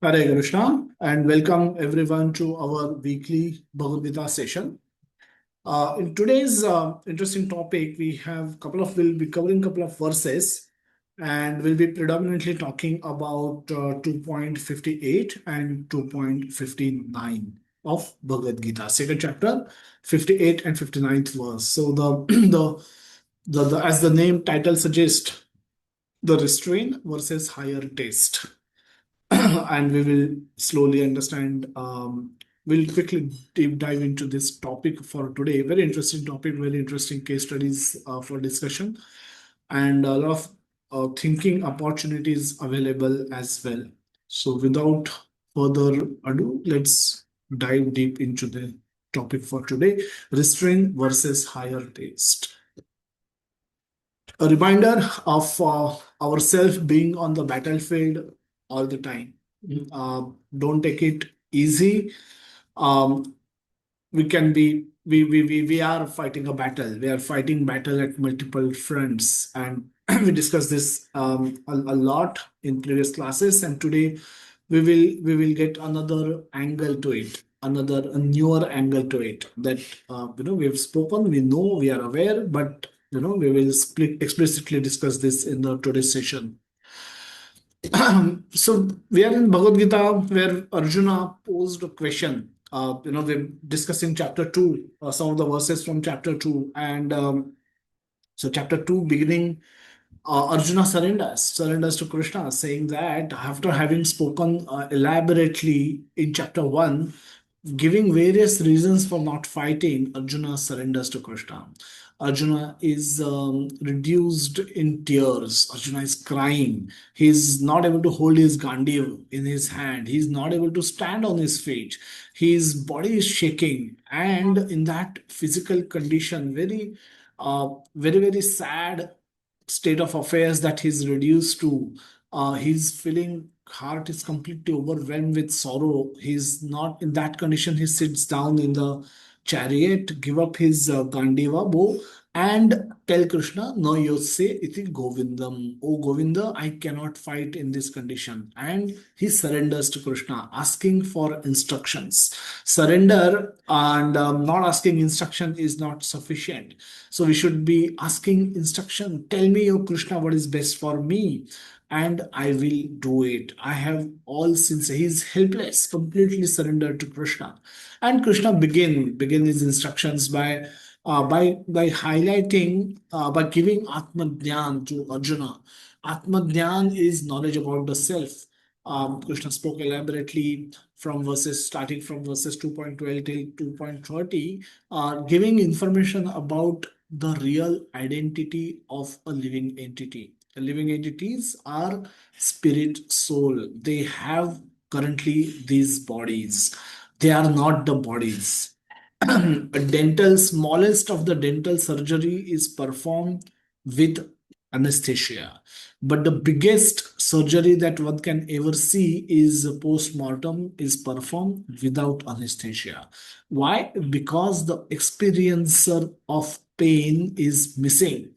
Hare Krishna, and welcome everyone to our weekly Bhagavad Gita session. In today's interesting topic, we'll be covering a couple of verses, and we'll be predominantly talking about 2.58 and 2.59 of Bhagavad Gita, second chapter, 58 and 59th verse. So the as the name title suggests, the restrain versus higher taste. And we will slowly understand. We'll quickly deep dive into this topic for today. Very interesting topic, very interesting case studies for discussion, and a lot of thinking opportunities available as well. So, without further ado, let's dive deep into the topic for today: restraint versus higher taste. A reminder of ourselves being on the battlefield all the time. Don't take it easy. Um, we can be we are fighting a battle. We are fighting battle at multiple fronts, and we discussed this a lot in previous classes. And today we will get another angle to it, another a newer angle to it. That we have spoken, we know, we are aware, but we will split explicitly discuss this in the today's session. So we are in Bhagavad Gita where Arjuna posed a question. We're discussing chapter 2, some of the verses from chapter 2. And so chapter 2 beginning, Arjuna surrenders to Krishna, saying that after having spoken elaborately in chapter 1, giving various reasons for not fighting, Arjuna surrenders to Krishna. Arjuna is reduced in tears. Arjuna is crying. He's not able to hold his Gandiv in his hand. He's not able to stand on his feet. His body is shaking. And in that physical condition, very sad state of affairs that he's reduced to. He's feeling heart is completely overwhelmed with sorrow. He's not in that condition. He sits down in the chariot, give up his Gandiva bow, and tell Krishna, "No yose iti Govindam." Oh Govinda, I cannot fight in this condition. And he surrenders to Krishna, asking for instructions. Surrender and not asking instruction is not sufficient. So we should be asking instruction. Tell me, O Krishna, what is best for me, and I will do it. I have all sins. He is helpless, completely surrendered to Krishna. And Krishna begin his instructions by highlighting by giving Atma Dhyan to Arjuna. Atma Dhyan is knowledge about the self. Krishna spoke elaborately from verses starting from verses 2.12 till 2.30, giving information about the real identity of a living entity. The living entities are spirit, soul. They have currently these bodies. They are not the bodies. A dental, smallest of the dental surgery is performed with anesthesia. But the biggest surgery that one can ever see is post-mortem is performed without anesthesia. Why? Because the experiencer of pain is missing.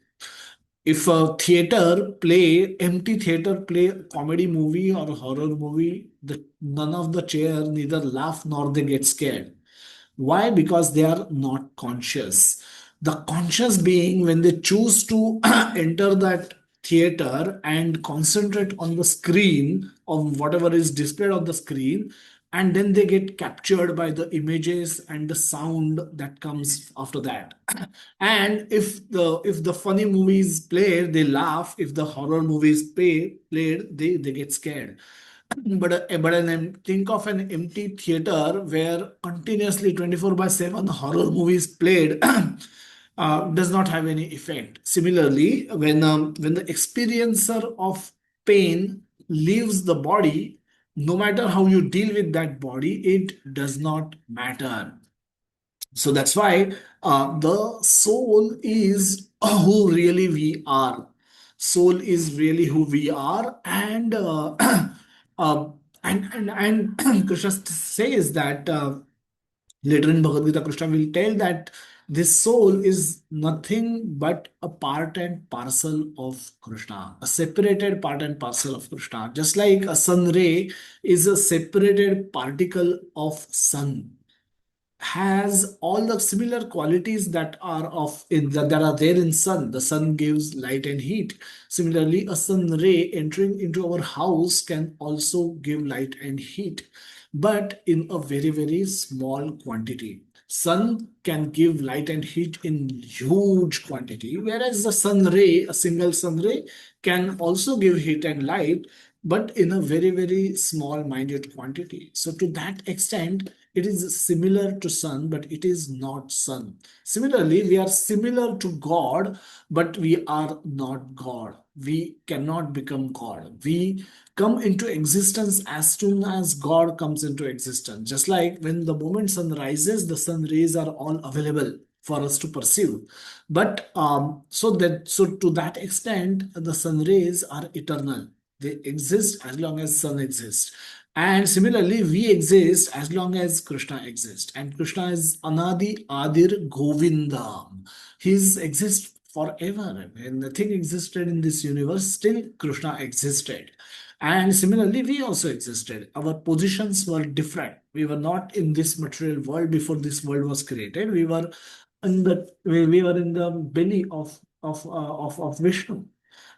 If a empty theater play a comedy movie or a horror movie, none of the chair neither laugh nor they get scared. Why? Because they are not conscious. The conscious being, when they choose to enter that theater and concentrate on the screen of whatever is displayed on the screen, and then they get captured by the images and the sound that comes after that. And if the funny movies play, they laugh. If the horror movies played, they get scared. Think of an empty theater where continuously 24 by 7 horror movies played. Does not have any effect. Similarly, when the experiencer of pain leaves the body, no matter how you deal with that body, it does not matter. So that's why the soul is who really we are. Soul is really who we are, and uh, and Krishna says that later in Bhagavad Gita, Krishna will tell that. This soul is nothing but a part and parcel of Krishna, a separated part and parcel of Krishna. Just like a sun ray is a separated particle of sun, has all the similar qualities that are that are there in sun. The sun gives light and heat. Similarly, a sun ray entering into our house can also give light and heat, but in a very very small quantity. Sun can give light and heat in huge quantity, whereas the sun ray, a single sun ray, can also give heat and light, but in a very very small minute quantity. So to that extent, it is similar to sun, but it is not sun. Similarly, we are similar to God, but we are not God. We cannot become God. We come into existence as soon as God comes into existence. Just like when the moment sun rises, the sun rays are all available for us to perceive. But so to that extent, the sun rays are eternal. They exist as long as sun exists. And similarly, we exist as long as Krishna exists. And Krishna is Anadi Adir Govinda. He exists forever. When nothing existed in this universe, still Krishna existed. And similarly, we also existed. Our positions were different. We were not in this material world before this world was created. We were in the belly of Vishnu.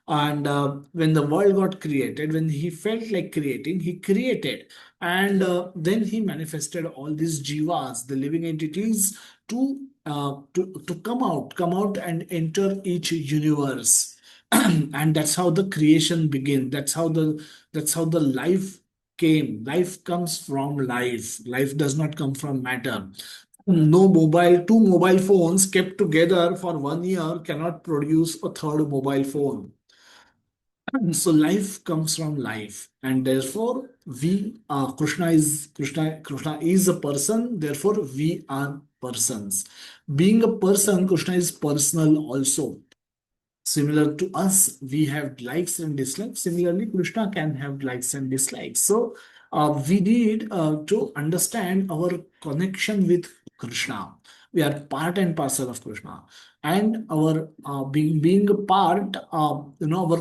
And when the world got created, when he felt like creating, he created. And then he manifested all these jivas, the living entities, to come out and enter each universe. And that's how the creation began. That's how the life came. Life comes from life. Life does not come from matter. No mobile, two mobile phones kept together for 1 year cannot produce a third mobile phone. So life comes from life, and therefore we are Krishna is a person. Therefore, we are persons. Being a person, Krishna is personal also. Similar to us, we have likes and dislikes. Similarly, Krishna can have likes and dislikes. So we need to understand our connection with Krishna. We are part and parcel of Krishna, and our being a part, our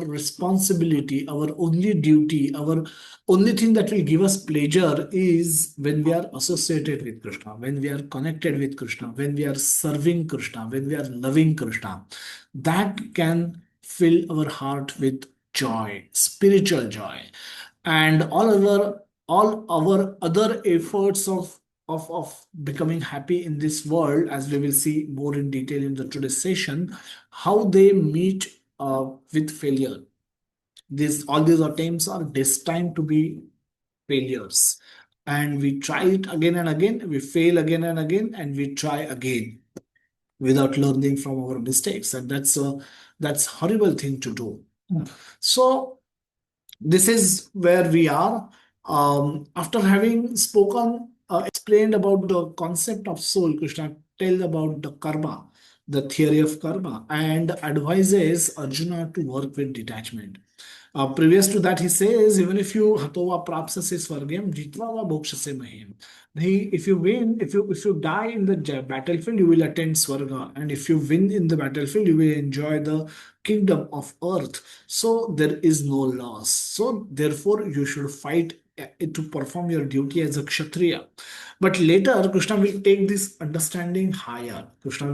responsibility, our only duty, our only thing that will give us pleasure is when we are associated with Krishna, when we are connected with Krishna, when we are serving Krishna, when we are loving Krishna. That can fill our heart with joy, spiritual joy. And all our other efforts of becoming happy in this world, as we will see more in detail in the today's session, how they meet with failure. This All these attempts are destined to be failures, and we try it again and again, we fail again and again, and we try again without learning from our mistakes, and that's horrible thing to do. So this is where we are. After having explained about the concept of soul, Krishna tells about the karma, the theory of karma, and advises Arjuna to work with detachment. Previous to that, he says, even if you hatova prapsase swargyam jitva va bhokshase mahim. If you win, if you die in the battlefield, you will attain swarga, and if you win in the battlefield, you will enjoy the kingdom of earth. So there is no loss. So therefore, you should fight to perform your duty as a kshatriya. But later, Krishna will take this understanding higher. Krishna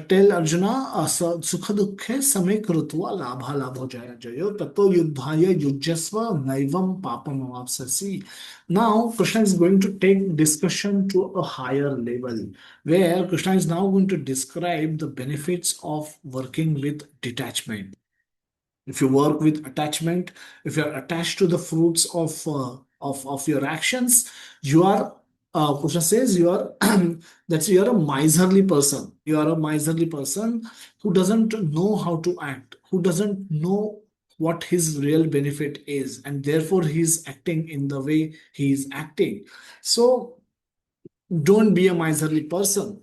tell Arjuna, sukha dukhe samay krutva labha labho jaya jayo tato yuddhaya yujyasva naivam papam avapsasi. Now, Krishna is going to take discussion to a higher level, where Krishna is now going to describe the benefits of working with detachment. If you work with attachment, if you're attached to the fruits of your actions, you are Krishna says you are that's you are a miserly person. You are a miserly person who doesn't know how to act, who doesn't know what his real benefit is, and therefore he's acting in the way he is acting. So don't be a miserly person.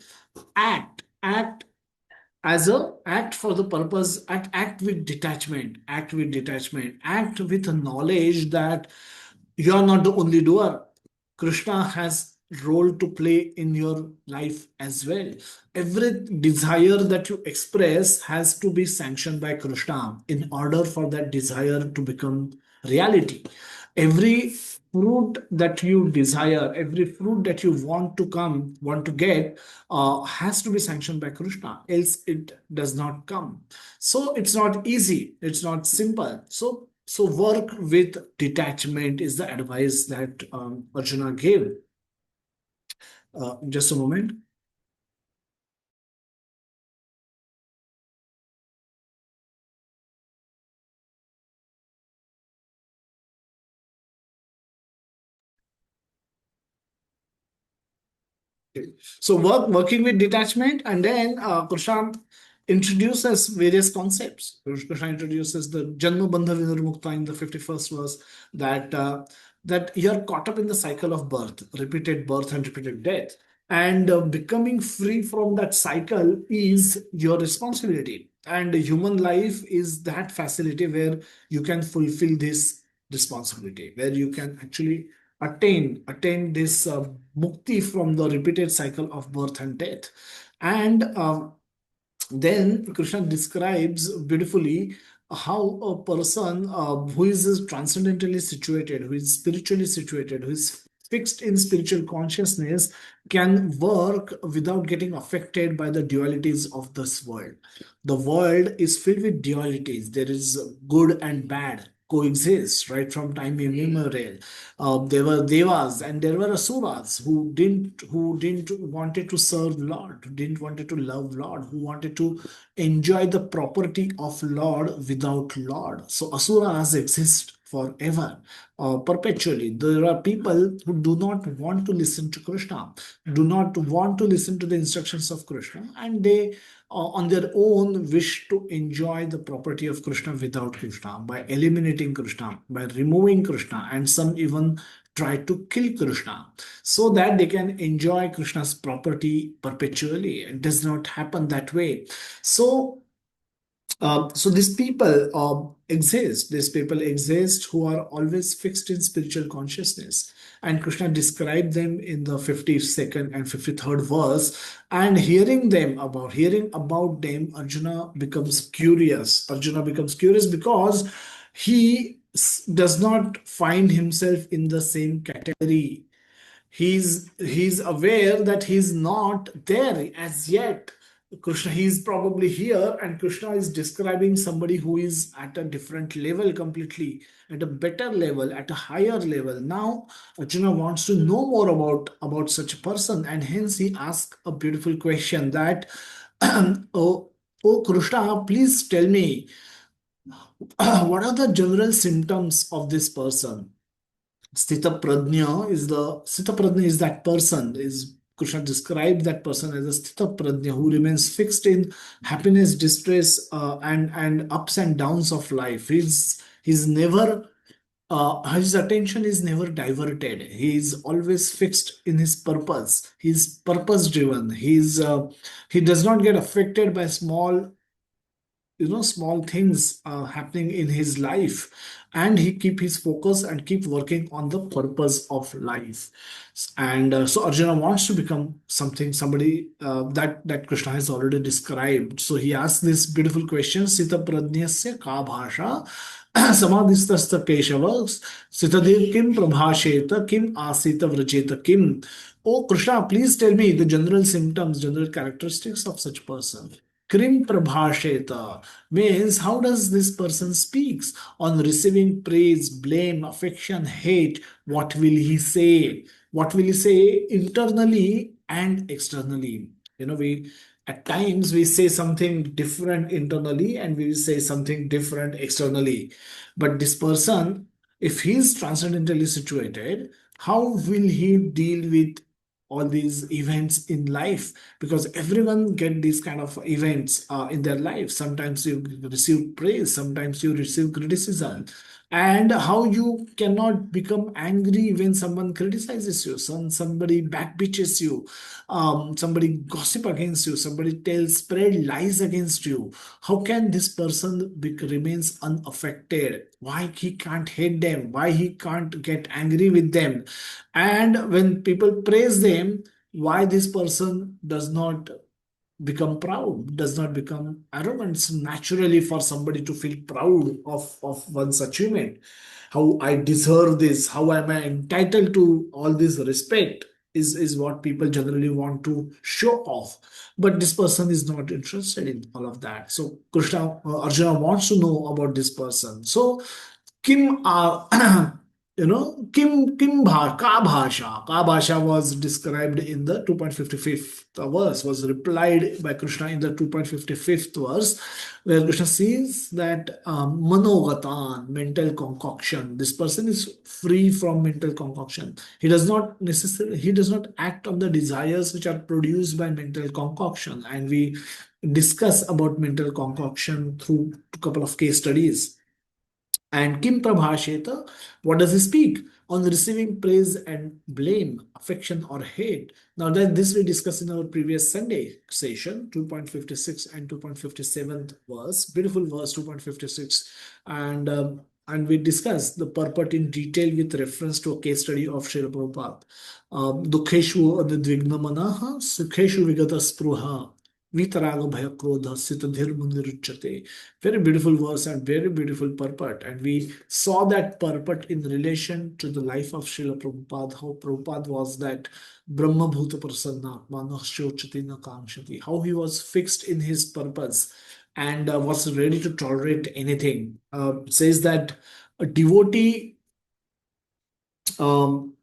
Act as a act for the purpose, act with detachment, act with knowledge that you are not the only doer. Krishna has role to play in your life as well. Every desire that you express has to be sanctioned by Krishna in order for that desire to become reality. Every fruit that you desire, every fruit that you want to get, has to be sanctioned by Krishna, else it does not come. So it's not easy, it's not simple. So work with detachment is the advice that Arjuna gave. Just a moment. Okay. So working with detachment, and then Krishna introduces various concepts. Krishna introduces the Janma Bandha Vinurmukta in the 51st verse, that that you're caught up in the cycle of birth and repeated death. And becoming free from that cycle is your responsibility. And human life is that facility where you can fulfill this responsibility, where you can actually attain this mukti from the repeated cycle of birth and death. And then Krishna describes beautifully how a person who is transcendentally situated, who is spiritually situated, who is fixed in spiritual consciousness, can work without getting affected by the dualities of this world. The world is filled with dualities. There is good and bad coexist right from time immemorial. There were devas and there were asuras who didn't wanted to serve Lord, who didn't wanted to love Lord, who wanted to enjoy the property of Lord without Lord. So asuras exist forever, perpetually. There are people who do not want to listen to Krishna, do not want to listen to the instructions of Krishna, and they on their own wish to enjoy the property of Krishna without Krishna, by eliminating Krishna, by removing Krishna, and some even try to kill Krishna so that they can enjoy Krishna's property perpetually. It does not happen that way. So so these people exist. These people exist who are always fixed in spiritual consciousness. And Krishna described them in the 52nd and 53rd verse. And hearing about them, Arjuna becomes curious. Arjuna becomes curious because he does not find himself in the same category. He's aware that he's not there as yet. Krishna, he's probably here, and Krishna is describing somebody who is at a different level completely, at a better level, at a higher level. Now Arjuna wants to know more about such a person, and hence he asks a beautiful question that oh, oh Krishna, please tell me what are the general symptoms of this person. Sthita Prajna is that person. Is Krishna described that person as a Sthita Prajna who remains fixed in happiness, distress, and ups and downs of life. He's never his attention is never diverted. He is always fixed in his purpose. He's purpose driven. He does not get affected by small things happening in his life, and he keep his focus and keep working on the purpose of life. And so Arjuna wants to become somebody that Krishna has already described. So he asks this beautiful question: Sita Pradnyasya ka bhasha samadhistasta keshava sitadev kim prabhasheta kim asita vrajeta kim. Oh Krishna, please tell me the general symptoms, general characteristics of such person. Krim prabhasheta means how does this person speaks on receiving praise, blame, affection, hate. What will he say? What will he say internally and externally? We at times we say something different internally and we say something different externally. But this person, if he is transcendentally situated, how will he deal with all these events in life? Because everyone get these kind of events in their life. Sometimes you receive praise, sometimes you receive criticism, and how you cannot become angry when someone criticizes you, somebody backbitches you, somebody gossip against you, somebody tells spread lies against you. How can this person remains unaffected? Why he can't hate them? Why he can't get angry with them? And when people praise them, why this person does not become proud, does not become arrogant? It's naturally for somebody to feel proud of one's achievement. How I deserve this, how am I entitled to all this respect, is what people generally want to show off. But this person is not interested in all of that. So Arjuna wants to know about this person. So Kim, Ka Bhasha was described in the 2.55th verse, was replied by Krishna in the 2.55th verse, where Krishna says that Manogatan, mental concoction, this person is free from mental concoction. He does not act on the desires which are produced by mental concoction. And we discuss about mental concoction through a couple of case studies. And Kim Prabhasheta, what does he speak? On receiving praise and blame, affection or hate. Now that this we discussed in our previous Sunday session, 2.56 and 2.57 verse, beautiful verse 2.56. And we discussed the purport in detail with reference to a case study of Srila Prabhupada. Dukheshu advidvigna manaha, sukheshu vigata spruha, vitaraga bhaya krodha sitadhir mundiruchate. Very beautiful verse and very beautiful purport. And we saw that purport in relation to the life of Srila Prabhupada, how Prabhupada was that Brahma Bhuta Prasanna, Manah Shochati na Kamshati, how he was fixed in his purpose and was ready to tolerate anything. Says that a devotee um,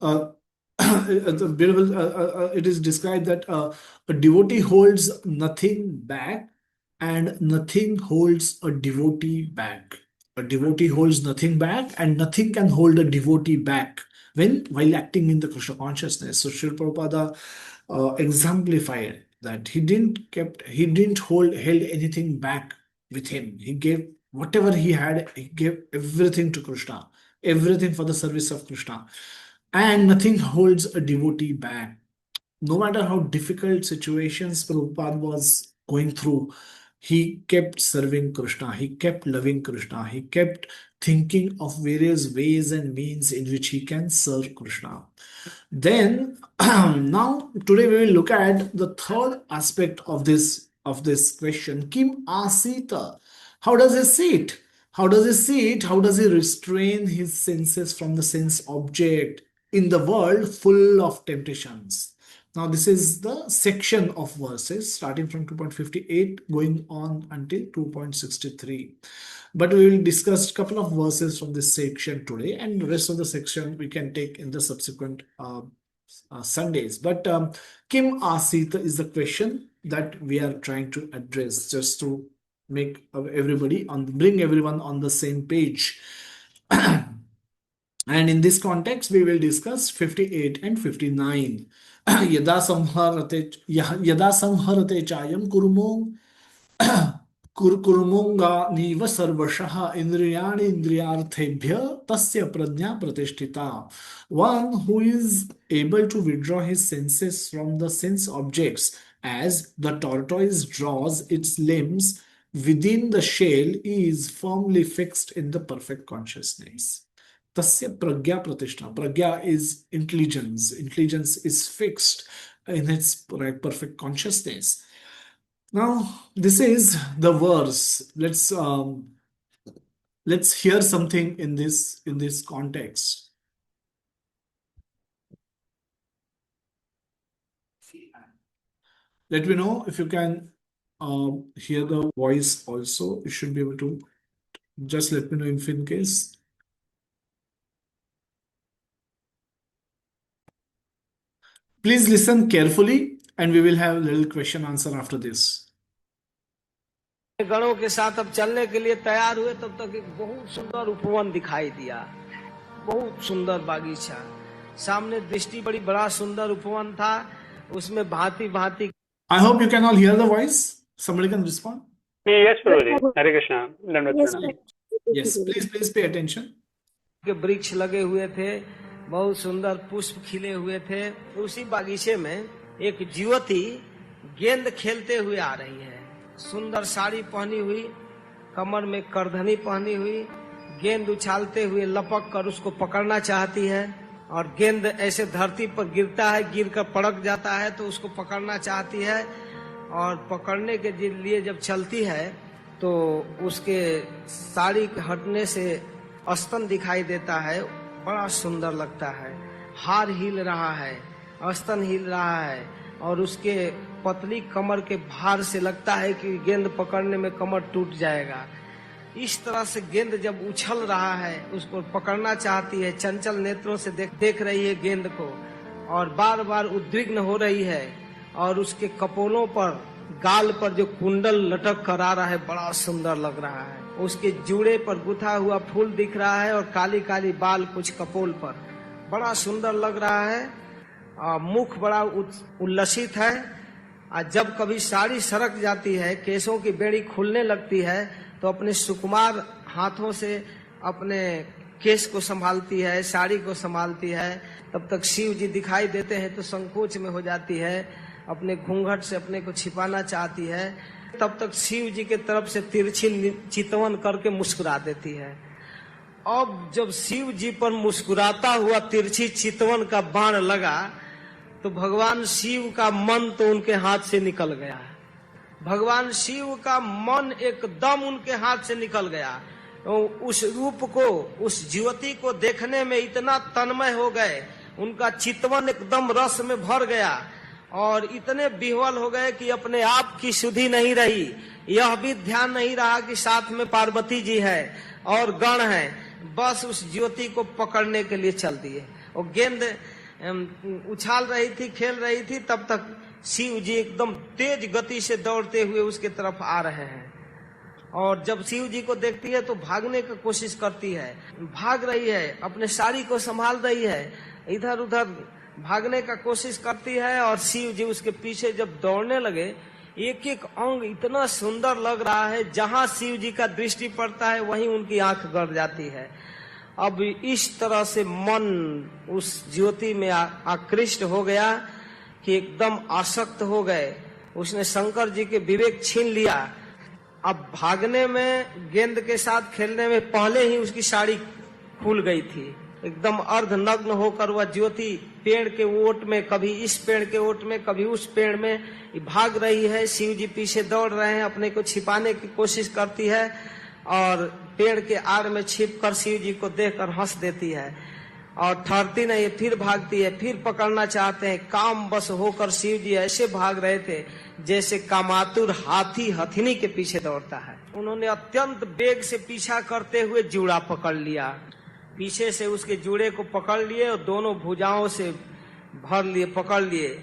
uh, it's a beautiful, it is described that a devotee holds nothing back and nothing holds a devotee back. A devotee holds nothing back and nothing can hold a devotee back when while acting in the Krishna consciousness. So Srila Prabhupada exemplified that he didn't held anything back with him. He gave whatever he had, he gave everything to Krishna, everything for the service of Krishna. And nothing holds a devotee back. No matter how difficult situations Prabhupada was going through, he kept serving Krishna, he kept loving Krishna, he kept thinking of various ways and means in which he can serve Krishna. Then now today we will look at the third aspect of this question. Kim Asita. How does he see it? How does he see it? How does he restrain his senses from the sense object in the world full of temptations? Now, this is the section of verses starting from 2.58 going on until 2.63. But we will discuss a couple of verses from this section today, and the rest of the section we can take in the subsequent Sundays. But Kim Asita is the question that we are trying to address, just to make bring everyone on the same page. And in this context, we will discuss 58 and 59. Yada samharate chayam kurmo कुर्मुंगा सर्वशः इंद्रियाणि इंद्रियार्थेभ्य तस्य प्रज्ञा प्रतिष्ठिता. One who is able to withdraw his senses from the sense objects as the tortoise draws its limbs within the shell is firmly fixed in the perfect consciousness. Tasya pragya pratishtha. Pragya is intelligence. Intelligence is fixed in its perfect consciousness. Now, this is the verse. Let's hear something in this context. Let me know if you can hear the voice also. You should be able to just let me know if in case. Please listen carefully and we will have a little question answer after this. गणों के साथ अब चलने के लिए तैयार हुए तब तक एक बहुत सुंदर उपवन दिखाई दिया, बहुत सुंदर बागीचा। सामने दृष्टि बड़ी बड़ा सुंदर उपवन था, उसमें भांति भांति। I hope you can all hear the voice. Somebody can respond. Yes, Guruji. Hare Krishna. Dandavat Yes, pranam. Yes, please pay attention. के वृक्ष लगे हुए थे, बहुत सुंदर पुष्प खिले हुए थे। उसी बागीचे में एक युवती गेंद खेलते हुए आ रही है, सुंदर साड़ी पहनी हुई, कमर में करधनी पहनी हुई, गेंद उछालते हुए लपक कर उसको पकड़ना चाहती है, और गेंद ऐसे धरती पर गिरता है, गिर कर पड़क जाता है तो उसको पकड़ना चाहती है, और पकड़ने के लिए जब चलती है तो उसके साड़ी के हटने से स्तन दिखाई देता है, बड़ा सुंदर लगता है। हार हिल रहा है, स्तन हिल रहा है, और उसके पतली कमर के भार से लगता है कि गेंद पकड़ने में कमर टूट जाएगा। इस तरह से गेंद जब उछल रहा है, उसको पकड़ना चाहती है, चंचल नेत्रों से देख रही है गेंद को, और बार बार उद्विग्न हो रही है, और उसके कपोलों पर, गाल पर जो कुंडल लटक कर आ रहा है, बड़ा सुंदर लग रहा है। उसके जूड़े पर गुथा हुआ फूल दिख रहा है, और काली काली बाल कुछ कपोल पर, बड़ा सुंदर लग रहा है। मुख बड़ा उल्लसित है, और जब कभी साड़ी सरक जाती है, केसों की बेड़ी खुलने लगती है, तो अपने सुकुमार हाथों से अपने केस को संभालती है, साड़ी को संभालती है। तब तक शिव जी दिखाई देते हैं तो संकोच में हो जाती है, अपने घूंघट से अपने को छिपाना चाहती है। तब तक शिव जी के तरफ से तिरछी चितवन करके मुस्कुरा देती है। अब जब शिव जी पर मुस्कुराता हुआ तिरछी चितवन का बाण लगा, तो भगवान शिव का मन तो उनके हाथ से निकल गया। भगवान शिव का मन एकदम उनके हाथ से निकल गया। उस रूप को, उस युवती को देखने में इतना तन्मय हो गए, उनका चितवन एकदम रस में भर गया, और इतने विह्वल हो गए कि अपने आप की सुधि नहीं रही। यह भी ध्यान नहीं रहा कि साथ में पार्वती जी है और गण है, बस उस ज्योति को पकड़ने के लिए चल दिए। और गेंद उछाल रही थी, खेल रही थी, तब तक शिव जी एकदम तेज गति से दौड़ते हुए उसके तरफ आ रहे हैं। और जब शिव जी को देखती है तो भागने की कोशिश करती है, भाग रही है, अपने साड़ी को संभाल रही है, इधर उधर भागने का कोशिश करती है। और शिव जी उसके पीछे जब दौड़ने लगे, एक एक अंग इतना सुंदर लग रहा है, जहां शिव जी का दृष्टि पड़ता है वहीं उनकी आंख गड़ जाती है। अब इस तरह से मन उस ज्योति में आकृष्ट हो गया कि एकदम आसक्त हो गए। उसने शंकर जी के विवेक छीन लिया। अब भागने में, गेंद के साथ खेलने में पहले ही उसकी साड़ी खुल गई थी। एकदम अर्धनग्न होकर वह ज्योति पेड़ के ओट में, कभी इस पेड़ के ओट में, कभी उस पेड़ में भाग रही है। शिव जी पीछे दौड़ रहे हैं, अपने को छिपाने की कोशिश करती है, और पेड़ के आड़ में छिप कर शिव जी को देखकर हंस देती है, और ठहरती नहीं, फिर भागती है, फिर पकड़ना चाहते हैं। काम बस होकर शिव जी ऐसे भाग रहे थे जैसे कामातुर हाथी हथिनी के पीछे दौड़ता है। उन्होंने अत्यंत वेग से पीछा करते हुए जूड़ा पकड़ लिया, पीछे से उसके जूड़े को पकड़ लिए, और दोनों भुजाओं से भर लिए, पकड़ लिए,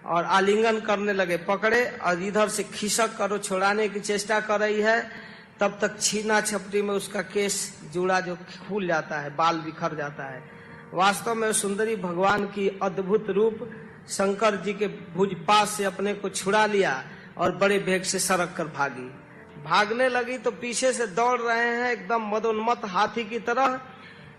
और आलिंगन करने लगे। पकड़े और इधर से खिसक कर छुड़ाने की चेष्टा कर रही है। तब तक छीना छपटी में उसका केस, जूड़ा जो खुल जाता है, बाल बिखर जाता है। वास्तव में सुंदरी भगवान की अद्भुत रूप शंकर जी के भुज पास से अपने को छुड़ा लिया, और बड़े वेग से सरक कर भागी। भागने लगी तो पीछे से दौड़ रहे हैं एकदम मदोन्मत्त हाथी की तरह,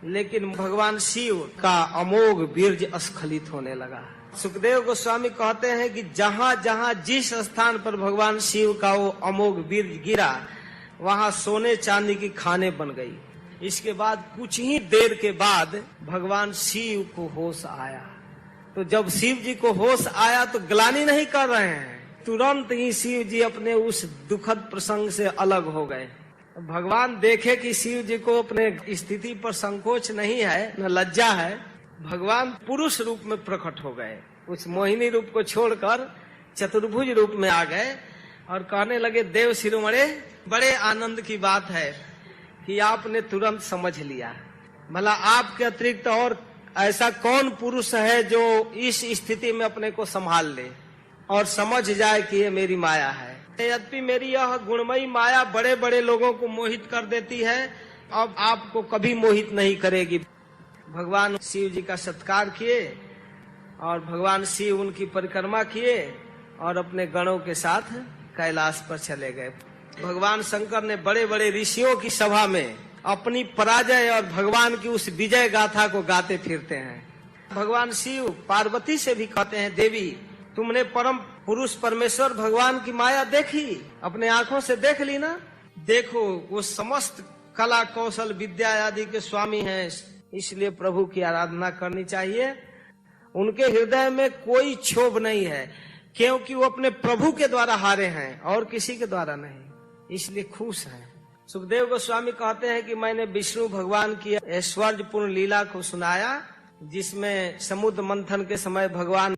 लेकिन भगवान शिव का अमोघ वीर्य स्खलित होने लगा। सुखदेव गोस्वामी कहते हैं कि जहाँ जहाँ जिस स्थान पर भगवान शिव का वो अमोघ वीर्य गिरा, वहाँ सोने चांदी की खाने बन गई। इसके बाद कुछ ही देर के बाद भगवान शिव को होश आया। तो जब शिव जी को होश आया तो ग्लानि नहीं कर रहे हैं, तुरंत ही शिव जी अपने उस दुखद प्रसंग से अलग हो गए। भगवान देखे कि शिव जी को अपने स्थिति पर संकोच नहीं है, न लज्जा है, भगवान पुरुष रूप में प्रकट हो गए। उस मोहिनी रूप को छोड़कर चतुर्भुज रूप में आ गए, और कहने लगे, देव शिरोमणे, बड़े आनंद की बात है कि आपने तुरंत समझ लिया। भला आपके अतिरिक्त और ऐसा कौन पुरुष है जो इस स्थिति में अपने को संभाल ले और समझ जाए कि ये मेरी माया है। यद्यपि मेरी यह गुणमयी माया बड़े बड़े लोगों को मोहित कर देती है, अब आपको कभी मोहित नहीं करेगी। भगवान शिव जी का सत्कार किए, और भगवान शिव उनकी परिक्रमा किए, और अपने गणों के साथ कैलाश पर चले गए। भगवान शंकर ने बड़े बड़े ऋषियों की सभा में अपनी पराजय और भगवान की उस विजय गाथा को गाते फिरते हैं। भगवान शिव पार्वती से भी कहते हैं, देवी तुमने परम पुरुष परमेश्वर भगवान की माया देखी, अपने आंखों से देख ली ना? देखो वो समस्त कला कौशल विद्या आदि के स्वामी हैं, इसलिए प्रभु की आराधना करनी चाहिए। उनके हृदय में कोई क्षोभ नहीं है, क्योंकि वो अपने प्रभु के द्वारा हारे हैं और किसी के द्वारा नहीं, इसलिए खुश हैं। सुखदेव गोस्वामी कहते हैं कि मैंने विष्णु भगवान की ऐश्वर्यपूर्ण लीला को सुनाया, जिसमें समुद्र मंथन के समय भगवान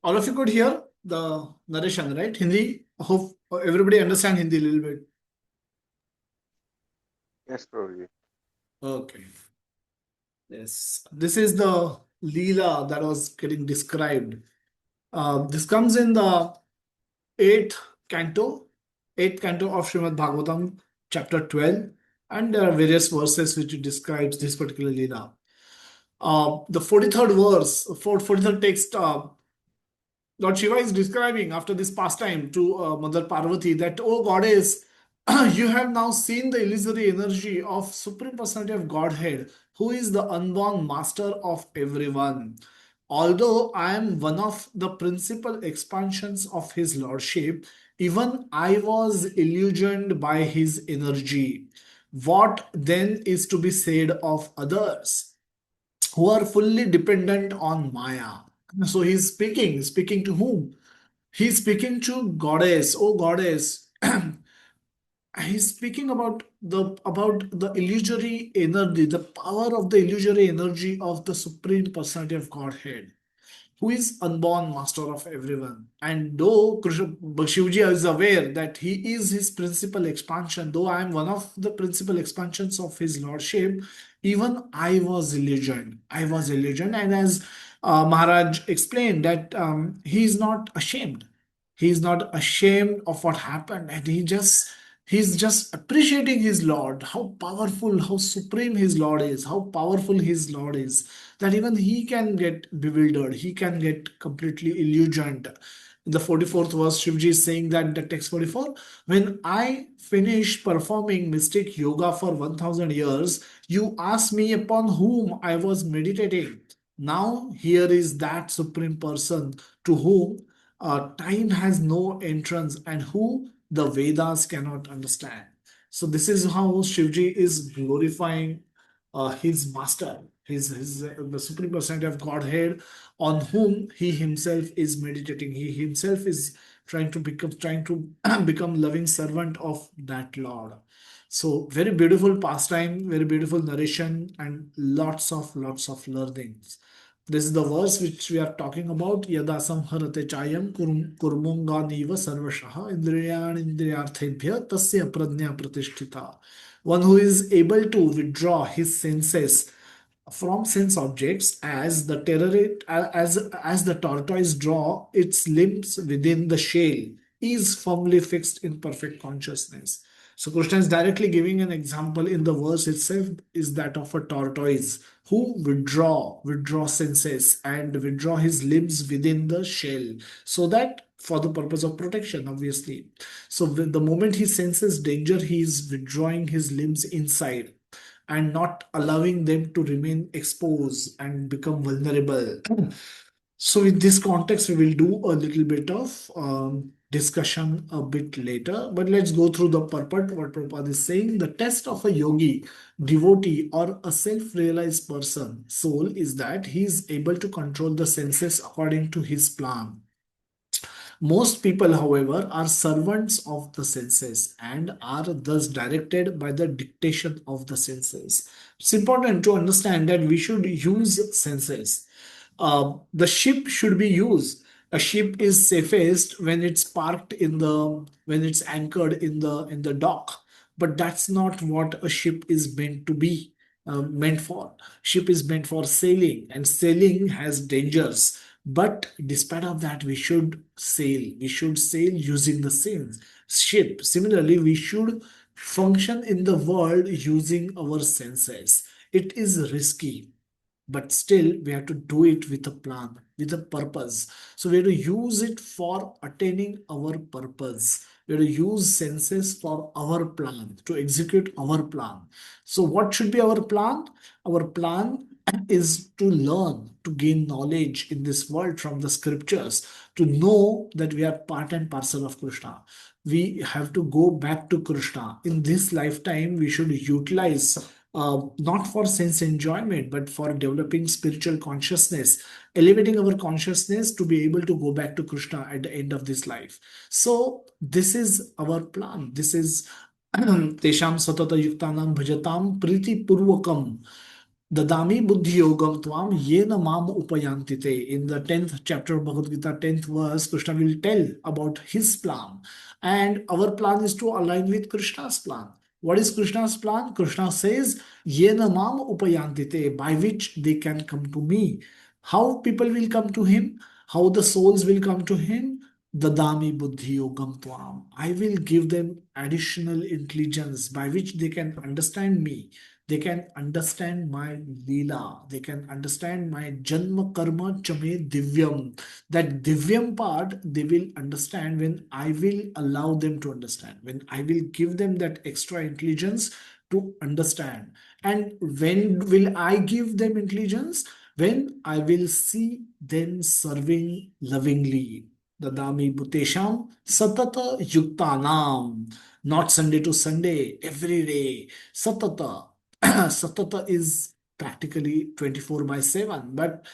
All of you could hear the narration, right? Hindi. Hope everybody understand Hindi a little bit. Yes, Prabhuji. Okay. Yes. This is the Leela that was getting described. This comes in the eighth canto, eighth canto of Srimad Bhagavatam, chapter 12, and there are various verses which describes this particular Leela. The 43rd verse, 43rd text, Lord Shiva is describing after this pastime to Mother Parvati that, oh goddess, you have now seen the illusory energy of Supreme Personality of Godhead, who is the unborn master of everyone. Although I am one of the principal expansions of his lordship, even I was illusioned by his energy. What then is to be said of others who are fully dependent on Maya? So he's speaking to whom? He's speaking to goddess, oh goddess. He's speaking about the illusory energy, the power of the illusory energy of the Supreme Personality of Godhead, who is unborn master of everyone. And though Shivji is aware that he is his principal expansion, though I am one of the principal expansions of his lordship, even I was illusioned. I was illusioned. And as Maharaj explained, that he is not ashamed. He is not ashamed of what happened, and he's just appreciating his Lord, how powerful, how supreme his Lord is, how powerful his Lord is, that even he can get bewildered, he can get completely illusioned. In the 44th verse, Shivji is saying that the text 44, when I finished performing mystic yoga for 1000 years, you asked me upon whom I was meditating. Now, here is that supreme person to whom time has no entrance and who the Vedas cannot understand. So this is how Shivji is glorifying his master, his the supreme personality of Godhead, on whom he himself is meditating. He himself is trying to become loving servant of that Lord. So very beautiful pastime, very beautiful narration, and lots of learnings. This is the verse which we are talking about. Yada samharate chayam kurmunga niva sarvashaha indriyan indriyarthebhya tasya prajna pratishtita. One who is able to withdraw his senses from sense objects as the as the tortoise draw its limbs within the shell is firmly fixed in perfect consciousness. So Krishna is directly giving an example in the verse itself, is that of a tortoise who withdraw senses and withdraw his limbs within the shell, so that for the purpose of protection, obviously. So the moment he senses danger, he is withdrawing his limbs inside and not allowing them to remain exposed and become vulnerable. So in this context, we will do a little bit of discussion a bit later, but let's go through the purport. What Prabhupada is saying: the test of a yogi, devotee, or a self-realized person, soul, is that he is able to control the senses according to his plan. Most people, however, are servants of the senses and are thus directed by the dictation of the senses. It's important to understand that we should use senses. The ship should be used. A ship is safest when it's parked when it's anchored in the dock. But that's not what a ship is meant to be meant for. Ship is meant for sailing, and sailing has dangers. But despite of that, we should sail. We should sail using the sails, ship. Similarly, we should function in the world using our senses. It is risky, but still we have to do it with a plan, with a purpose. So we have to use it for attaining our purpose. We have to use senses for our plan, to execute our plan. So what should be our plan? Our plan is to learn, to gain knowledge in this world from the scriptures, to know that we are part and parcel of Krishna. We have to go back to Krishna. In this lifetime, we should utilize not for sense enjoyment, but for developing spiritual consciousness, elevating our consciousness to be able to go back to Krishna at the end of this life. So, this is our plan. This is Tesham Satata Yuktanam Bhajatam Priti Purvakam Dadami Buddhi Yogam Tvam Yena Mam Upayantite. In the 10th chapter of Bhagavad Gita, 10th verse, Krishna will tell about his plan. And our plan is to align with Krishna's plan. What is Krishna's plan? Krishna says, Yena Mam Upayantite, by which they can come to me. How people will come to him? How the souls will come to him? Dadami Buddhi Yogam Tvam. I will give them additional intelligence by which they can understand me. They can understand my Leela. They can understand my Janma Karma Chame Divyam. That Divyam part they will understand when I will allow them to understand, when I will give them that extra intelligence to understand. And when will I give them intelligence? When I will see them serving lovingly. Dadami Bhutesham Satata Yuktanam. Not Sunday to Sunday, every day. Satata. Satata is practically 24 by 7. But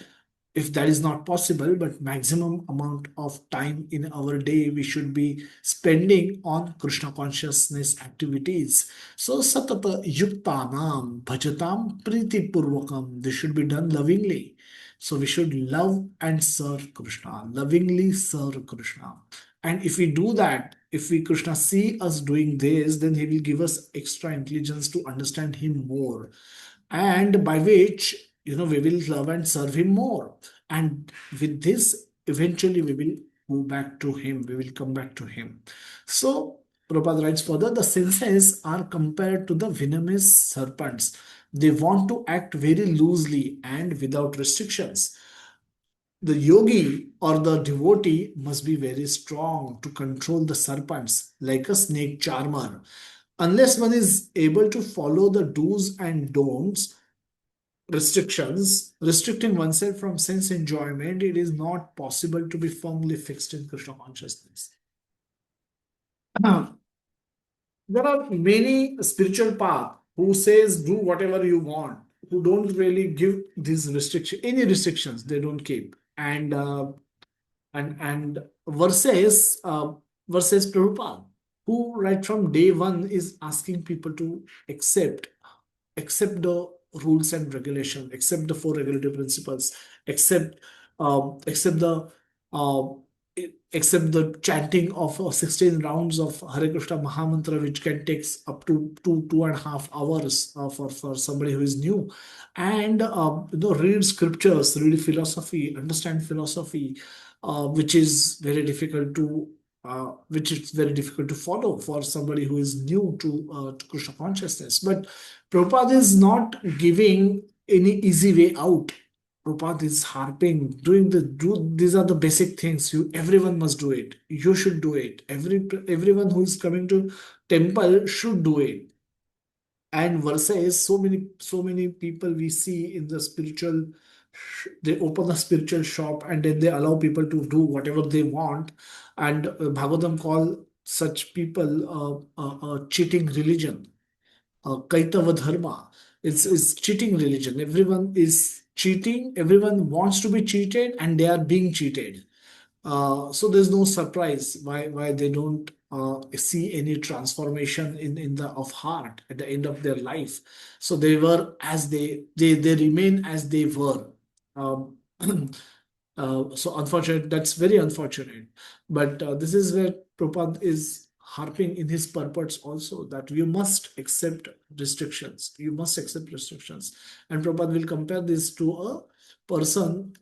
if that is not possible, but maximum amount of time in our day we should be spending on Krishna consciousness activities. So Satata Yuktanam Bhajatam Priti Purvakam. This should be done lovingly. So we should love and serve Krishna, lovingly serve Krishna. And if we do that, if we Krishna see us doing this, then he will give us extra intelligence to understand him more. And by which, we will love and serve him more. And with this, eventually we will go back to him. We will come back to him. So Prabhupada writes further, the senses are compared to the venomous serpents. They want to act very loosely and without restrictions. The yogi or the devotee must be very strong to control the serpents like a snake charmer. Unless one is able to follow the do's and don'ts, restrictions, restricting oneself from sense enjoyment, it is not possible to be firmly fixed in Krishna consciousness. There are many spiritual paths who says do whatever you want, who don't really give these restrictions, any restrictions they don't keep. And versus Prabhupada, who right from day one is asking people to accept the rules and regulation, accept the four regulative principles, accept accept the uh, accept the chanting of 16 rounds of Hare Krishna Mahamantra, which can take up to 2.5 hours for somebody who is new, and read scriptures, read philosophy, understand philosophy, which is very difficult to follow for somebody who is new to Krishna consciousness. But Prabhupada is not giving any easy way out. Prabhupada is harping, these are the basic things. Everyone must do it. You should do it. Everyone who is coming to temple should do it. And versus so many people we see in the spiritual, they open a spiritual shop and then they allow people to do whatever they want. And Bhagavatam call such people a cheating religion, Kaitava Dharma. It's cheating religion. Everyone is cheating. Everyone wants to be cheated, and they are being cheated. So there's no surprise why they don't see any transformation in the of heart at the end of their life. So they were as they remain as they were. Um, so unfortunate. That's very unfortunate. But this is where Prabhupada is harping in his purports also, that you must accept restrictions. You must accept restrictions. And Prabhupada will compare this to a person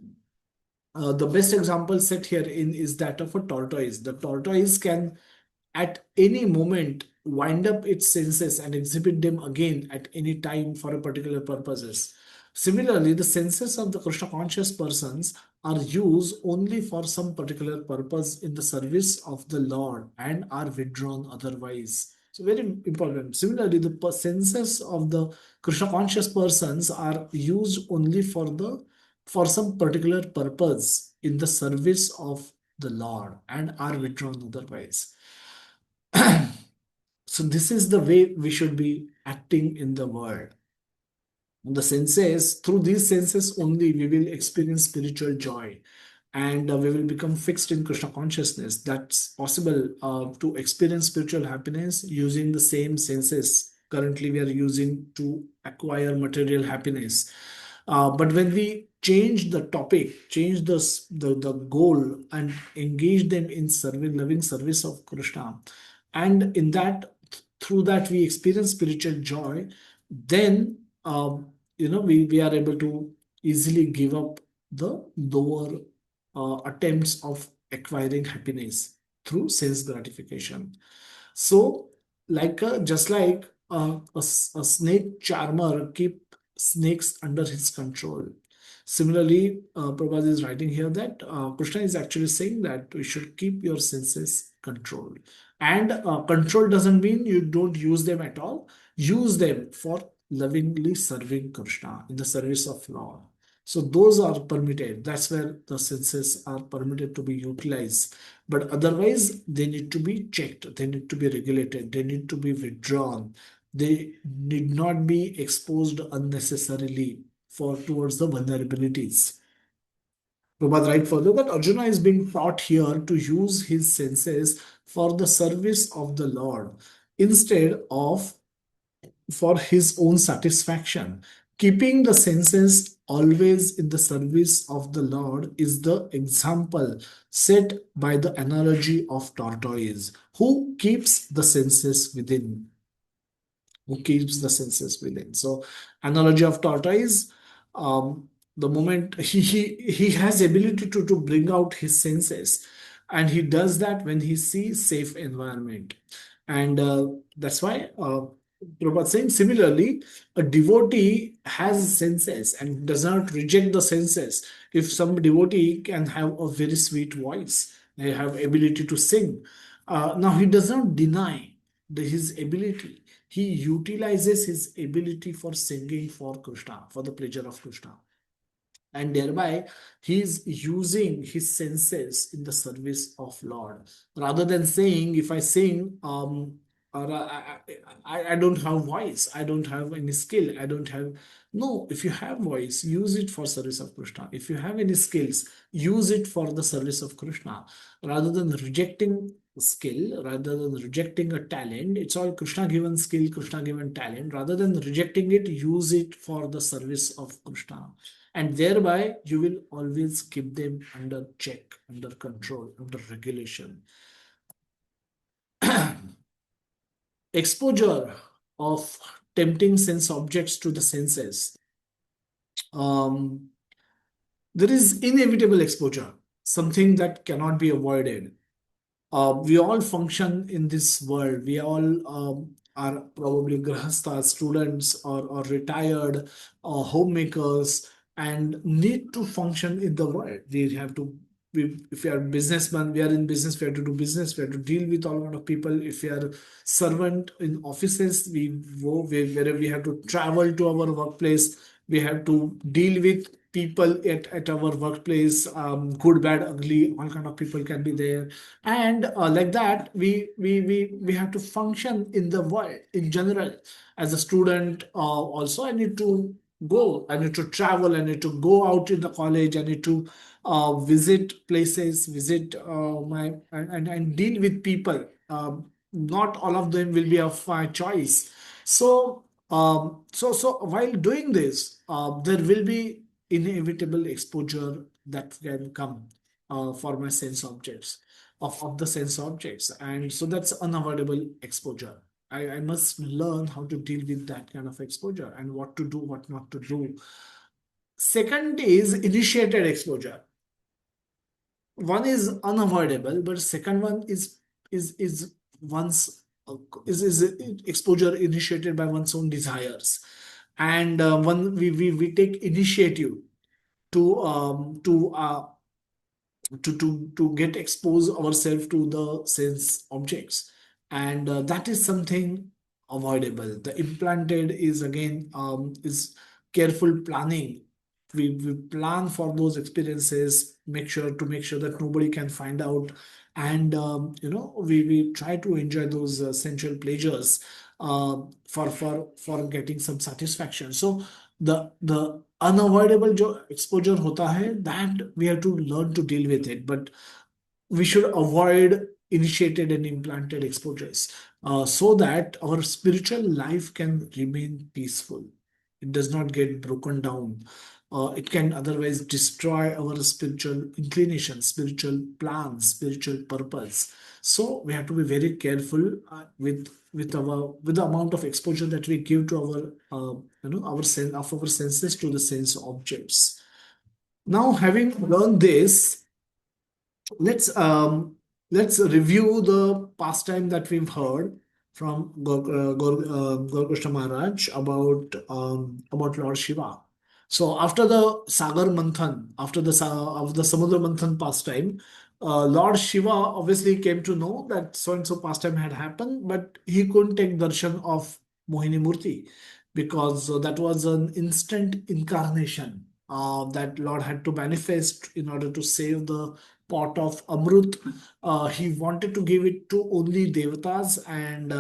The best example set here in is that of a tortoise. The tortoise can at any moment wind up its senses and exhibit them again at any time for a particular purposes. Similarly, the senses of the Krishna conscious persons are used only for some particular purpose in the service of the Lord and are withdrawn otherwise. So very important. Similarly, the senses of the Krishna conscious persons are used only for some particular purpose in the service of the Lord and are withdrawn otherwise. So this is the way we should be acting in the world. The senses, through these senses only, we will experience spiritual joy and we will become fixed in Krishna consciousness. That's possible to experience spiritual happiness using the same senses currently we are using to acquire material happiness. But when we change the topic, change the goal, and engage them in serving, loving service of Krishna, and in that, through that, we experience spiritual joy, then we are able to easily give up the lower attempts of acquiring happiness through sense gratification. So, just like a snake charmer keep snakes under his control. Similarly, Prabhupada is writing here that Krishna is actually saying that we should keep your senses controlled. And control doesn't mean you don't use them at all. Use them for lovingly serving Krishna in the service of Lord. So those are permitted. That's where the senses are permitted to be utilized. But otherwise, they need to be checked. They need to be regulated. They need to be withdrawn. They need not be exposed unnecessarily for towards the vulnerabilities. Prabhupada write further that Arjuna is being taught here to use his senses for the service of the Lord instead of for his own satisfaction. Keeping the senses always in the service of the Lord is the example set by the analogy of tortoise, who keeps the senses within, who keeps the senses within. So, analogy of tortoise, the moment he has ability to bring out his senses, and he does that when he sees safe environment, and that's why Prabhupada saying similarly, a devotee has senses and does not reject the senses. If some devotee can have a very sweet voice, they have ability to sing. Now he does not deny his ability. He utilizes his ability for singing for Krishna, for the pleasure of Krishna, and thereby he is using his senses in the service of Lord, rather than saying, if I sing, or I don't have voice, I don't have any skill, I don't have. No, if you have voice, use it for service of Krishna. If you have any skills, use it for the service of Krishna, rather than rejecting skill, rather than rejecting a talent. It's all Krishna given skill, Krishna given talent. Rather than rejecting it, use it for the service of Krishna, and thereby you will always keep them under check, under control, under regulation. Exposure of tempting sense objects to the senses. Um, there is inevitable exposure, something that cannot be avoided. We all function in this world. We all are probably grahasthas, students, or retired homemakers, and need to function in the world. We have to. If we are businessmen, we are in business. We have to do business. We have to deal with all kind of people. If we are servant in offices, we go wherever we have to travel to our workplace. We have to deal with people at our workplace, good, bad, ugly, all kind of people can be there, and like that we have to function in the world in general. As a student, also I need to go, I need to travel, I need to go out in the college, I need to visit places, visit my and deal with people. Not all of them will be of my choice. So so while doing this, there will be inevitable exposure that can come for my sense objects, of the sense objects. And so that's unavoidable exposure. I must learn how to deal with that kind of exposure and what to do, what not to do. Second is initiated exposure. one is unavoidable, but second one is one's is exposure initiated by one's own desires, and one we take initiative to to get expose ourselves to the sense objects, and that is something avoidable. The implanted is again is careful planning. We plan for those experiences, make sure that nobody can find out, and we try to enjoy those sensual pleasures for getting some satisfaction. So the unavoidable जो exposure होता है, that we have to learn to deal with it, but we should avoid initiated and implanted exposures, so that our spiritual life can remain peaceful. It does not get broken down. It can otherwise destroy our spiritual inclinations, spiritual plans, spiritual purpose. So we have to be very careful with the amount of exposure that we give to our sense of our senses to the sense objects. Now, having learned this, let's review the pastime that we've heard from Gaur Krishna Maharaj about Lord Shiva. So after the Sagar Manthan, of the Samudra Manthan pastime, Lord Shiva obviously came to know that so and so pastime had happened, but he couldn't take darshan of Mohini Murti because that was an instant incarnation that Lord had to manifest in order to save the pot of Amrut. He wanted to give it to only Devatas, and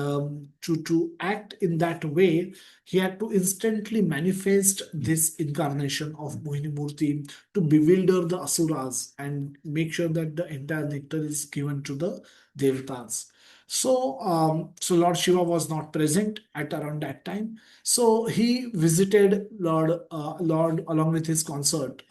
to act in that way, he had to instantly manifest this incarnation of Mohini Murti to bewilder the Asuras and make sure that the entire nectar is given to the Devatas. So Lord Shiva was not present at around that time. So he visited Lord along with his consort,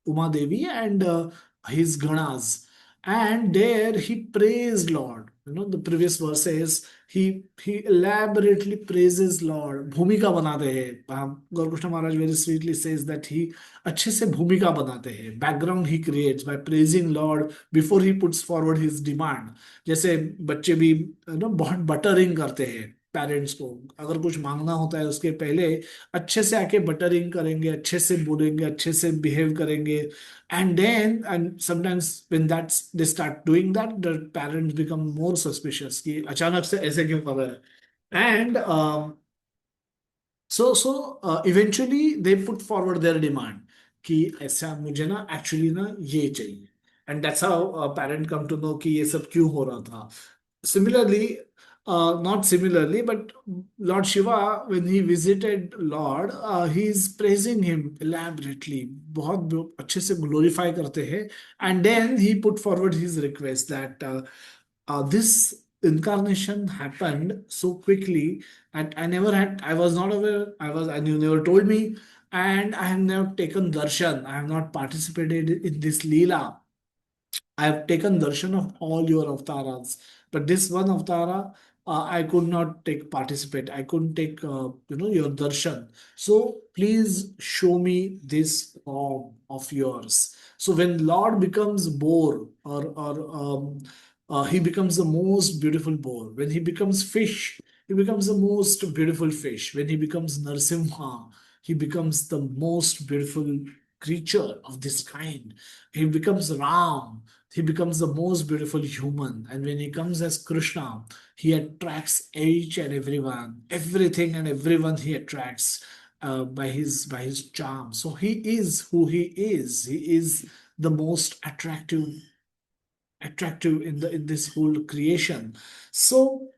Uma Devi, and his ganas, and there he praised Lord. The previous verse says he elaborately praises Lord. Bhumika banate hai. Gaur Krishna Maharaj very sweetly says that he अच्छे से भूमिका बनाते हैं. Background he creates by praising Lord before he puts forward his demand. जैसे बच्चे भी बहुत buttering करते हैं पेरेंट्स को. अगर कुछ मांगना होता है उसके पहले अच्छे से आके बटरिंग करेंगे, अच्छे से बोलेंगे, अच्छे से बिहेव करेंगे, and sometimes when that's they start doing that, the parents become more suspicious कि अचानक से ऐसे क्यों कर रहा है. And eventually they put forward their demand कि ऐसा मुझे ना एक्चुअली ना ये चाहिए, and that's how parent come to know कि ये सब क्यों हो रहा था. Similarly, not similarly, but Lord Shiva, when he visited Lord, he is praising him elaborately. बहुत अच्छे से glorify करते हैं. And then he put forward his request that this incarnation happened so quickly, and I was not aware, and you never told me, and I have never taken darshan. I have not participated in this Leela. I have taken darshan of all your avatars, but this one avatara, I could not take participate. I couldn't take, your darshan. So please show me this form of yours. So when Lord becomes boar, or he becomes the most beautiful boar. When he becomes fish, he becomes the most beautiful fish. When he becomes Narsimha, he becomes the most beautiful creature of this kind. He becomes Ram, he becomes the most beautiful human. And when he comes as Krishna, he attracts each and everyone, everything and everyone he attracts by his charm. So he is who he is. He is the most attractive in this whole creation. So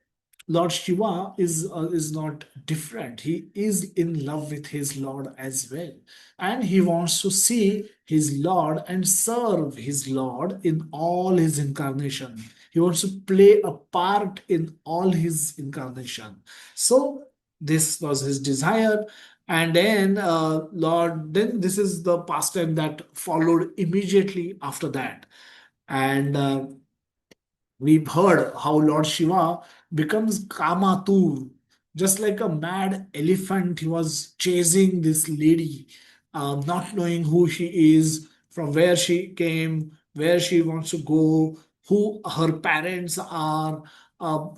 Lord Shiva is not different. He is in love with his Lord as well, and he wants to see his Lord and serve his Lord in all his incarnation. He wants to play a part in all his incarnation. So this was his desire, and then Lord. Then this is the pastime that followed immediately after that, and we've heard how Lord Shiva becomes Kamatur. Just like a mad elephant, he was chasing this lady, not knowing who she is, from where she came, where she wants to go, who her parents are.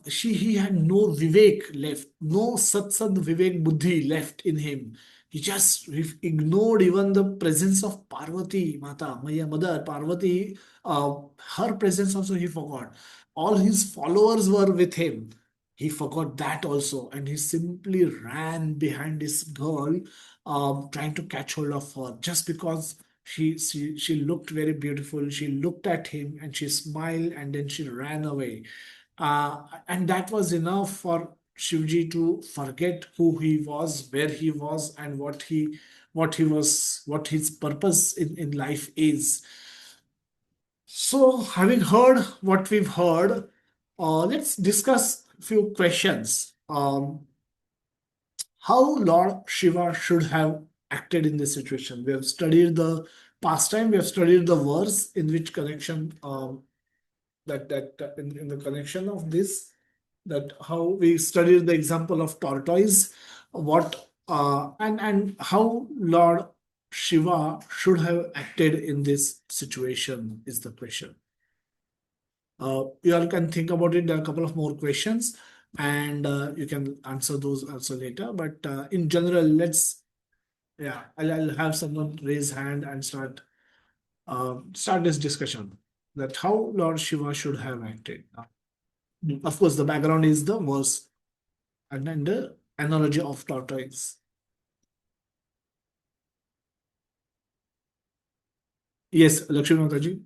He had no vivek left, no satsad vivek buddhi left in him. He just ignored even the presence of Parvati, Mata, my mother, Parvati. Her presence also he forgot. All his followers were with him. He forgot that also, and he simply ran behind this girl, trying to catch hold of her just because she looked very beautiful. She looked at him and she smiled and then she ran away. And that was enough for Shivji to forget who he was, where he was, and what his purpose in life is. So, having heard what we've heard, let's discuss a few questions. How Lord Shiva should have acted in this situation? We have studied the pastime, we have studied the verse in which connection, in the connection of this, that how we studied the example of tortoise, what and how Lord Shiva should have acted in this situation is the question. You all can think about it. There are a couple of more questions, and you can answer those also later. But in general, yeah, I'll have someone raise hand and start this discussion. That how Lord Shiva should have acted. Of course, the background is the verse and then the analogy of tortoise. Yes, Lakshmi Mataji.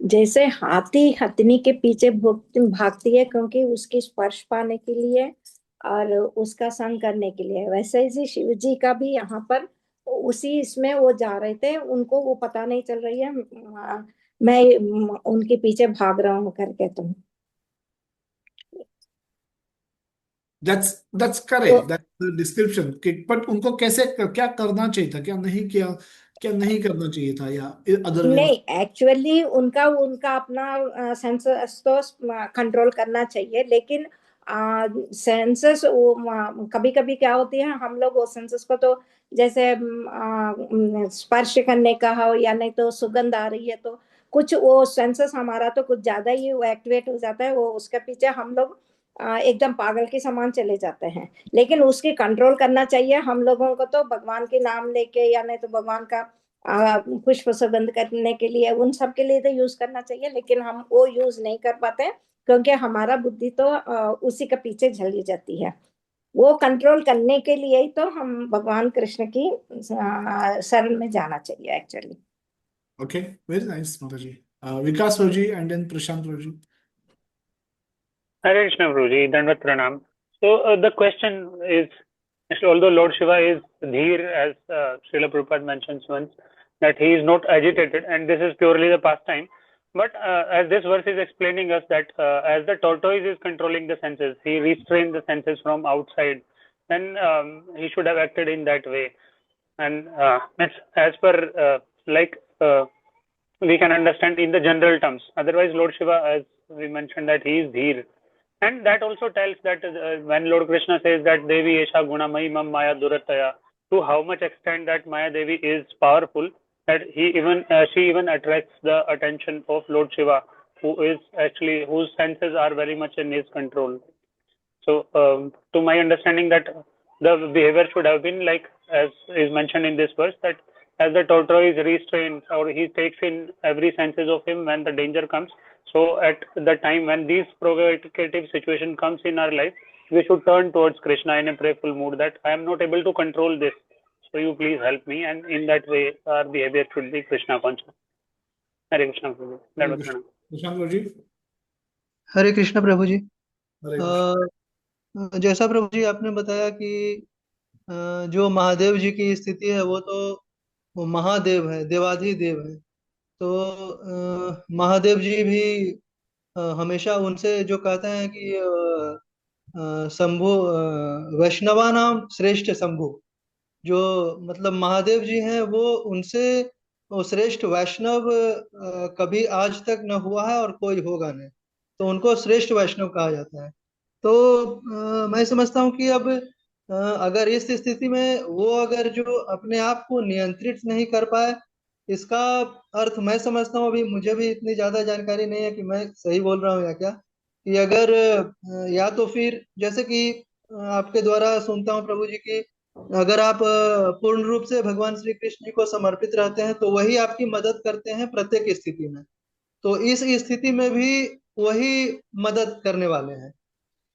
जैसे हाथी हथनी के पीछे भागती है क्योंकि उसकी स्पर्श पाने के लिए और उसका संग करने के लिए, वैसे ही शिव जी का भी यहाँ पर उसी इसमें वो जा रहे थे, उनको वो पता नहीं चल रही है मैं उनके पीछे भाग रहा हूँ करके। तुम That's तो correct. That's the description. But उनको कैसे क्या करना चाहिए था, क्या नहीं किया, क्या नहीं करना चाहिए था, या अदर वे? नहीं, एक्चुअली उनका उनका अपना सेंसस तो कंट्रोल करना चाहिए, लेकिन सेंसस कभी कभी क्या होती है, हम लोग वो सेंसस को तो जैसे स्पर्श करने का हो या नहीं तो सुगंध आ रही है तो कुछ वो सेंसस हमारा तो कुछ ज्यादा ही वो एक्टिवेट हो जाता है, वो उसके पीछे हम लोग एकदम पागल के समान चले जाते हैं। लेकिन उसकी कंट्रोल करना चाहिए हम लोगों को, तो भगवान के नाम लेके या नहीं तो भगवान का पुष्प सुगंध करने के लिए, उन सब के लिए तो यूज करना चाहिए, लेकिन हम वो यूज नहीं कर पाते क्योंकि हमारा बुद्धि तो उसी के पीछे चली जाती है। वो कंट्रोल करने के लिए ही तो हम भगवान कृष्ण की शरण में जाना चाहिए actually. Okay, very nice, Mataji. Vikas Roji and then Prashant Roji. Hare Krishna, Guruji, Dandavat Pranam. So the question is, although Lord Shiva is dheer, as Srila Prabhupada mentions once, that he is not agitated, and this is purely the pastime. But as this verse is explaining us that as the tortoise is controlling the senses, he restrained the senses from outside, then he should have acted in that way. And as per like we can understand in the general terms. Otherwise, Lord Shiva, as we mentioned, that he is dheer. And that also tells that when Lord Krishna says that Devi Esha Gunamayi Mam Maya Durataya, to how much extent that Maya Devi is powerful, that she even attracts the attention of Lord Shiva, who is actually whose senses are very much in his control. So, to my understanding, that the behavior should have been like as is mentioned in this verse, that as the tortoise restrains or he takes in every senses of him when the danger comes. So, at the time when these provocative situation comes in our life, we should turn towards Krishna in a prayerful mood that I am not able to control this. So, you please help me, and in that way, our behavior should be Krishna conscious. Hare Krishna. That was Pranam. Prashant Roji. Hare Krishna Prabhu ji. Hare Krishna. जैसा प्रभु जी आपने बताया कि जो महादेव जी की स्थिति है वो महादेव है, देवाधिदेव है। तो महादेव जी भी हमेशा उनसे जो कहते हैं कि शंभु वैष्णवानाम श्रेष्ठ शंभु, जो मतलब महादेव जी हैं वो उनसे वो श्रेष्ठ वैष्णव कभी आज तक न हुआ है और कोई होगा नहीं, तो उनको श्रेष्ठ वैष्णव कहा जाता है। तो मैं समझता हूँ कि अब अगर इस स्थिति में वो अगर जो अपने आप को नियंत्रित नहीं कर पाए इसका अर्थ मैं समझता हूँ, अभी मुझे भी इतनी ज्यादा जानकारी नहीं है कि मैं सही बोल रहा हूँ या क्या, कि अगर या तो फिर जैसे कि आपके द्वारा सुनता हूँ प्रभु जी की, अगर आप पूर्ण रूप से भगवान श्री कृष्ण जी को समर्पित रहते हैं तो वही आपकी मदद करते हैं प्रत्येक स्थिति में। तो इस स्थिति में भी वही मदद करने वाले हैं।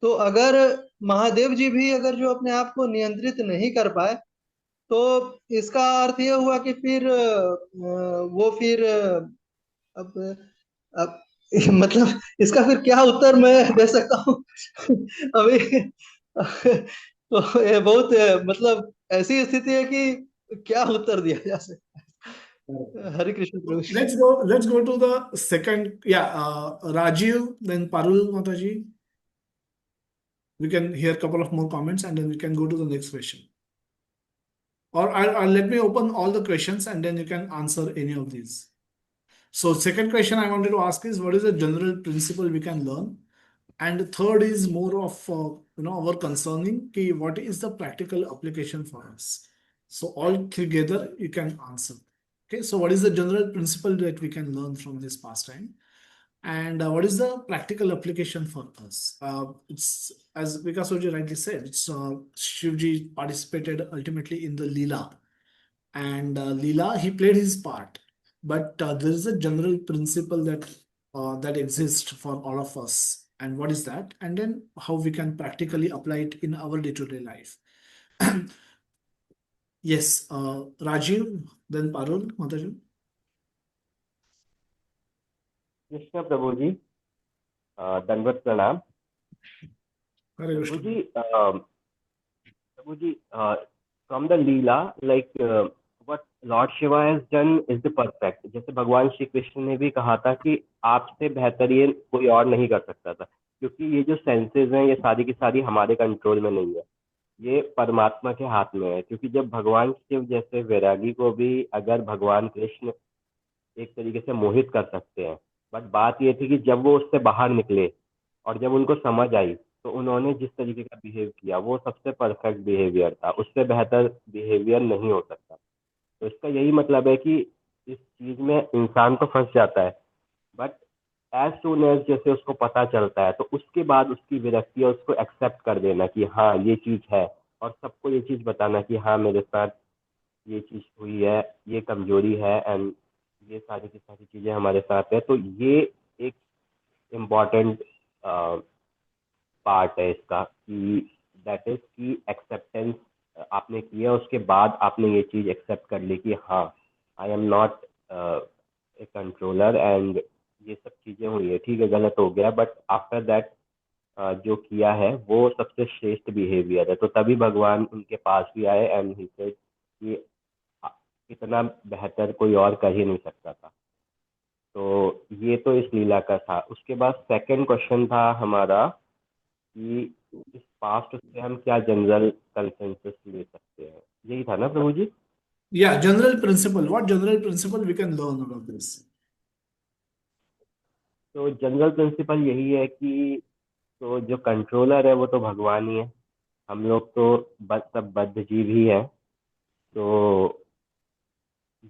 तो अगर महादेव जी भी अगर जो अपने आप को नियंत्रित नहीं कर पाए, तो इसका अर्थ ये हुआ कि फिर वो फिर अब अब मतलब इसका फिर क्या उत्तर मैं दे सकता हूँ अभी तो ये बहुत मतलब ऐसी स्थिति है कि क्या उत्तर दिया जा सकता है। हरे कृष्ण प्रभु जी। Let's go to the second. Yeah, Rajiv, then Parul Mataji. We can hear a couple of more comments and then we can go to the next question. Or I'll let me open all the questions and then you can answer any of these. So second question I wanted to ask is what is the general principle we can learn? And the third is more of our concerning ki what is the practical application for us. So all together you can answer. Okay, so what is the general principle that we can learn from this pastime? And what is the practical application for us? It's as Vikasoji rightly said, it's Shivji participated ultimately in the Leela, and Leela he played his part, but there is a general principle that exists for all of us, and what is that? And then how we can practically apply it in our day-to-day life. Yes, Rajiv, then Parul, Mataji. Krishna Prabhu जी, दंडवत प्रणाम। Hare Prabhu Krishna. Ji, from the Leela, like what Lord Shiva has done is the perfect. जैसे भगवान श्री कृष्ण ने भी कहा था कि आपसे बेहतर ये कोई और नहीं कर सकता था, क्योंकि ये जो सेंसेस हैं ये सारी की सारी हमारे कंट्रोल में नहीं है, ये परमात्मा के हाथ में है। क्योंकि जब भगवान शिव जैसे वैरागी को भी अगर भगवान कृष्ण एक तरीके से मोहित कर सकते हैं, बट बात ये थी कि जब वो उससे बाहर निकले और जब उनको समझ आई तो उन्होंने जिस तरीके का बिहेव किया वो सबसे परफेक्ट बिहेवियर था, उससे बेहतर बिहेवियर नहीं हो सकता। तो इसका यही मतलब है कि इस चीज में इंसान तो फंस जाता है, बट एज सुन एज जैसे उसको पता चलता है तो उसके बाद उसकी विरक्ति और उसको एक्सेप्ट कर देना कि हाँ ये चीज है, और सबको ये चीज बताना कि हाँ मेरे साथ ये चीज हुई है, ये कमजोरी है, एंड ये सारी की सारी चीजें हमारे साथ है। तो ये एक इम्पॉर्टेंट पार्ट है इसका, कि दैट इज की एक्सेप्टेंस आपने किया, उसके बाद आपने ये चीज एक्सेप्ट कर ली कि हाँ I am not a controller, and ये सब चीजें हुई है, ठीक है गलत हो गया, बट आफ्टर दैट जो किया है वो सबसे श्रेष्ठ बिहेवियर है। तो तभी भगवान उनके पास भी आए एंड ही सेड कि इतना बेहतर कोई और कर ही नहीं सकता था। तो ये तो इस लीला का था। उसके बाद सेकंड क्वेश्चन था हमारा कि इस पास्ट से हम क्या जनरल कंसेंसस ले सकते हैं, यही था ना प्रभु जी? Yeah, general principle. What general principle we can learn out of this? तो जनरल प्रिंसिपल यही है कि तो जो कंट्रोलर है वो तो भगवान ही है, हम लोग तो बस सब बद्ध जीव ही है। तो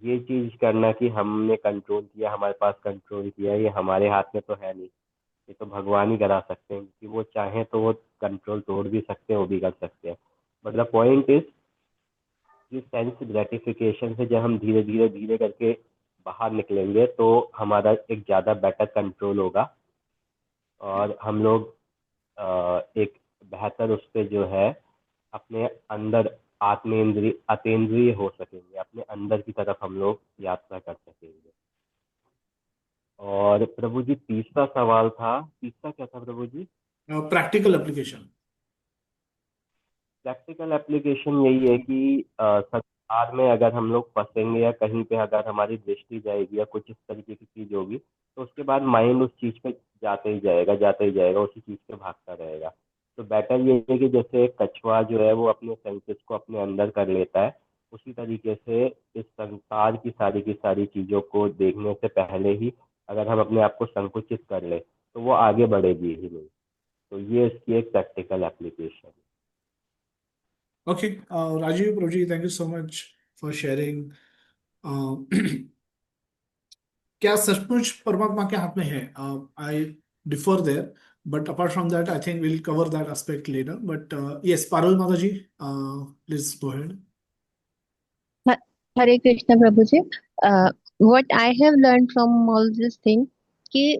ये चीज करना कि हमने कंट्रोल किया, हमारे पास कंट्रोल किया, ये हमारे हाथ में तो है नहीं, ये तो भगवान ही करा सकते हैं, क्योंकि वो चाहें तो वो कंट्रोल तोड़ भी सकते हैं, वो भी कर सकते हैं। बट द पॉइंट इज कि सेंस ग्रेटिफिकेशन से जब हम धीरे धीरे धीरे करके बाहर निकलेंगे तो हमारा एक ज़्यादा बेटर कंट्रोल होगा, और हम लोग एक बेहतर उस पर जो है अपने अंदर आत्मेंद्रिय अतेंद्रिय हो सकेंगे, अपने अंदर की तरफ हम लोग यात्रा कर सकेंगे। और प्रभु जी तीसरा सवाल था, तीसरा क्या था प्रभु जी? Practical application. प्रैक्टिकल एप्लीकेशन यही है कि संसार में अगर हम लोग फंसेंगे या कहीं पे अगर हमारी दृष्टि जाएगी या कुछ इस तरीके की चीज होगी, तो उसके बाद माइंड उस चीज पे जाते ही जाएगा, उसी चीज पे भागता रहेगा। तो बेटर ये है कि जैसे कछुआ जो है वो अपने सेंसेस को अपने अंदर कर लेता है, उसी तरीके से इस संसार की सारी चीजों को देखने से पहले ही अगर हम अपने आप को संकुचित कर ले तो वो आगे बढ़ेगी ही नहीं। तो ये इसकी एक प्रैक्टिकल एप्लीकेशन है। Okay, Rajiv, Prabhuji, thank you so much for sharing. Uh, क्या सचमुच परमात्मा के हाथ में है? I differ there, but apart from that I think will cover that aspect later. But yes, Parul माता जी, प्लीज गो अहेड. ह- Hare Krishna Prabhu ji. What I have learn from all this thing कि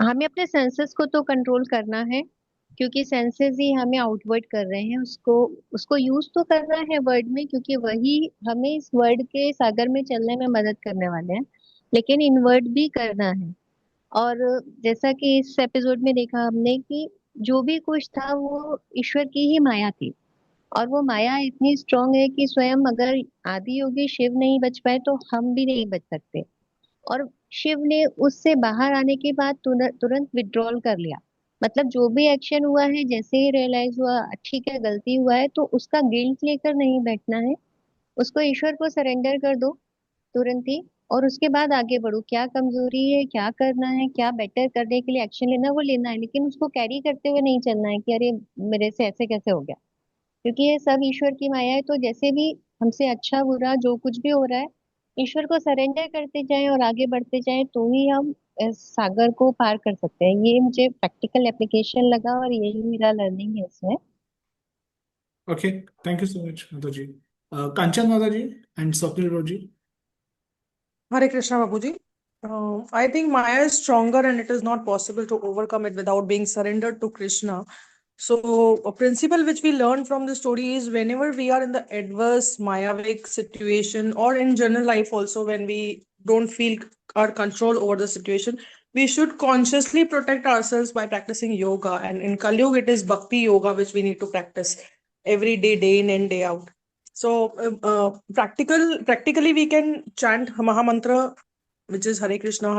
हमें अपने सेंसेस को तो कंट्रोल करना है, क्योंकि सेंसेस ही हमें आउटवर्ड कर रहे हैं। उसको उसको यूज तो करना है वर्ड में, क्योंकि वही हमें इस वर्ड के सागर में चलने में मदद करने वाले हैं, लेकिन इनवर्ड भी करना है। और जैसा कि इस एपिसोड में देखा हमने कि जो भी कुछ था वो ईश्वर की ही माया थी, और वो माया इतनी स्ट्रांग है कि स्वयं अगर आदि योगी शिव नहीं बच पाए तो हम भी नहीं बच सकते। और शिव ने उससे बाहर आने के बाद तुरंत विड्रॉल कर लिया। मतलब जो भी एक्शन हुआ है, जैसे ही रियलाइज हुआ ठीक है गलती हुआ है, तो उसका गिल्ट लेकर नहीं बैठना है, उसको ईश्वर को सरेंडर कर दो तुरंत ही। और उसके बाद आगे बढ़ो, क्या कमजोरी है, क्या करना है, क्या बेटर करने के लिए एक्शन लेना है, वो लेना है, लेकिन उसको कैरी करते हुए नहीं चलना है कि अरे मेरे से ऐसे कैसे हो गया। क्योंकि ये सब ईश्वर की माया है, तो जैसे भी हमसे अच्छा बुरा जो कुछ भी हो रहा है, ईश्वर को सरेंडर करते जाएं और आगे बढ़ते जाएं, तो ही हम इस सागर को पार कर सकते हैं। ये मुझे प्रैक्टिकल एप्लीकेशन लगा और यही मेरा लर्निंग है इसमें। Okay, thank you so much माता जी. कंचन माता ji and Swapnil ji. Hare Krishna Babuji. I think Maya is stronger and it is not possible to overcome it without being surrendered to Krishna. So, a principle which we learn from the story is whenever we are in the adverse Mayavic situation or in general life also, when we don't feel our control over the situation, we should consciously protect ourselves by practicing yoga. And in Kali Yuga, it is Bhakti Yoga which we need to practice every day, day in and day out. So practically we can chant Maha Mantra, which is Hare Krishna,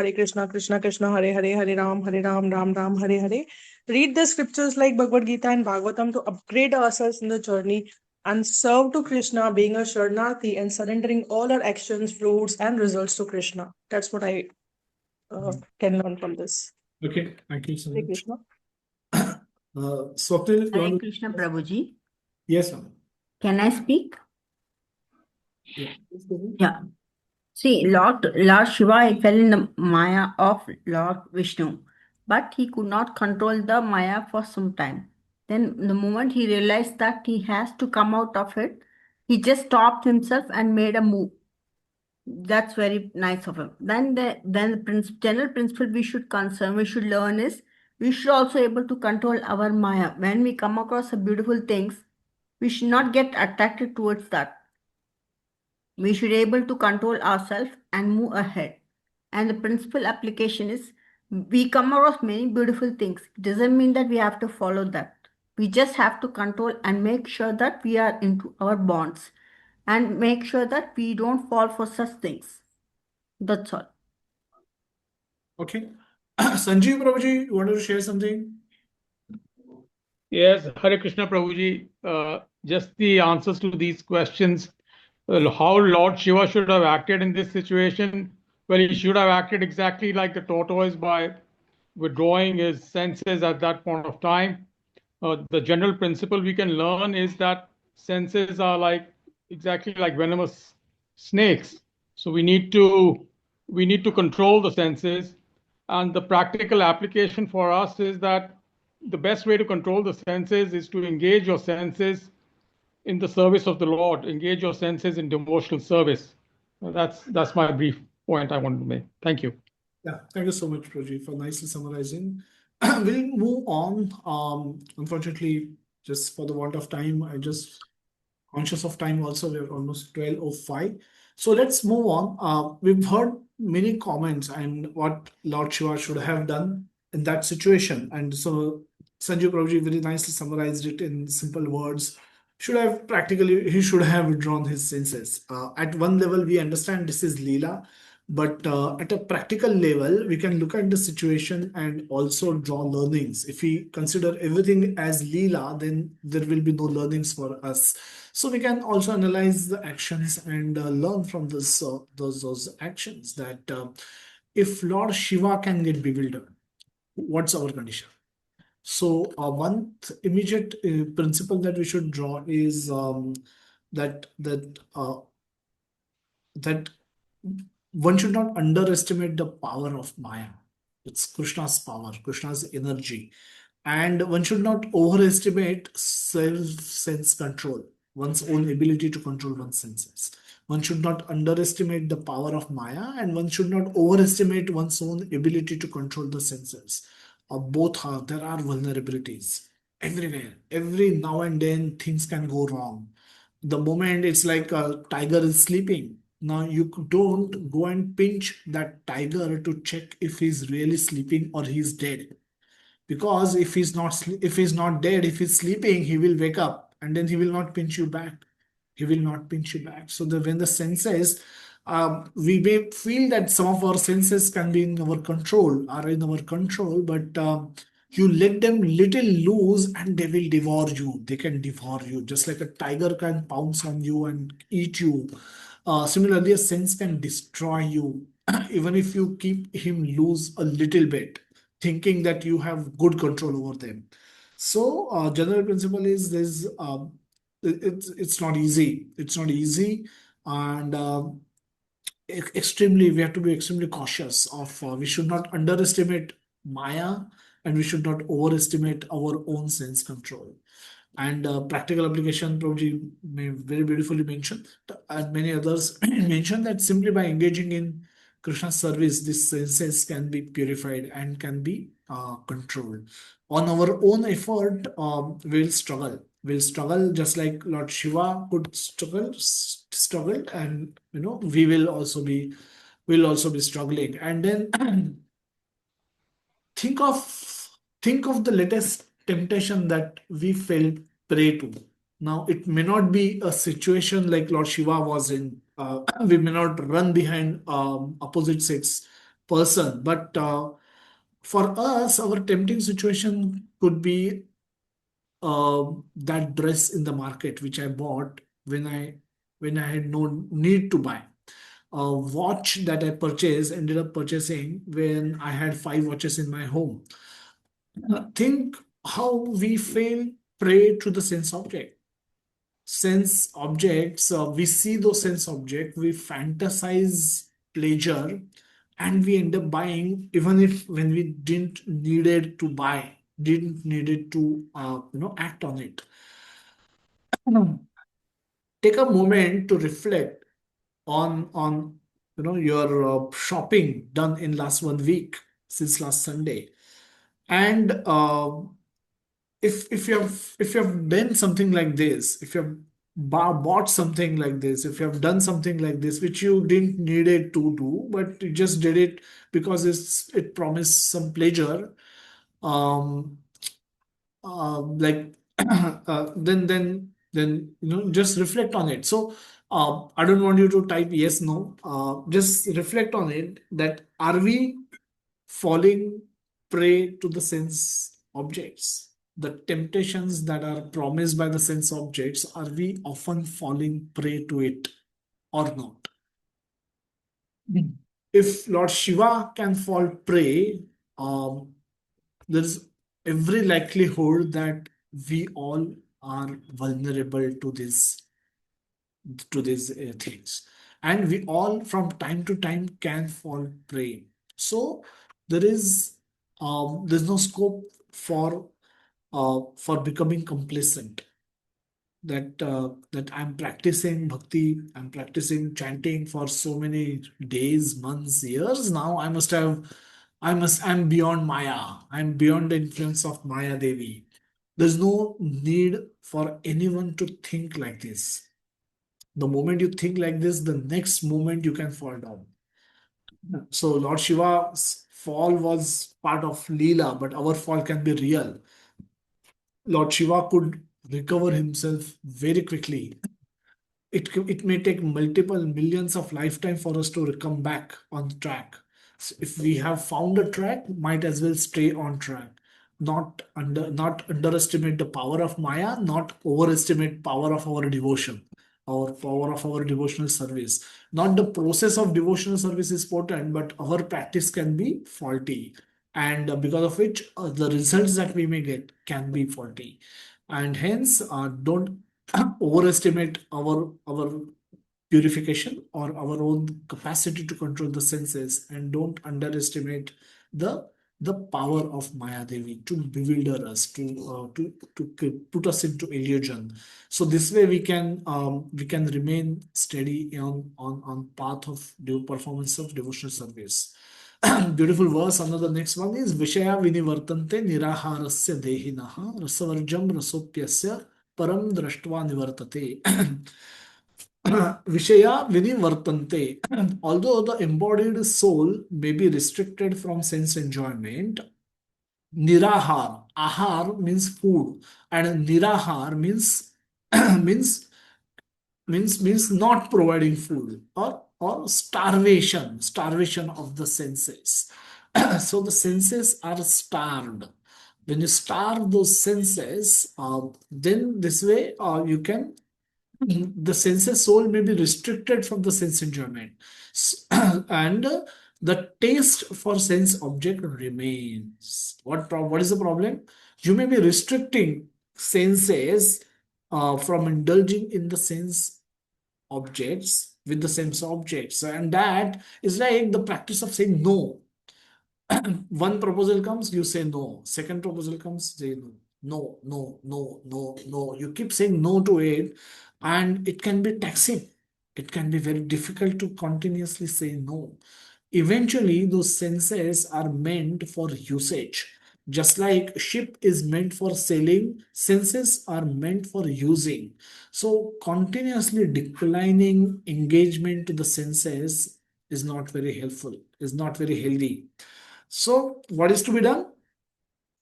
Krishna Krishna, Hare Hare, Hare Ram, Ram Ram, Hare Hare. Read the scriptures like Bhagavad Gita and Bhagavatam to upgrade ourselves in the journey and serve to Krishna, being a Sharanarthi and surrendering all our actions, fruits, and results to Krishna. That's what I can learn from this. Okay, thank you so Hare much. Krishna. Swapnil, you Hare want to? Krishna Prabhuji. Yes, ma'am. Can I speak? Yeah. Please go ahead. Yeah. See, Lord Shiva fell in the Maya of Lord Vishnu, but he could not control the Maya for some time. Then, the moment he realized that he has to come out of it, he just stopped himself and made a move. That's very nice of him. Then the general principle we should learn is we should also able to control our Maya. When we come across some beautiful things, we should not get attracted towards that. We should able to control ourselves and move ahead. And the principal application is we come across many beautiful things. It doesn't mean that we have to follow that. We just have to control and make sure that we are into our bonds and make sure that we don't fall for such things. That's all. Okay. Sanjeev Prabhuji, you wanted to share something? Yes, Hare Krishna Prabhuji. Just the answers to these questions. How Lord Shiva should have acted in this situation? Well, he should have acted exactly like the tortoise by withdrawing his senses at that point of time. The general principle we can learn is that senses are like exactly like venomous snakes. So we need to control the senses, and the practical application for us is that the best way to control the senses is to engage your senses in the service of the Lord. Engage your senses in devotional service. That's my brief point I wanted to make. Thank you. Yeah, thank you so much, Prabhuji, for nicely summarizing. We'll move on. Unfortunately, just for the want of time, I just conscious of time also. We're almost 12:05. So let's move on. We've heard many comments and what Lord Shiva should have done in that situation. And so Sanjay Prabhuji very nicely summarized it in simple words. He should have withdrawn his senses. At one level, we understand this is Leela, but at a practical level, we can look at the situation and also draw learnings. If we consider everything as Leela, then there will be no learnings for us. So we can also analyze the actions and learn from those actions that if Lord Shiva can get bewildered, what's our condition? So one immediate principle that we should draw is that that one should not underestimate the power of Maya. It's Krishna's power, Krishna's energy. And one should not overestimate self sense control, one's own ability to control one's senses. One should not underestimate the power of Maya, and one should not overestimate one's own ability to control the senses. Both are, there are vulnerabilities everywhere. Every now and then, things can go wrong. The moment it's like a tiger is sleeping. Now you don't go and pinch that tiger to check if he's really sleeping or he's dead, because if he's not dead, if he's sleeping, he will wake up and then he will not pinch you back. He will not pinch you back. So when the senses, we may feel that some of our senses can be in our control, are in our control, but you let them little loose and they will devour you. They can devour you just like a tiger can pounce on you and eat you. Similarly, a sense can destroy you even if you keep him loose a little bit, thinking that you have good control over them. So, general principle is this: it's not easy. It's not easy, and extremely we have to be extremely cautious of. We should not underestimate Maya, and we should not overestimate our own sense control. And practical application, Prabhuji may very beautifully mention, and many others mention that simply by engaging in Krishna's service, these senses can be purified and can be controlled. On our own effort, we'll struggle. We'll struggle just like Lord Shiva could struggle, and we will also be struggling. And then think of think of the latest temptation that we fell prey to. Now it may not be a situation like Lord Shiva was in. We may not run behind opposite sex person, but for us, our tempting situation could be that dress in the market which I bought when I had no need to buy. A watch that I purchased, ended up purchasing when I had five watches in my home. Think how we fail prey to the sense object. Sense objects, we see those sense objects, we fantasize pleasure, and we end up buying even if when we didn't needed to buy, didn't needed to act on it. Take a moment to reflect on your shopping done in last 1 week, since last Sunday, and if you have done something like this, if you have bought something like this, if you have done something like this which you didn't needed to do, but you just did it because it promised some pleasure, um like then just reflect on it. So I don't want you to type yes no, just reflect on it, that are we falling prey to the sense objects, the temptations that are promised by the sense objects, are we often falling prey to it or not? If Lord Shiva can fall prey, um, there is every likelihood that we all are vulnerable to these things, and we all from time to time can fall prey. So there is there's no scope for becoming complacent, that I'm practicing bhakti, I'm practicing chanting for so many days, months, years. Now I'm beyond Maya. I'm beyond the influence of Maya Devi. There's no need for anyone to think like this. The moment you think like this, the next moment you can fall down. So Lord Shiva's fall was part of Leela, but our fall can be real. Lord Shiva could recover himself very quickly. It may take multiple millions of lifetime for us to come back on track. So if we have found a track, might as well stay on track. Not underestimate the power of Maya, not overestimate power of our devotion, or power of our devotional service. Not the process of devotional service is potent, but our practice can be faulty, and because of which the results that we may get can be faulty, and hence don't overestimate our purification or our own capacity to control the senses, and don't underestimate the the power of Maya Devi to bewilder us, to put us into illusion. So this way we can remain steady on path of performance of devotional service. Beautiful verse. Another next one is Vishaya Vinivartante Niraharasya Dehinaha Rasavarjam Rasopyasya Param Drashtva Nivartate. Vishaya Vinivartante. Although the embodied soul may be restricted from sense enjoyment, Nirahar, ahar means food, and nirahar means means not providing food, or starvation of the senses. So the senses are starved. When you starve those senses, then this way you can the senses soul may be restricted from the sense enjoyment. And the taste for sense object remains. What is the problem? You may be restricting senses from indulging in the sense objects with the sense objects, and that is like the practice of saying no. One proposal comes, you say no. Second proposal comes, say no. No, no, no, no, no. You keep saying no to it, and it can be taxing. It can be very difficult to continuously say no. Eventually, those senses are meant for usage. Just like ship is meant for sailing, senses are meant for using. So, continuously declining engagement to the senses is not very helpful, is not very healthy. So, what is to be done?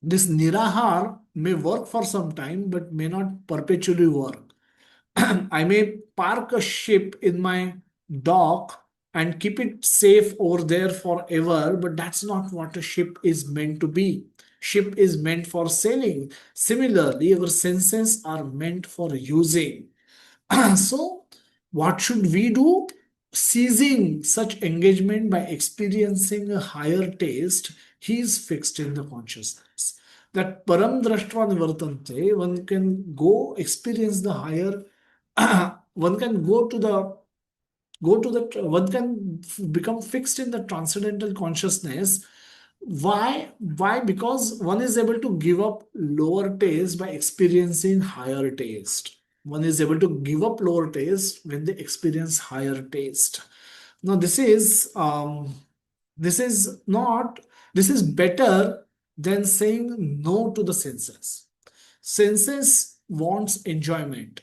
This nirahar may work for some time, but may not perpetually work. I may park a ship in my dock and keep it safe over there forever, but that's not what a ship is meant to be. Ship is meant for sailing. Similarly, our senses are meant for using. So, what should we do? Seizing such engagement by experiencing a higher taste, he is fixed in the consciousness. That param drashtva nivartante, one can go experience the higher, one can one can become fixed in the transcendental consciousness. Why? Because one is able to give up lower taste by experiencing higher taste. One is able to give up lower taste when they experience higher taste. Now this is not this is better than saying no to the senses. Senses wants enjoyment,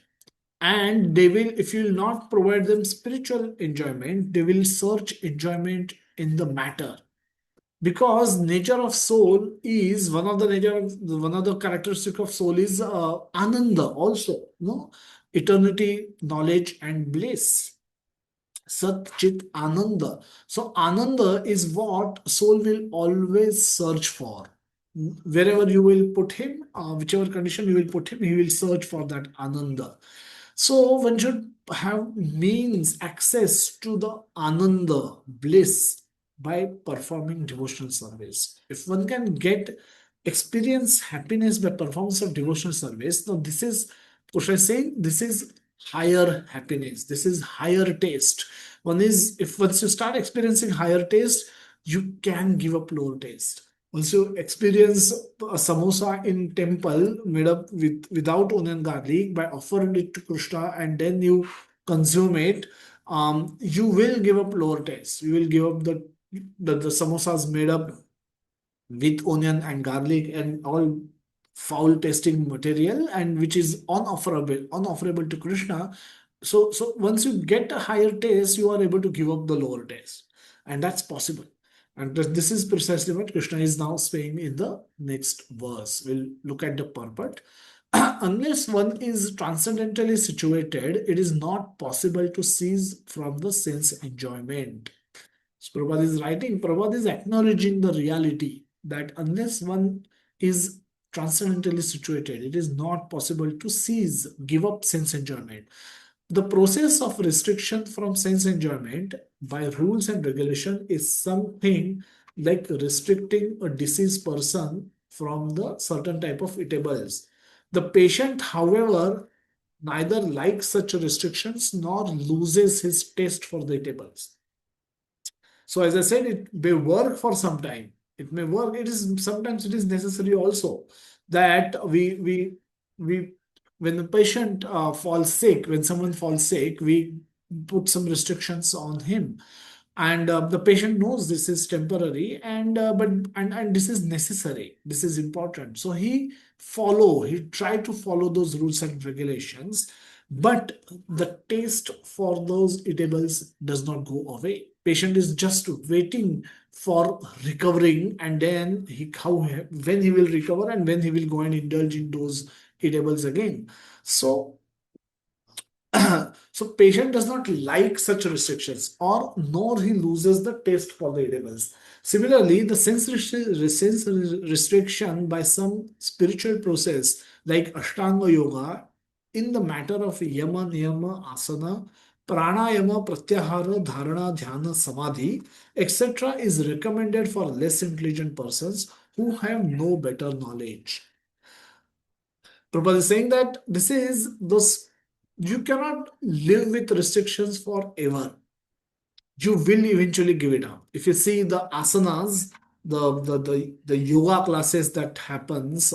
and they will, if you will not provide them spiritual enjoyment, they will search enjoyment in the matter, because nature of soul is one of the characteristic of soul is ananda also, no, eternity, knowledge and bliss. Sat Chit Ananda. So Ananda is what soul will always search for. Wherever you will put him, whichever condition you will put him, he will search for that Ananda. So one should have means access to the Ananda, bliss, by performing devotional service. If one can get experience happiness by performance of devotional service, now this is, what I saying, this is higher happiness, this is higher taste. One is, if once you start experiencing higher taste, you can give up lower taste. Once you experience a samosa in temple made up without onion garlic, by offering it to Krishna and then you consume it, you will give up lower taste. You will give up the samosas made up with onion and garlic and all foul tasting material, and which is unofferable to Krishna. So once you get a higher taste, you are able to give up the lower taste, and that's possible. And this is precisely what Krishna is now saying in the next verse. We'll look at the purport. Unless one is transcendentally situated, it is not possible to cease from the sense enjoyment. So Prabhupada is writing, Prabhupada is acknowledging the reality that unless one is transcendentally situated, it is not possible to cease, give up sense enjoyment. The process of restriction from sense enjoyment by rules and regulation is something like restricting a deceased person from the certain type of eatables. The patient, however, neither likes such restrictions nor loses his taste for the eatables. So as I said, it may work for some time. It may work. It is sometimes it is necessary also that we when the patient falls sick, when someone falls sick, we put some restrictions on him, and the patient knows this is temporary, and this is necessary. This is important. So he try to follow those rules and regulations, but the taste for those eatables does not go away. Patient is just waiting for recovering, and then when he will recover and when he will go and indulge in those eatables again. So so patient does not like such restrictions, or nor he loses the taste for the edibles. Similarly, the sense restriction by some spiritual process like Ashtanga Yoga in the matter of yama, niyama, asana, pranayama, pratyahara, dharana, dhyana, samadhi, etc. is recommended for less intelligent persons who have no better knowledge. Prabhupada is saying that this is those you cannot live with restrictions forever. You will eventually give it up. If you see the asanas, the yoga classes that happens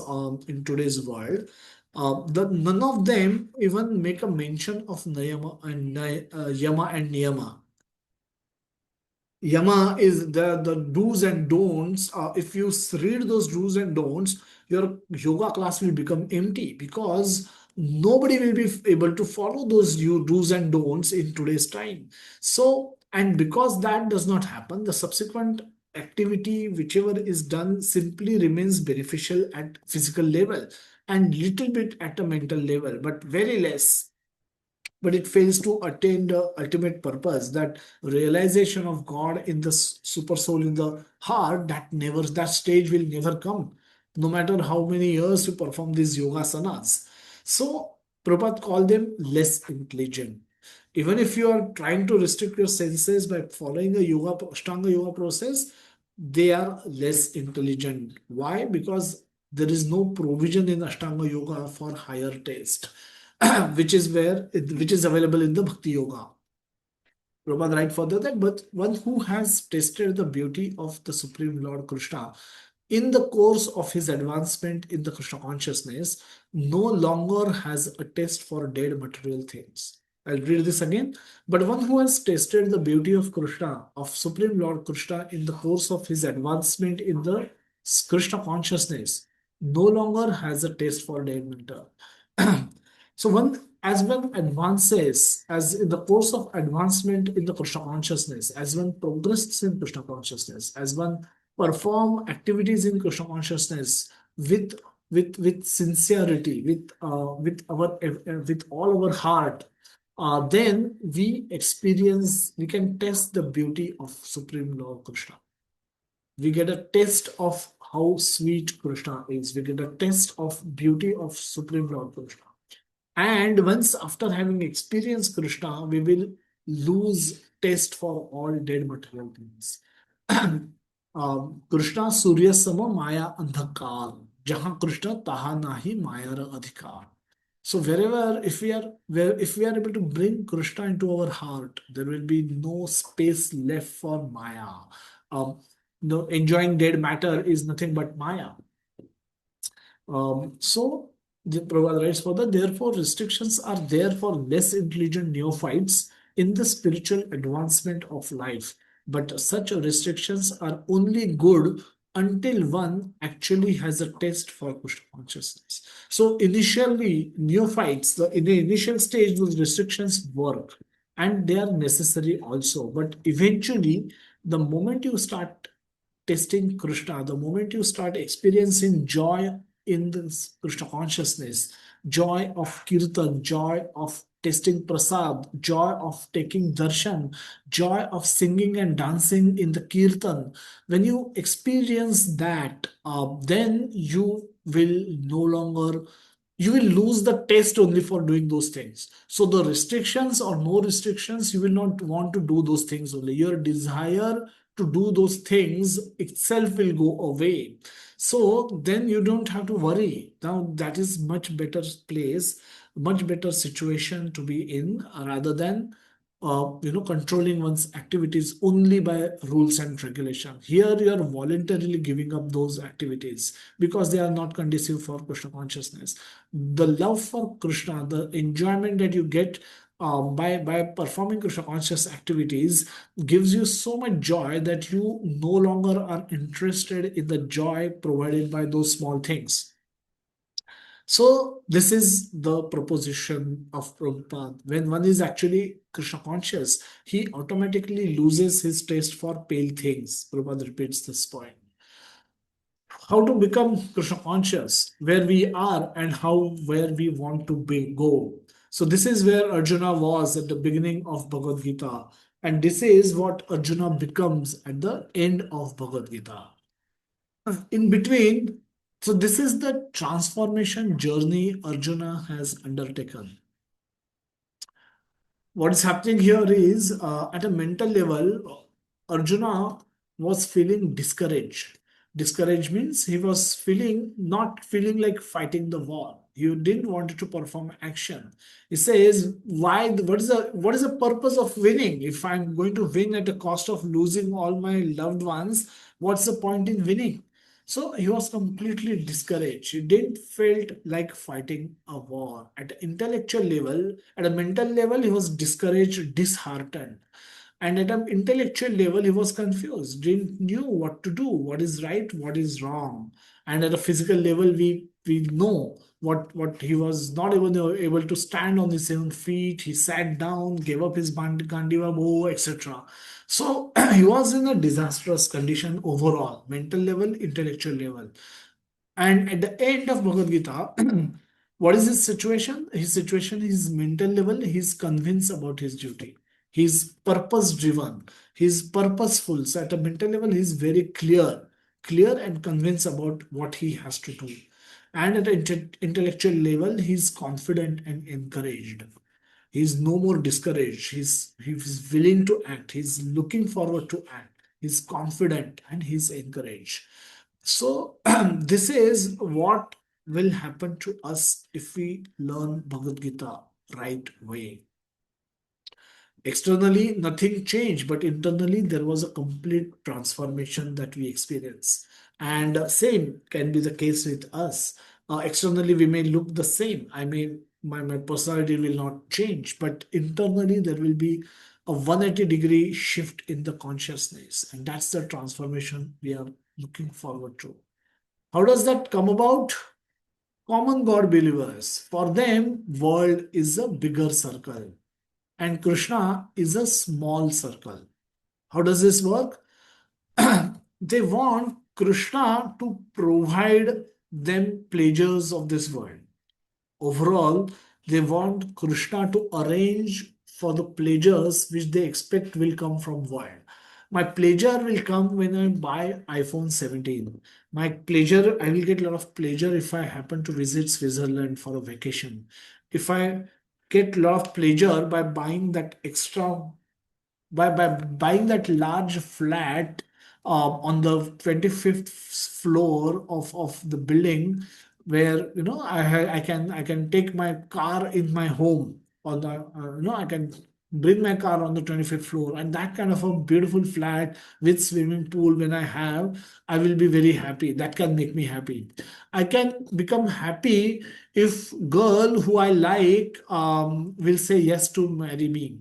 in today's world, none of them even make a mention of yama and niyama. Yama is the do's and don'ts. If you read those do's and don'ts, your yoga class will become empty because nobody will be able to follow those do's and don'ts in today's time. So, and because that does not happen, the subsequent activity, whichever is done, simply remains beneficial at physical level and little bit at a mental level, but very less, but it fails to attain the ultimate purpose, that realization of God in the super soul in the heart. That stage will never come, no matter how many years you perform these yoga sanas. So Prabhupada called them less intelligent. Even if you are trying to restrict your senses by following a Ashtanga yoga process, they are less intelligent. Why? Because there is no provision in Ashtanga yoga for higher taste, which is available in the Bhakti Yoga. Prabhupada write further that, but one who has tasted the beauty of the Supreme Lord Krishna in the course of his advancement in the Krishna consciousness no longer has a taste for dead material things. I'll read this again. But one who has tasted the beauty of Krishna, of Supreme Lord Krishna in the course of his advancement in the Krishna consciousness, no longer has a taste for dead matter. So as one advances, as in the course of advancement in the Krishna consciousness, as one progresses in Krishna consciousness, as one perform activities in Krishna consciousness with sincerity, with all our heart, then we can test the beauty of Supreme Lord Krishna. We get a taste of how sweet Krishna is. We get a taste of beauty of Supreme Lord Krishna. And once after having experienced Krishna, we will lose taste for all dead material things. Krishna Surya Sama Maya Andhakar. Jahan Krishna Taha Nahi Mayara Adhikar. So if we are able to bring Krishna into our heart, there will be no space left for Maya. No, enjoying dead matter is nothing but Maya. So the Prabhupada writes further, therefore restrictions are there for less intelligent neophytes in the spiritual advancement of life. But such restrictions are only good until one actually has a taste for Krishna consciousness. So initially, neophytes, in the initial stage, those restrictions work and they are necessary also. But eventually, the moment you start tasting Krishna, the moment you start experiencing joy in this Krishna consciousness, joy of kirtan, joy of tasting prasad, joy of taking darshan, joy of singing and dancing in the kirtan, when you experience that, then you will lose the taste only for doing those things. So the restrictions or no restrictions, you will not want to do those things only. Your desire to do those things itself will go away. So then you don't have to worry. Now that is much better place much better situation to be in rather than controlling one's activities only by rules and regulation. Here you are voluntarily giving up those activities because they are not conducive for Krishna consciousness. The love for Krishna, the enjoyment that you get by performing Krishna conscious activities gives you so much joy that you no longer are interested in the joy provided by those small things. So this is the proposition of Prabhupada. When one is actually Krishna conscious, he automatically loses his taste for pale things. Prabhupada repeats this point. How to become Krishna conscious, where we are and how where we want to go. So this is where Arjuna was at the beginning of Bhagavad Gita, and this is what Arjuna becomes at the end of Bhagavad Gita. In between, so this is the transformation journey Arjuna has undertaken. What is happening here is at a mental level, Arjuna was feeling discouraged. Discouraged means he was feeling not feeling like fighting the war. He didn't want to perform action. He says, "Why? What is the purpose of winning? If I'm going to win at the cost of losing all my loved ones, what's the point in winning?" So he was completely discouraged. He didn't felt like fighting a war. At an intellectual level, at a mental level, he was discouraged, disheartened. And at an intellectual level, he was confused, didn't knew what to do, what is right, what is wrong. And at a physical level, we know what he was not even able to stand on his own feet. He sat down, gave up his Gandiva bow, etc. So he was in a disastrous condition overall, mental level, intellectual level. And at the end of Bhagavad Gita, what is his situation? His situation is mental level. He's convinced about his duty. He's purpose driven. He's purposeful. So at a mental level, he's very clear and convinced about what he has to do. And at an intellectual level, he's confident and encouraged. He's no more discouraged. He's willing to act. He's looking forward to act. He's confident and he's encouraged. So this is what will happen to us if we learn Bhagavad Gita right way. Externally, nothing changed, but internally, there was a complete transformation that we experience. And same can be the case with us. Externally, we may look the same. I mean, my personality will not change, but internally, there will be a 180-degree shift in the consciousness. And that's the transformation we are looking forward to. How does that come about? Common God believers. For them, world is a bigger circle and Krishna is a small circle. How does this work? They want Krishna to provide them pleasures of this world. Overall, they want Krishna to arrange for the pleasures which they expect will come from world. My pleasure will come when I buy iPhone 17. My pleasure, I will get a lot of pleasure if I happen to visit Switzerland for a vacation. If I get a lot of pleasure by buying that extra by buying that large flat on the 25th floor of the building where I can take my car in my home on the I can bring my car on the 25th floor, and that kind of a beautiful flat with swimming pool when I will be very happy. That can make me happy. I can become happy if girl who I like will say yes to marry me,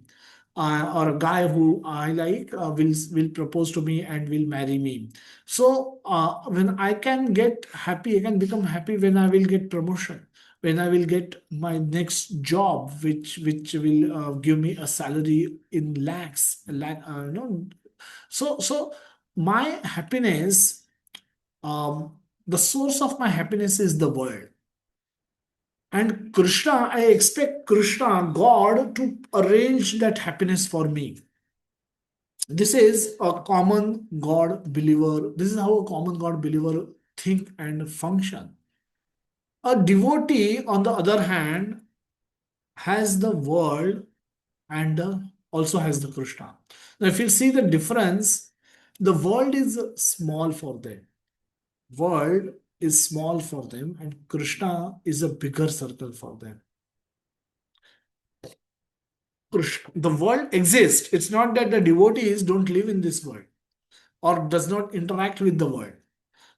or a guy who I like will propose to me and will marry me. So when I can get happy, I can become happy when I will get promotion, when I will get my next job, which will give me a salary in lakhs, So my happiness, the source of my happiness is the world. And Krishna, I expect Krishna, God, to arrange that happiness for me. This is a common God believer. This is how a common God believer think and function. A devotee, on the other hand, has the world and also has the Krishna. Now, if you see the difference, the world is small for them. World is small for them, and Krishna is a bigger circle for them. the world exists. It's not that the devotees don't live in this world or does not interact with the world.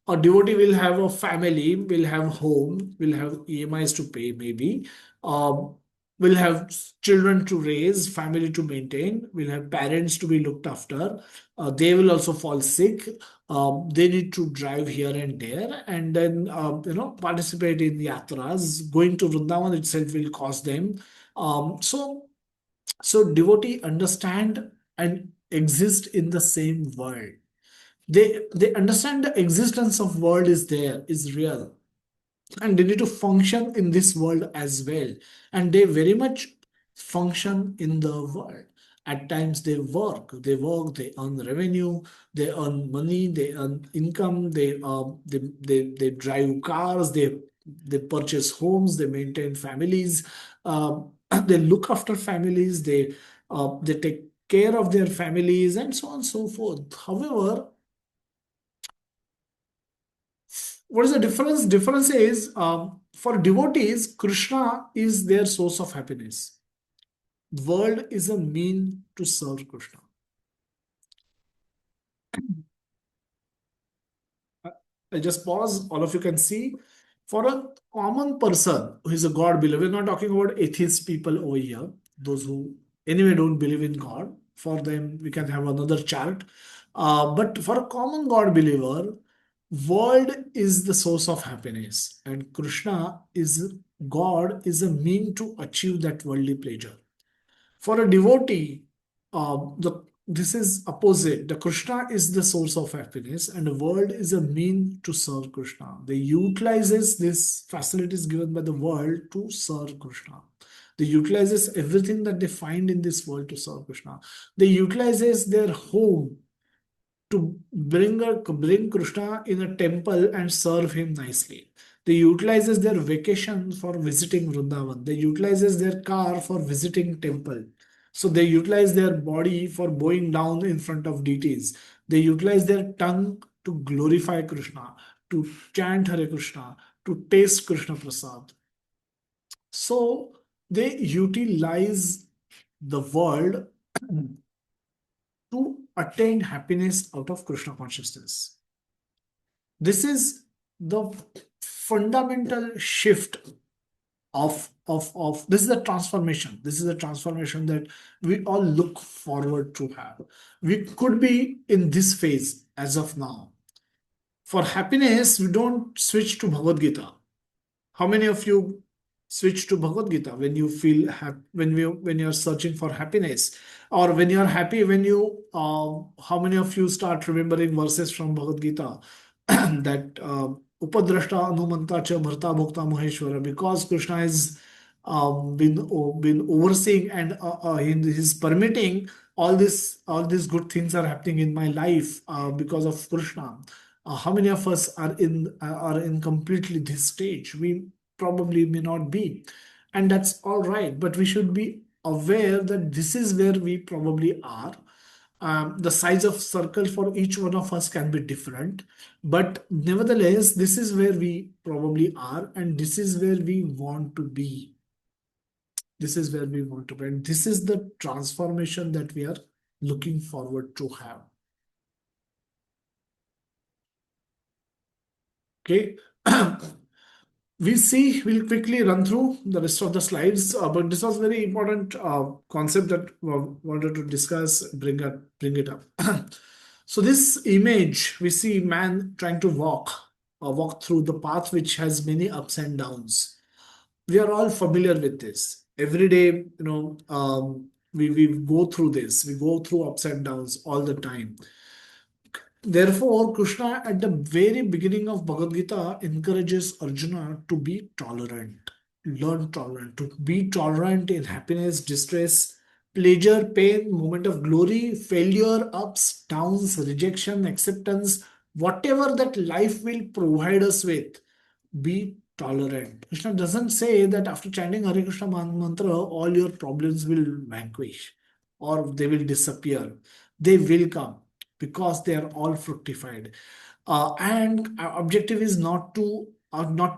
A devotee will have a family, will have home, will have EMIs to pay, maybe, will have children to raise, family to maintain, will have parents to be looked after. They will also fall sick. They need to drive here and there, and then participate in yatras. Going to Vrindavan itself will cost them. So devotee understand and exist in the same world. They understand the existence of world is there, is real, and they need to function in this world as well, and they very much function in the world. At times they earn revenue, they earn money, they earn income, they drive cars, they purchase homes, they maintain families, they look after families, they take care of their families, and so on and so forth. However, what is the difference? Difference is, for devotees, Krishna is their source of happiness. World is a mean to serve Krishna. I just pause. All of you can see. For a common person who is a God believer, we're not talking about atheist people over here, those who anyway don't believe in God. For them, we can have another chart. But for a common God believer, world is the source of happiness, and Krishna is God is a mean to achieve that worldly pleasure. For a devotee, this is opposite. The Krishna is the source of happiness, and the world is a mean to serve Krishna. They utilizes these facilities given by the world to serve Krishna. They utilizes everything that they find in this world to serve Krishna. They utilizes their home to bring Krishna in a temple and serve him nicely. They utilizes their vacation for visiting Vrindavan. They utilizes their car for visiting temple. So they utilize their body for bowing down in front of deities. They utilize their tongue to glorify Krishna, to chant Hare Krishna, to taste Krishna Prasad. So they utilize the world to attain happiness out of Krishna consciousness. This is the fundamental shift of this is the transformation. This is a transformation that we all look forward to have. We could be in this phase as of now. For happiness, we don't switch to Bhagavad Gita. How many of you switch to Bhagavad Gita when you feel when you're searching for happiness, or when you're happy? How many of you start remembering verses from Bhagavad Gita that Upadrashta Anumanta Cha Bharta Bhokta Maheshwara, because Krishna has been overseeing, and he's permitting all these good things are happening in my life because of Krishna. How many of us are in completely this stage? We probably may not be, and that's all right. But we should be aware that this is where we probably are. The size of circle for each one of us can be different, but nevertheless, this is where we probably are, and this is where we want to be. This is where we want to be, and this is the transformation that we are looking forward to have. Okay. We'll quickly run through the rest of the slides, but this was very important concept that wanted to discuss, bring it up. So this image, we see man trying to walk through the path which has many ups and downs. We are all familiar with this. Every day, we go through this. We go through ups and downs all the time. Therefore, Krishna at the very beginning of Bhagavad Gita encourages Arjuna to be tolerant, learn tolerant, to be tolerant in happiness, distress, pleasure, pain, moment of glory, failure, ups, downs, rejection, acceptance, whatever that life will provide us with, be tolerant. Krishna doesn't say that after chanting Hare Krishna mantra, all your problems will vanquish or they will disappear. They will come because they are all fructified. And our objective is not to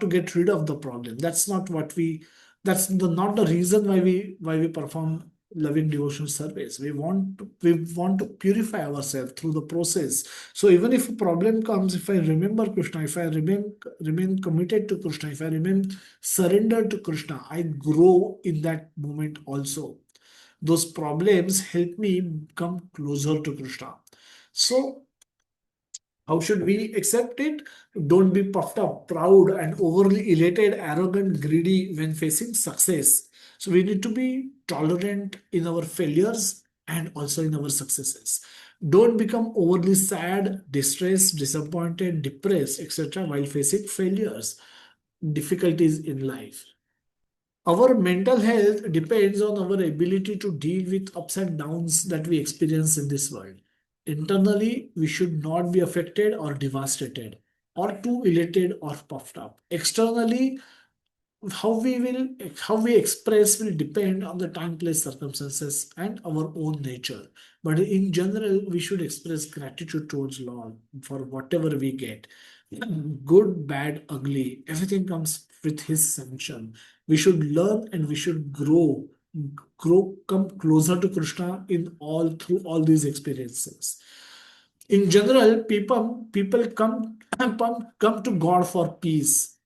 get rid of the problem. That's not what we. Not the reason why we perform loving devotional service. We want to purify ourselves through the process. So even if a problem comes, if I remember Krishna, if I remain committed to Krishna, if I remain surrendered to Krishna, I grow in that moment also. Those problems help me come closer to Krishna. So how should we accept it? Don't be puffed up, proud, and overly elated, arrogant, greedy when facing success. So we need to be tolerant in our failures and also in our successes. Don't become overly sad, distressed, disappointed, depressed, etc. while facing failures, difficulties in life. Our mental health depends on our ability to deal with ups and downs that we experience in this world. Internally, we should not be affected or devastated, or too elated or puffed up. Externally, how we express will depend on the time, place, circumstances, and our own nature. But in general, we should express gratitude towards Lord for whatever we get. Good, bad, ugly, everything comes with His sanction. We should learn and we should grow, come closer to Krishna in all through all these experiences. In general, people come to God for peace.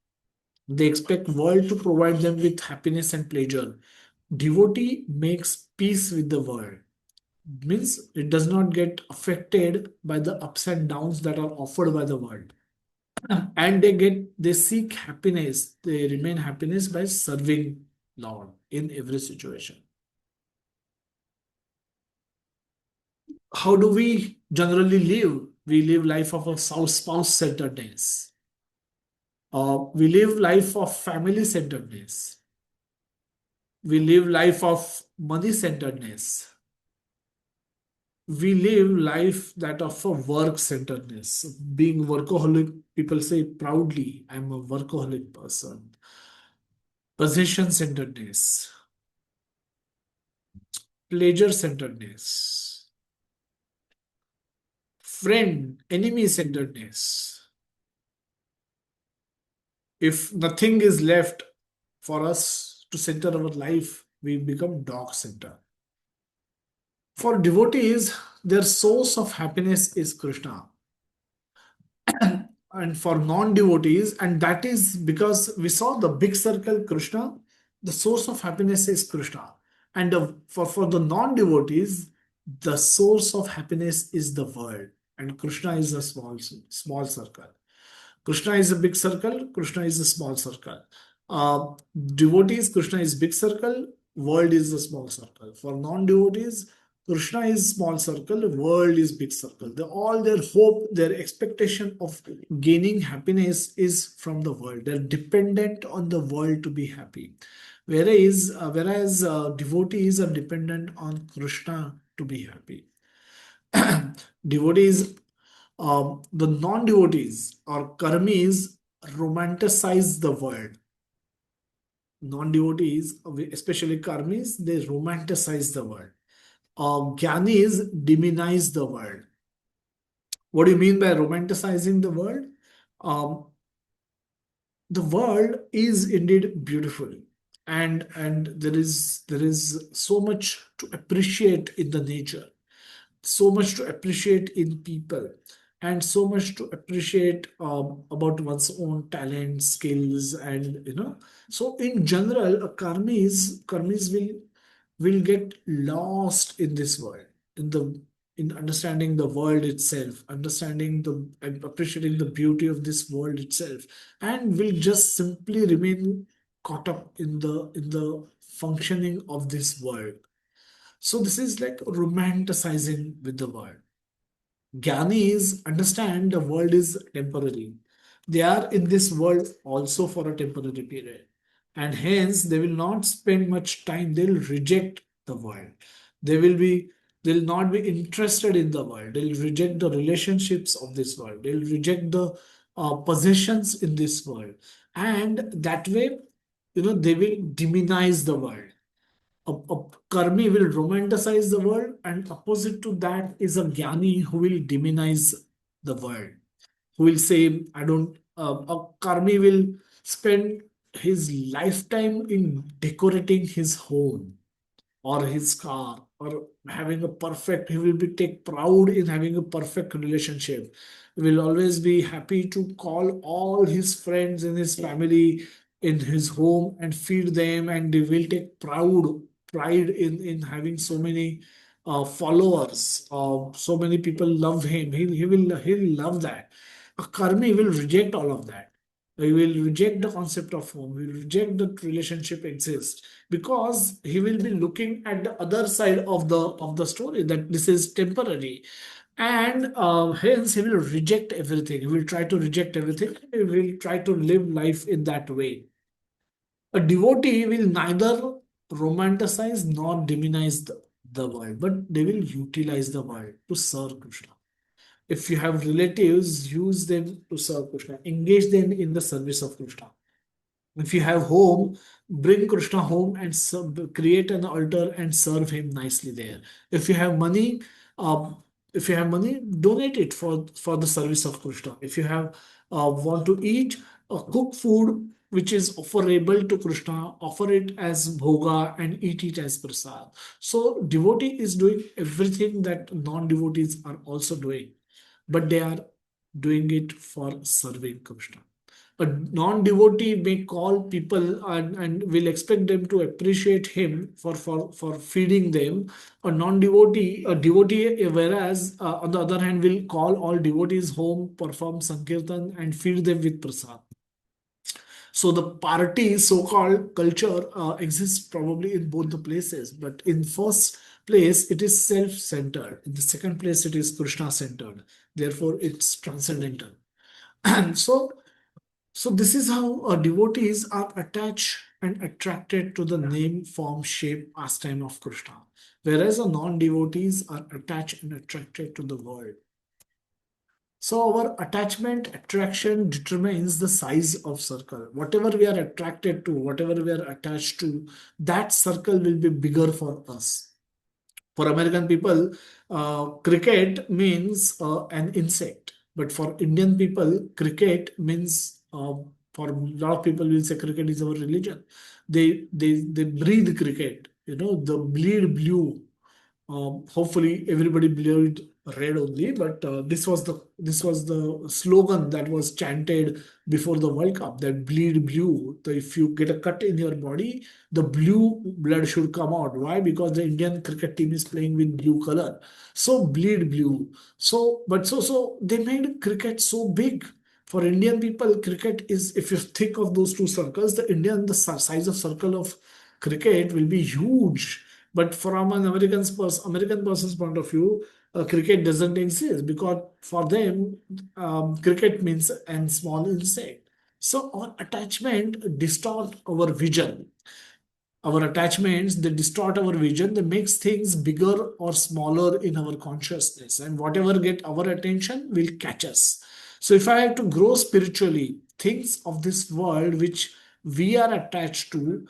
They expect world to provide them with happiness and pleasure. Devotee makes peace with the world. Means it does not get affected by the ups and downs that are offered by the world. And they seek happiness. They remain happiness by serving Lord in every situation. How do we generally live? We live life of a spouse centeredness. We live life of family centeredness. We live life of money centeredness. We live life that of a work centeredness. Being workaholic, people say proudly, I'm a workaholic person. Possession centeredness, pleasure centeredness, friend, enemy centeredness. If nothing is left for us to center our life, we become dog center. For devotees, their source of happiness is Krishna. And for non-devotees, and that is because we saw the big circle Krishna, the source of happiness is Krishna. And for the non-devotees, the source of happiness is the world. And Krishna is a small circle. Krishna is a big circle, Krishna is a small circle. Uh, Devotees, Krishna is big circle, world is a small circle. For non-devotees, Krishna is small circle, world is big circle. All their hope, their expectation of gaining happiness is from the world. They're dependent on the world to be happy. Whereas devotees are dependent on Krishna to be happy. Devotees the non-devotees or karmis romanticize the world. Non-devotees, especially karmis, they romanticize the world. Gyanis demonize the world. What do you mean by romanticizing the world? Um, the world is indeed beautiful, and there is so much to appreciate in the nature, so much to appreciate in people, and so much to appreciate about one's own talent, skills, and so in general karmis will get lost in this world, in understanding the world itself, understanding the and appreciating the beauty of this world itself, and will just simply remain caught up in the functioning of this world. So this is like romanticizing with the world. Gyanis understand the world is temporary. They are in this world also for a temporary period. And hence they will not spend much time. They'll reject the world. They will be they'll not be interested in the world. They'll reject the relationships of this world. They'll reject the possessions in this world. And that way, they will demonize the world. A karmi will romanticize the world, and opposite to that is a jnani who will demonize the world, who will say, I don't, a karmi will spend his lifetime in decorating his home. or his car or having a perfect, he will be take pride in having a perfect relationship. He will always be happy to call all his friends in his family in his home and feed them, and they will take pride in having so many followers. So many people love him. He'll love that. A karmi will reject all of that. He will reject the concept of home. He will reject that relationship exists, because he will be looking at the other side of the story, that this is temporary, and hence he will reject everything. He will try to reject everything. He will try to live life in that way. A devotee will neither romanticize nor demonize the world, but they will utilize the world to serve Krishna. If you have relatives, use them to serve Krishna, engage them in the service of Krishna. If you have home, bring Krishna home and create an altar and serve him nicely there. If you have money, um, donate it for the service of Krishna. If you have want to eat, cook food which is offerable to Krishna, offer it as bhoga and eat it as prasad. So devotee is doing everything that non-devotees are also doing, but they are doing it for serving Krishna. A non-devotee may call people and will expect them to appreciate him for feeding them. A devotee, whereas on the other hand, will call all devotees home, perform sankirtan, and feed them with prasad. So the party, so-called culture, exists probably in both the places. But in first place, it is self-centered. In the second place, it is Krishna-centered. Therefore, it's transcendental. And so this is how devotees are attached and attracted to the name, form, shape, pastime of Krishna, whereas the non-devotees are attached and attracted to the world. So our attachment attraction determines the size of circle. Whatever we are attracted to, whatever we are attached to, that circle will be bigger for us. For American people, cricket means an insect. But for Indian people, cricket means, for a lot of people will say cricket is our religion. They breathe cricket, the bleed blue. Hopefully everybody believed red only, but this was the slogan that was chanted before the World Cup, that bleed blue. So if you get a cut in your body, the blue blood should come out. Why? Because the Indian cricket team is playing with blue color. So bleed blue. So they made cricket so big. For Indian people, cricket is, if you think of those two circles, the size of circle of cricket will be huge. But from an American person's point of view, cricket doesn't exist, because for them, cricket means a small insect. So our attachment distort our vision. Our attachments, they distort our vision. They makes things bigger or smaller in our consciousness, and whatever get our attention will catch us. So if I have to grow spiritually, things of this world which we are attached to,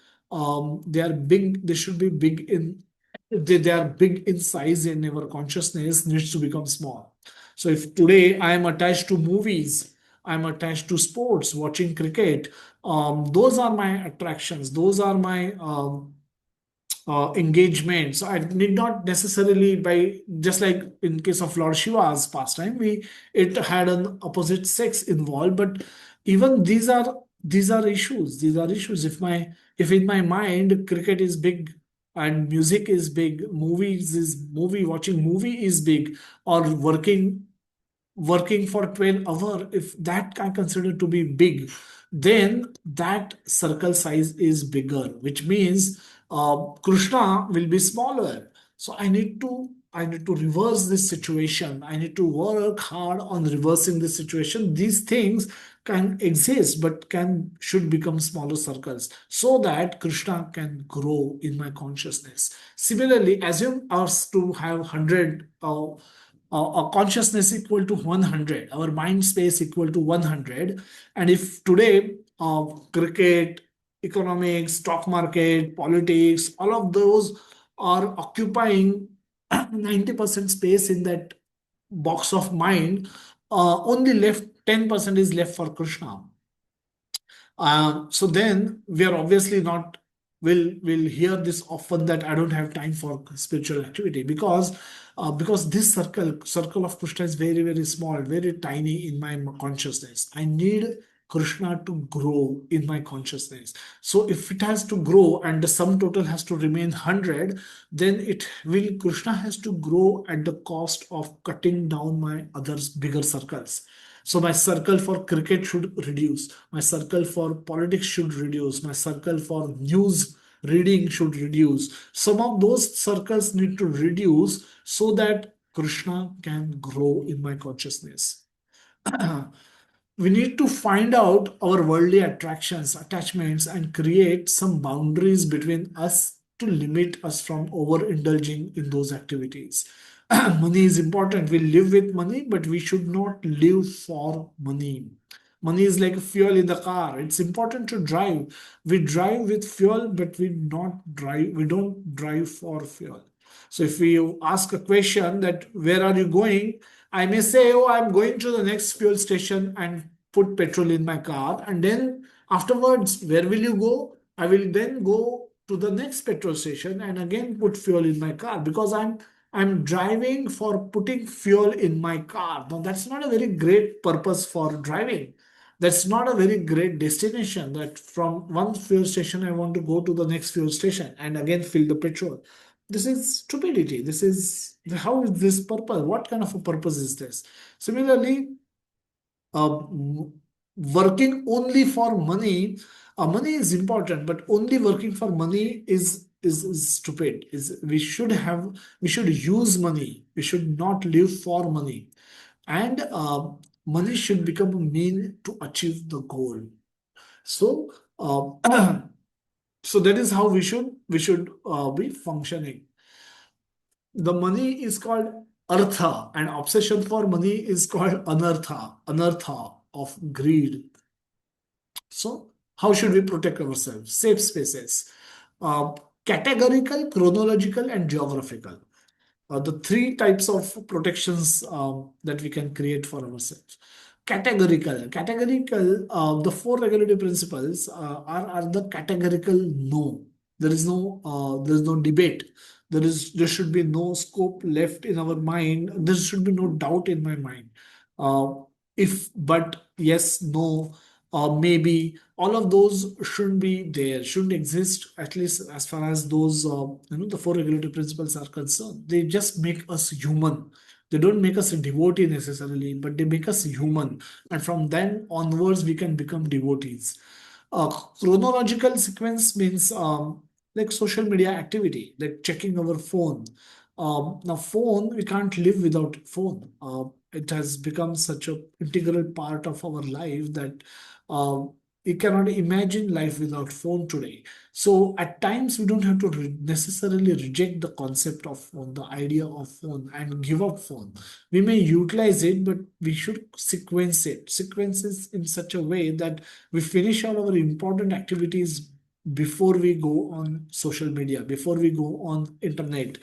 they are big. They should be big in, they are big in size, and our consciousness needs to become small. So if today I am attached to movies, I'm attached to sports, watching cricket, those are my attractions. Those are my engagement. So I need not necessarily, by just like in case of Lord Shiva's pastime, it had an opposite sex involved. But even these are issues. These are issues. If in my mind cricket is big and music is big, watching movie is big, or working for 12 hours, if that I consider to be big, then that circle size is bigger, which means Krishna will be smaller. So I need to reverse this situation. I need to work hard on reversing this situation. These things can exist, but should become smaller circles, so that Krishna can grow in my consciousness. Similarly, assume us to have 100, a consciousness equal to 100, our mind space equal to 100. And if today, cricket, economics, stock market, politics, all of those are occupying 90% space in that box of mind, only left 10% is left for Krishna. So then we are obviously not will hear this often, that I don't have time for spiritual activity, because this circle of Krishna is very, very small, very tiny in my consciousness. I need Krishna to grow in my consciousness. So if it has to grow and the sum total has to remain 100, then it will Krishna has to grow at the cost of cutting down my other bigger circles. So my circle for cricket should reduce. My circle for politics should reduce. My circle for news reading should reduce. Some of those circles need to reduce so that Krishna can grow in my consciousness. We need to find out our worldly attractions, attachments, and create some boundaries between us to limit us from overindulging in those activities. Money is important. We live with money, but we should not live for money. Money is like fuel in the car. It's important to drive. We drive with fuel, but we don't drive for fuel. So if we ask a question that where are you going, I may say, oh, I'm going to the next fuel station and put petrol in my car. And then afterwards, where will you go? I will then go to the next petrol station and again put fuel in my car, because I'm driving for putting fuel in my car. Now that's not a very great purpose for driving. That's not a very great destination, that from one fuel station I want to go to the next fuel station and again fill the petrol. This is stupidity. This is, how is this purpose? What kind of a purpose is this? Similarly, working only for money, money is important, but only working for money is stupid. Is we should use money. We should not live for money, and money should become a mean to achieve the goal. So, so that is how we should be functioning. The money is called artha, and obsession for money is called anartha of greed. So how should we protect ourselves? Safe spaces, uh, categorical, chronological, and geographical. The three types of protections that we can create for ourselves. Categorical, the four regulative principles are the categorical no. There is no debate. There should be no scope left in our mind. There should be no doubt in my mind. Uh, if, but, yes, no, maybe, all of those shouldn't be there, shouldn't exist, at least as far as those the four regulative principles are concerned. They just make us human. They don't make us a devotee necessarily, but they make us human, and from then onwards we can become devotees. Chronological sequence means like social media activity, like checking our phone. Now, phone, we can't live without phone. It has become such an integral part of our life that uh, we cannot imagine life without phone today. So at times we don't have to necessarily reject the concept of phone, the idea of phone, and give up phone. We may utilize it, but we should sequence it. Sequence it in such a way that we finish all our important activities before we go on social media, before we go on internet,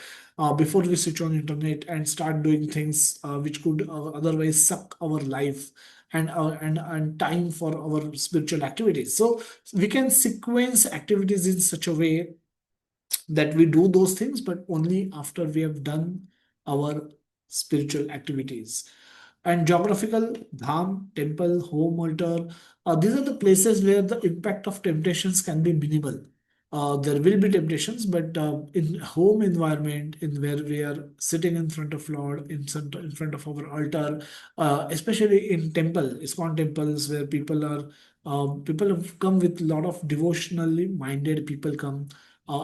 before we switch on internet and start doing things which could otherwise suck our life and time for our spiritual activities. So we can sequence activities in such a way that we do those things, but only after we have done our spiritual activities. And geographical, dham, temple, home, altar, these are the places where the impact of temptations can be minimal. There will be temptations, but in home environment, in where we are sitting in front of Lord, in front of our altar, especially in temple, ISKCON temples, where people have come with a lot of devotionally minded people come.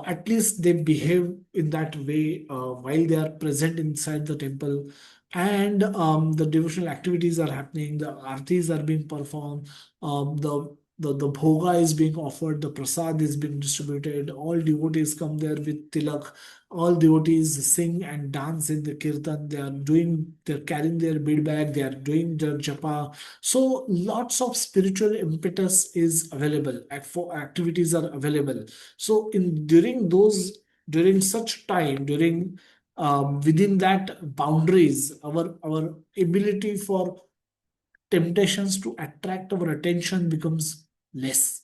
At least they behave in that way while they are present inside the temple, and the devotional activities are happening, the artis are being performed, the bhoga is being offered, the prasad is being distributed, all devotees come there with tilak, all devotees sing and dance in the kirtan, they're carrying their bead bag, they are doing their japa. So lots of spiritual impetus is available, for activities are available. So during such time, during within that boundaries, our ability for temptations to attract our attention becomes less.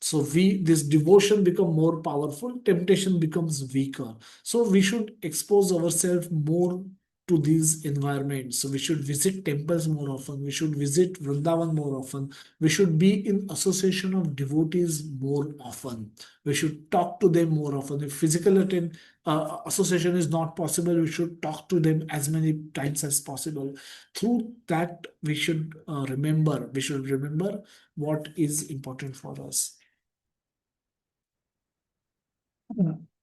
So this devotion become more powerful, temptation becomes weaker. So we should expose ourselves more to these environments. So we should visit temples more often. We should visit Vrindavan more often. We should be in association of devotees more often. We should talk to them more often. If association is not possible, we should talk to them as many times as possible. Through that, we should remember. We should remember what is important for us.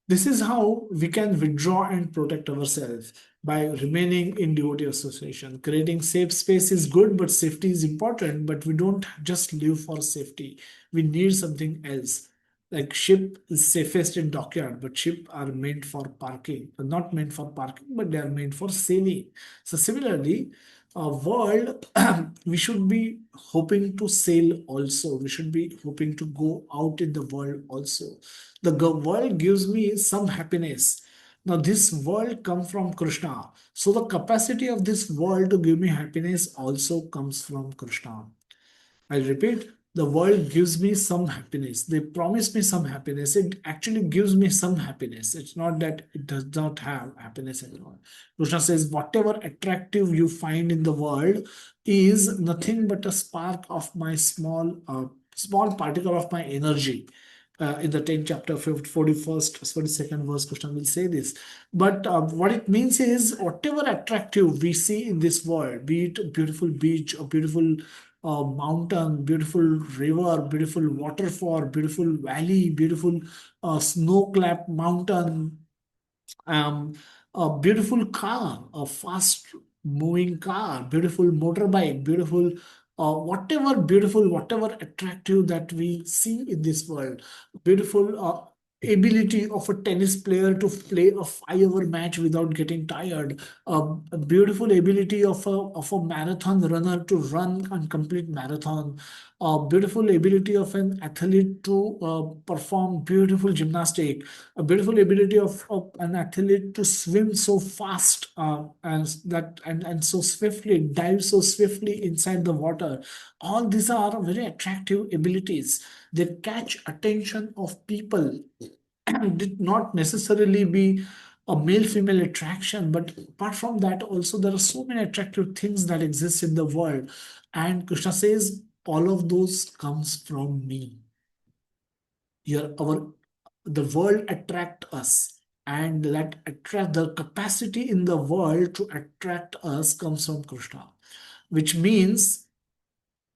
This is how we can withdraw and protect ourselves by remaining in devotee association. Creating safe space is good, but safety is important. But we don't just live for safety. We need something else. Like ship is safest in dockyard, but ship are meant for parking. Not meant for parking, but they are meant for sailing. So similarly, a world we should be hoping to sail also. We should be hoping to go out in the world also. The world gives me some happiness. Now this world comes from Krishna. So the capacity of this world to give me happiness also comes from Krishna. I'll repeat, the world gives me some happiness. They promise me some happiness. It actually gives me some happiness. It's not that it does not have happiness at all. Krishna says, whatever attractive you find in the world is nothing but a spark of my small particle of my energy. In the 10th chapter, 41st, 42nd verse, Krishna will say this. But what it means is whatever attractive we see in this world, be it a beautiful beach, a beautiful mountain, beautiful river, beautiful waterfall, beautiful valley, beautiful snow-capped mountain, um, a beautiful car, a fast moving car, beautiful motorbike, beautiful whatever attractive that we see in this world, beautiful ability of a tennis player to play a 5 hour match without getting tired, a beautiful ability of a marathon runner to run and complete marathon, a beautiful ability of an athlete to perform beautiful gymnastic, a beautiful ability of an athlete to swim so fast and so swiftly, dive so swiftly inside the water. All these are very attractive abilities. They catch attention of people. Did not necessarily be a male female attraction, but apart from that also there are so many attractive things that exist in the world, and Krishna says all of those comes from me. Here our the world attract us, and that attract the capacity in the world to attract us comes from Krishna, which means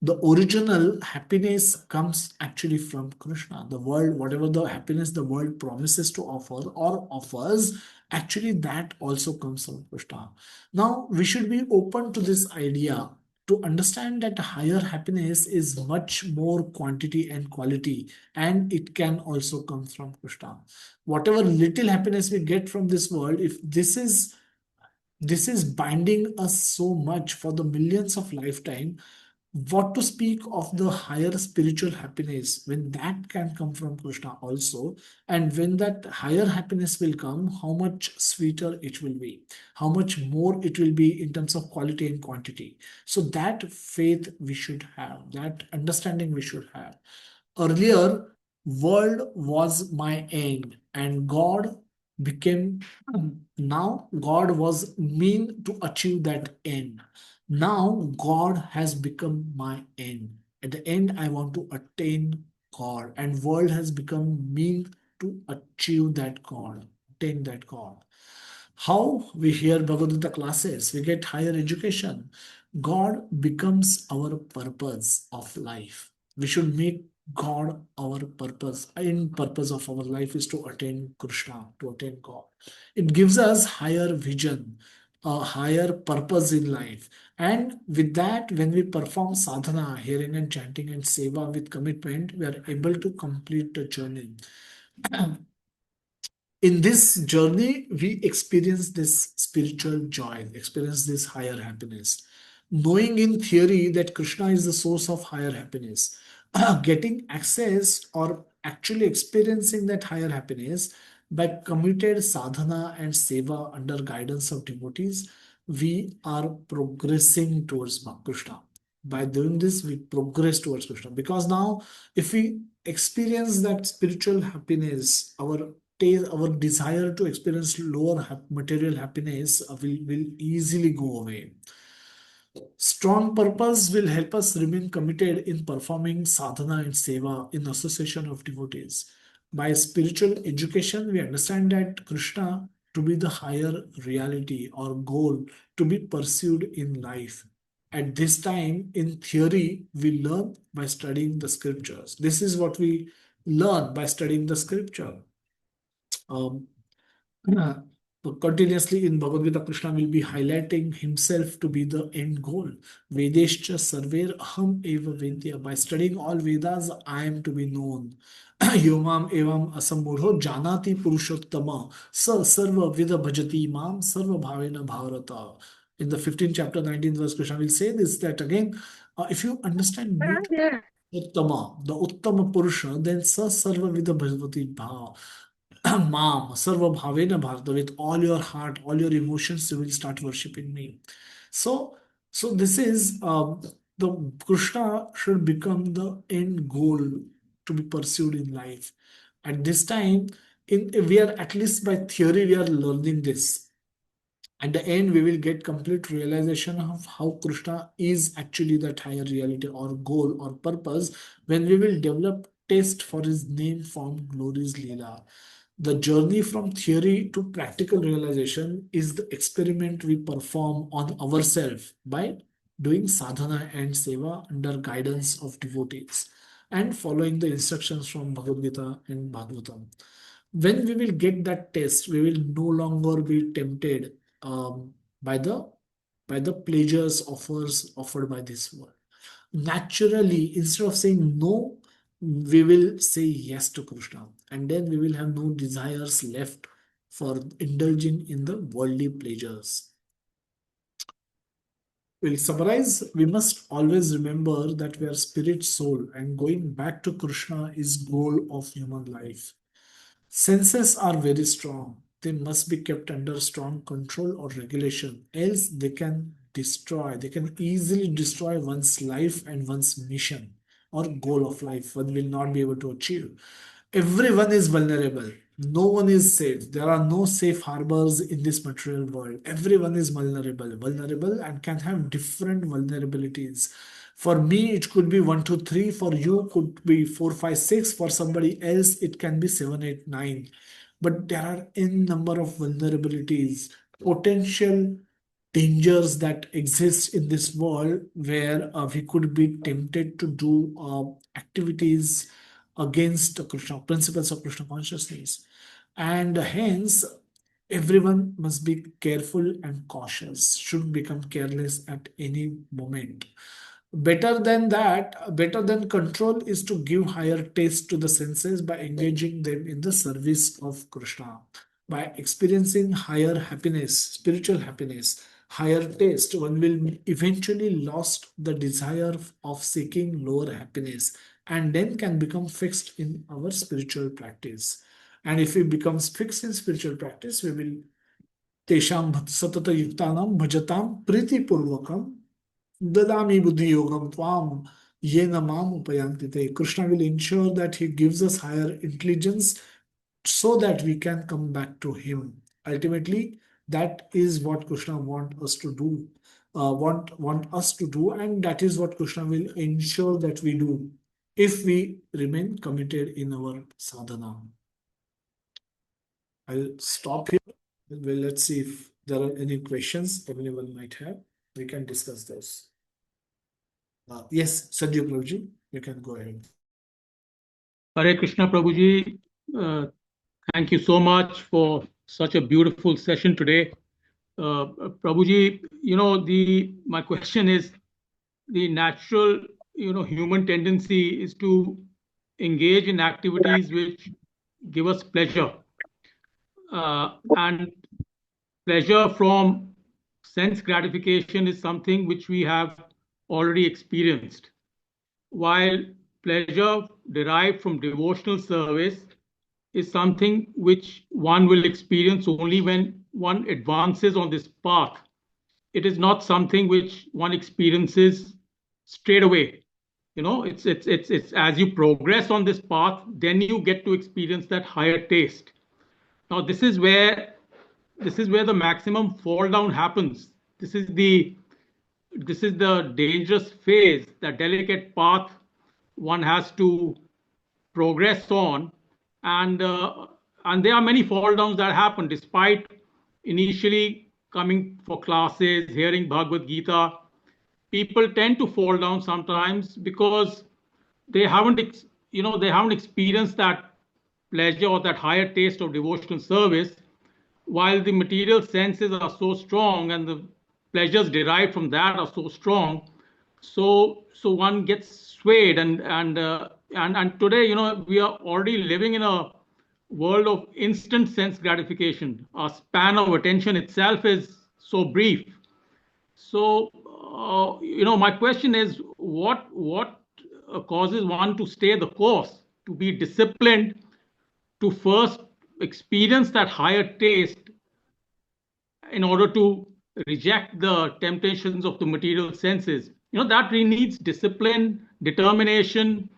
the original happiness comes actually from Krishna. The world, whatever the happiness the world promises to offer or offers, actually that also comes from Krishna. Now we should be open to this idea to understand that higher happiness is much more quantity and quality, and it can also come from Krishna. Whatever little happiness we get from this world, if this is binding us so much for the millions of lifetime, what to speak of the higher spiritual happiness when that can come from Krishna also, and when that higher happiness will come, how much sweeter it will be, how much more it will be in terms of quality and quantity. So that faith we should have, that understanding we should have. Earlier, world was my end, and God became, now God was mean to achieve that end. Now God has become my end. At the end, I want to attain God, and world has become mean to achieve that God, attain that God. How we hear Bhagavad Gita classes, we get higher education. God becomes our purpose of life. We should make God our purpose. In purpose of our life is to attain Krishna, to attain God. It gives us higher vision, a higher purpose in life. And with that, when we perform sadhana, hearing and chanting and seva with commitment, we are able to complete the journey. In this journey, we experience this spiritual joy, experience this higher happiness. Knowing in theory that Krishna is the source of higher happiness, getting access or actually experiencing that higher happiness by committed sadhana and seva under guidance of devotees, we are progressing towards Krishna. By doing this, we progress towards Krishna. Because now, if we experience that spiritual happiness, our desire to experience lower material happiness will easily go away. Strong purpose will help us remain committed in performing sadhana and seva in association of devotees. By spiritual education, we understand that Krishna to be the higher reality or goal to be pursued in life. At this time, in theory, we learn by studying the scriptures. This is what we learn by studying the scripture. Um, uh, Continuously in Bhagavad Gita, Krishna will be highlighting himself to be the end goal. Vedescha sarver aham eva vedya. By studying all Vedas, I am to be known. Yomam evam asamudho janati purushottama sa sarva vida bhajati mam sarva bhavena bharata. In the 15th chapter, 19th verse, Krishna will say this, that again, if you understand me, Uttama, the Uttama Purusha, then sa sarva vida bhajati bhav. Mam, Sarva Bhavena Bharata, with all your heart, all your emotions, you will start worshipping me. So, so this is the Krishna should become the end goal to be pursued in life. At this time, we are at least by theory we are learning this. At the end, we will get complete realization of how Krishna is actually that higher reality or goal or purpose when we will develop taste for his name, form, glories, Leela. The journey from theory to practical realization is the experiment we perform on ourselves by doing sadhana and seva under guidance of devotees and following the instructions from Bhagavad Gita and Bhagavatam. When we will get that test, we will no longer be tempted by the pleasures offers offered by this world. Naturally, instead of saying no, we will say yes to Krishna, and then we will have no desires left for indulging in the worldly pleasures. We'll summarize. We must always remember that we are spirit soul, and going back to Krishna is goal of human life. Senses are very strong. They must be kept under strong control or regulation, else they can destroy. They can easily destroy one's life and one's mission or goal of life. One will not be able to achieve. Everyone is vulnerable. No one is safe. There are no safe harbors in this material world. Everyone is vulnerable, and can have different vulnerabilities. For me, it could be 1, 2, 3. For you, could be 4, 5, 6. For somebody else, it can be 7, 8, 9. But there are n number of vulnerabilities, potential dangers that exist in this world where we could be tempted to do activities against the Krishna principles of Krishna consciousness. And hence, everyone must be careful and cautious, shouldn't become careless at any moment. Better than that, better than control is to give higher taste to the senses by engaging them in the service of Krishna. By experiencing higher happiness, spiritual happiness, higher taste, one will eventually lost the desire of seeking lower happiness and then can become fixed in our spiritual practice. And if we becomes fixed in spiritual practice, we will तेषां सतत युक्तानां भजतां प्रीतिपूर्वकं Dadami buddhi yogam tvam yena mam upayanti te. Krishna will ensure that he gives us higher intelligence so that we can come back to him. Ultimately, that is what Krishna want us to do, want us to do, and that is what Krishna will ensure that we do if we remain committed in our sadhana. I'll stop here. Well, let's see if there are any questions anyone might have. We can discuss those. Yes, Sanjay Prabhuji, you can go ahead. Hare Krishna Prabhuji, thank you so much for such a beautiful session today. Prabhuji, my question is, the natural, human tendency is to engage in activities which give us pleasure. And pleasure from sense gratification is something which we have already experienced, while pleasure derived from devotional service is something which one will experience only when one advances on this path. It is not something which one experiences straight away. It's as you progress on this path, then you get to experience that higher taste. Now this is where the maximum fall down happens. This is the dangerous phase, the delicate path one has to progress on, and there are many fall downs that happen despite initially coming for classes, hearing Bhagavad Gita. People tend to fall down sometimes because they haven't experienced that pleasure or that higher taste of devotional service, while the material senses are so strong and the pleasures derived from that are so strong. So one gets swayed, and today, we are already living in a world of instant sense gratification. Our span of attention itself is so brief. So, my question is, what causes one to stay the course, to be disciplined, to first experience that higher taste in order to reject the temptations of the material senses? That really needs discipline, determination,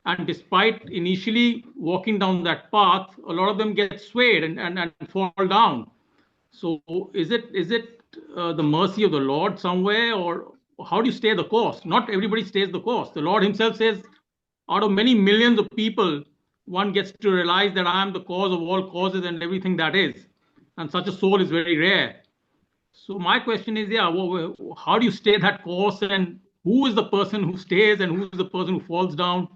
and despite initially walking down that path, a lot of them get swayed and fall down. So is it the mercy of the Lord somewhere, or how do you stay the course? Not everybody stays the course. The Lord Himself says, out of many millions of people, one gets to realize that I am the cause of all causes and everything that is, and such a soul is very rare. So my question is, yeah, how do you stay that course, and who is the person who stays and who is the person who falls down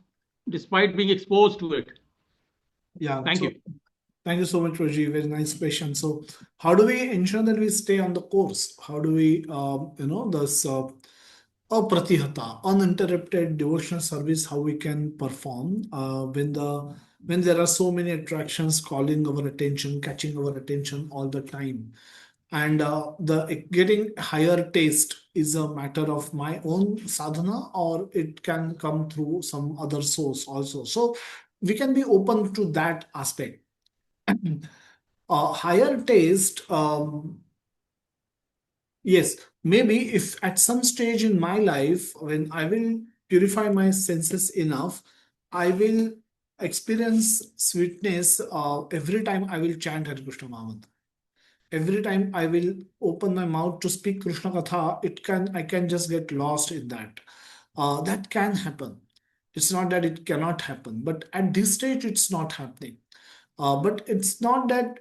despite being exposed to it? Yeah. Thank So you. thank you so much, Rajiv. Very nice question. So, how do we ensure that we stay on the course? How do we, this apratihata, uninterrupted devotional service, how we can perform when there are so many attractions calling our attention, catching our attention all the time, and the getting higher taste is a matter of my own sadhana, or it can come through some other source also. So we can be open to that aspect. Higher taste, yes, maybe if at some stage in my life when I will purify my senses enough, I will experience sweetness every time I will chant Hare Krishna Mahamantra. Every time I will open my mouth to speak Krishna Katha, I can just get lost in that. That can happen. It's not that it cannot happen, but at this stage it's not happening. But it's not that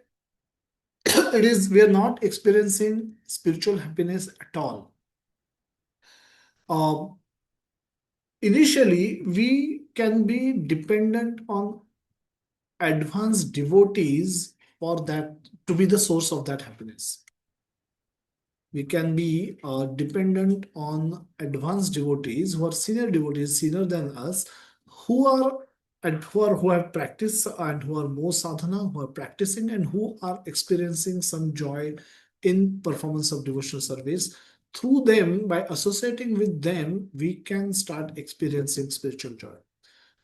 it is we are not experiencing spiritual happiness at all. Uh, Initially, we can be dependent on advanced devotees for that to be the source of that happiness. We can be dependent on advanced devotees who are senior devotees, senior than us, who are who have practiced and who are more sadhana, who are practicing and who are experiencing some joy in performance of devotional service. Through them, by associating with them, we can start experiencing spiritual joy.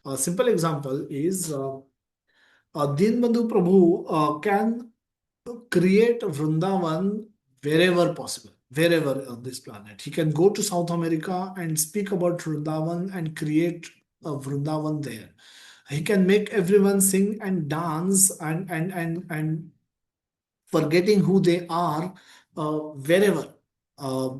A simple example is Dinbandhu Prabhu can create Vrindavan wherever possible, wherever on this planet. He can go to South America and speak about Vrindavan and create a Vrindavan there. He can make everyone sing and dance and forgetting who they are wherever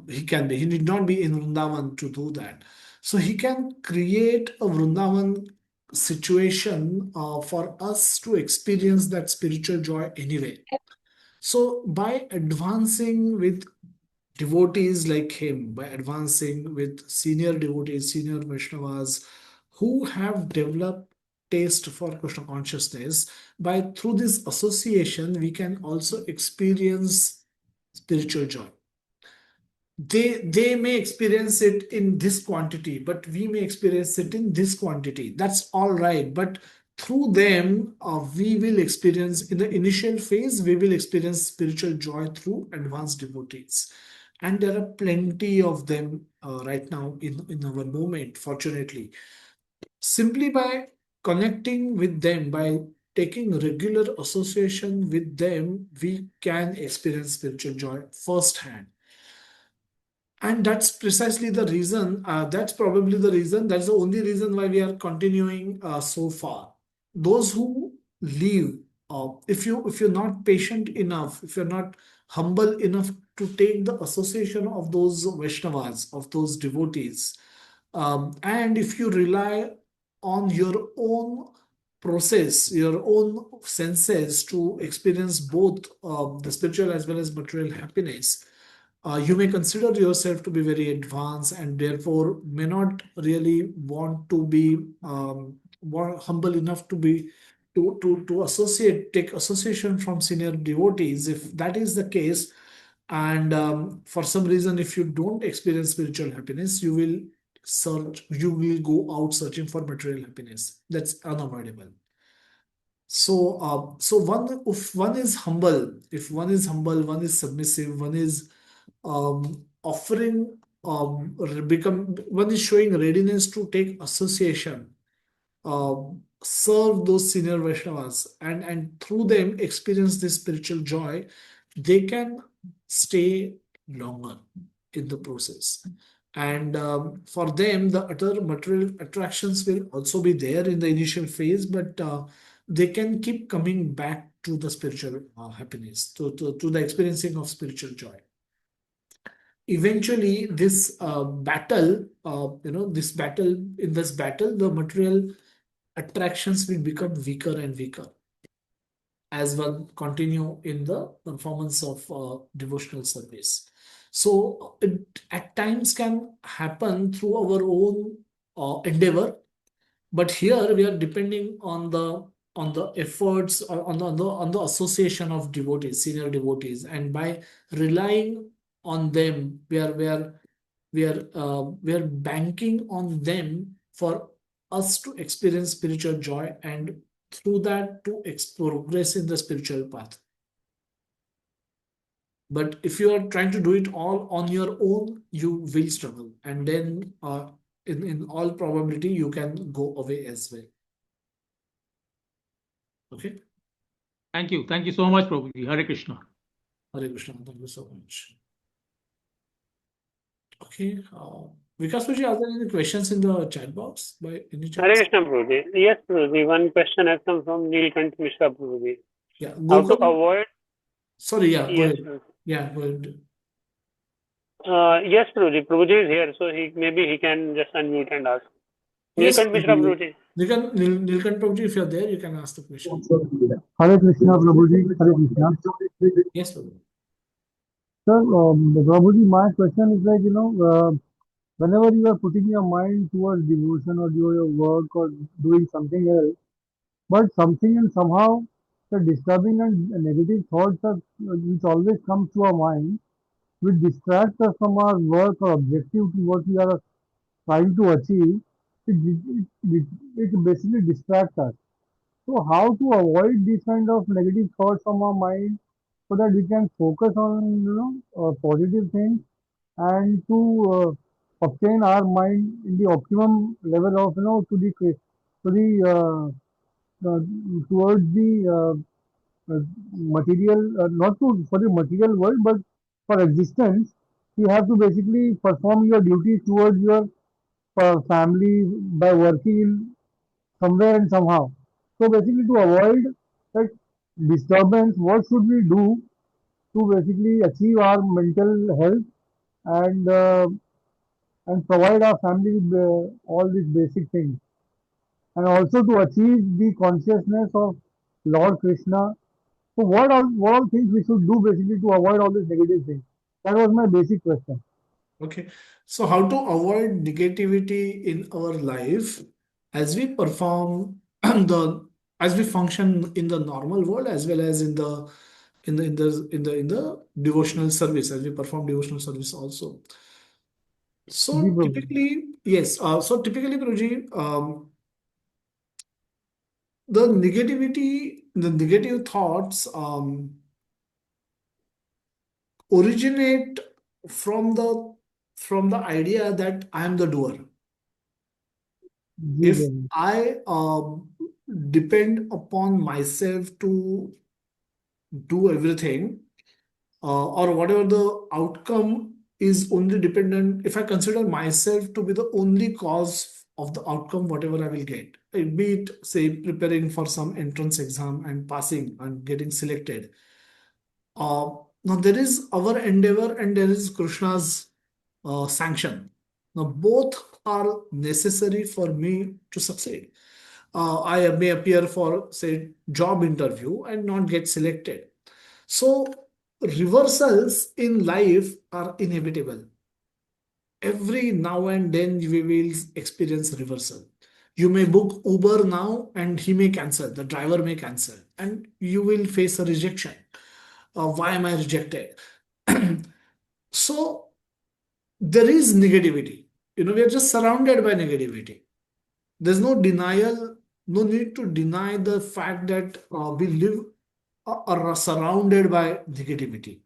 he can be. He need not be in Vrindavan to do that. So he can create a Vrindavan situation for us to experience that spiritual joy anyway. So by advancing with devotees like him, by advancing with senior devotees, senior Vaishnavas who have developed taste for Krishna consciousness, by through this association, we can also experience spiritual joy. They may experience it in this quantity, but we may experience it in this quantity. That's all right. But through them, we will experience in the initial phase, we will experience spiritual joy through advanced devotees. And there are plenty of them right now in our moment, fortunately. Simply by connecting with them, by taking regular association with them, we can experience spiritual joy firsthand. And that's precisely the reason, that's probably the reason, that's the only reason why we are continuing so far. Those who leave, if you're not patient enough, if you're not humble enough to take the association of those Vaishnavas, of those devotees, and if you rely on your own process, your own senses to experience both the spiritual as well as material happiness, you may consider yourself to be very advanced and therefore may not really want to be humble enough to be to associate take association from senior devotees. If that is the case, and for some reason if you don't experience spiritual happiness, you will go out searching for material happiness. That's unavoidable. So one, if one is humble, one is submissive, one is offering, become one is showing readiness to take association, serve those senior Vaishnavas, and through them experience this spiritual joy, they can stay longer in the process. And for them, the other material attractions will also be there in the initial phase, but they can keep coming back to the spiritual happiness, to the experiencing of spiritual joy. Eventually, this battle, in this battle, the material attractions will become weaker and weaker as one continue in the performance of devotional service. So it at times can happen through our own endeavor, but here we are depending on the efforts, or on the association of devotees, senior devotees, and by relying on them, we are banking on them for us to experience spiritual joy, and through that to progress in the spiritual path. But if you are trying to do it all on your own, you will struggle, and then in all probability you can go away as well. Okay. Thank you. Thank you so much, Prabhuji. Hare Krishna. Hare Krishna. Thank you so much. Okay. Vikas Puji, are there any questions in the chat box by any Hare chance? Krishna, Prabhuji. Yes, Prabhuji. One question has come from Neelkant Mishra, Prabhuji. Yeah. How to Gokul. avoid? Sorry. Yeah. Go Yes, ahead. Prabhuji. Yeah. Go ahead. Yes, Prabhuji. Prabhuji is here, so he can just unmute and ask. Yes. Neelkant Mishra, Prabhuji. Nilkant Prabhuji, if you're there, you can ask the question. Hare Krishna, Prabhuji. Hare Krishna. Yes, Prabhu. Sir, Prabhuji, my question is like, whenever you are putting your mind towards devotion or your work or doing something else, but something and somehow the disturbing and negative thoughts are, which always comes to our mind, which distract us from our work or objective to what we are trying to achieve, it basically distracts us. So how to avoid these kind of negative thoughts from our mind so that we can focus on positive things and to obtain our mind in the optimum level of to the towards the material, not to for the material world, but for existence. You have to basically perform your duties towards your family by working in somewhere and somehow. So basically, to avoid that disturbance, what should we do to basically achieve our mental health and provide our family with all these basic things, and also to achieve the consciousness of Lord Krishna. So what all things we should do basically to avoid all these negative things? That was my basic question. Okay. So how to avoid negativity in our life as we perform as we function in the normal world, as well as in the devotional service, as we perform devotional service also. Ji So Prabhu typically, yes. So typically, Guruji, the negative thoughts originate from the idea that I am the doer. Ji If Prabhu I depend upon myself to do everything, or whatever the outcome is only dependent, if I consider myself to be the only cause of the outcome, whatever I will get, be it, say, preparing for some entrance exam and passing and getting selected. Now, there is our endeavor and there is Krishna's sanction. Now, both are necessary for me to succeed. I may appear for, say, job interview and not get selected. So, reversals in life are inevitable. Every now and then we will experience reversal. You may book Uber now and he may cancel, the driver may cancel, and you will face a rejection. Why am I rejected? So there is negativity. We are just surrounded by negativity. There's no denial, no need to deny the fact that we live or are surrounded by negativity.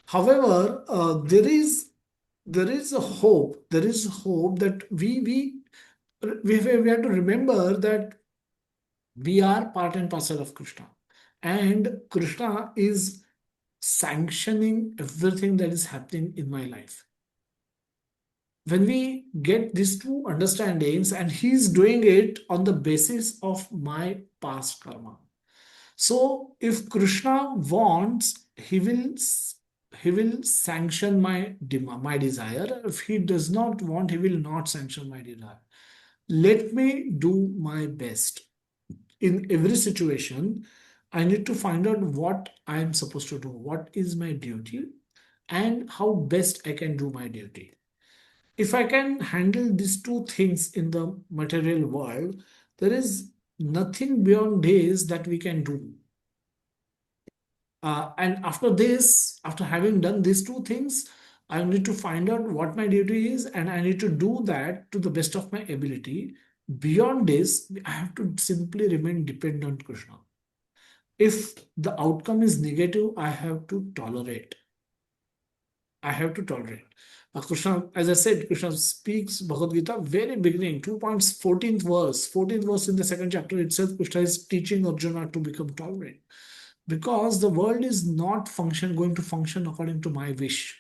However, there is a hope. There is hope that we have to remember that we are part and parcel of Krishna, and Krishna is sanctioning everything that is happening in my life. When we get these two understandings, and he's doing it on the basis of my past karma. So if Krishna wants, he will sanction my desire. If he does not want, he will not sanction my desire. Let me do my best. In every situation, I need to find out what I am supposed to do, what is my duty, and how best I can do my duty. If I can handle these two things in the material world, there is nothing beyond this that we can do. And after this, after having done these two things, I need to find out what my duty is, and I need to do that to the best of my ability. Beyond this, I have to simply remain dependent on Krishna. If the outcome is negative, I have to tolerate. I have to tolerate. Krishna, as I said, Krishna speaks Bhagavad Gita very beginning, 2.14th verse, 14th verse in the second chapter itself. Krishna is teaching Arjuna to become tolerant, because the world is not going to function according to my wish,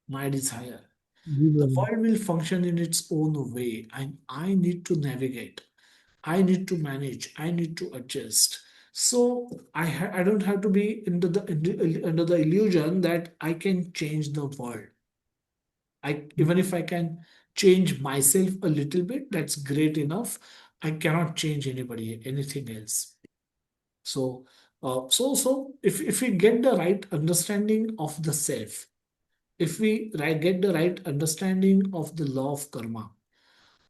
my desire. Ji The Prabhu world will function in its own way, and I need to navigate. I need to manage. I need to adjust. So I don't have to be under the illusion that I can change the world. Even if I can change myself a little bit, that's great enough. I cannot change anybody, anything else. So, if we get the right understanding of the self, if we get the right understanding of the law of karma,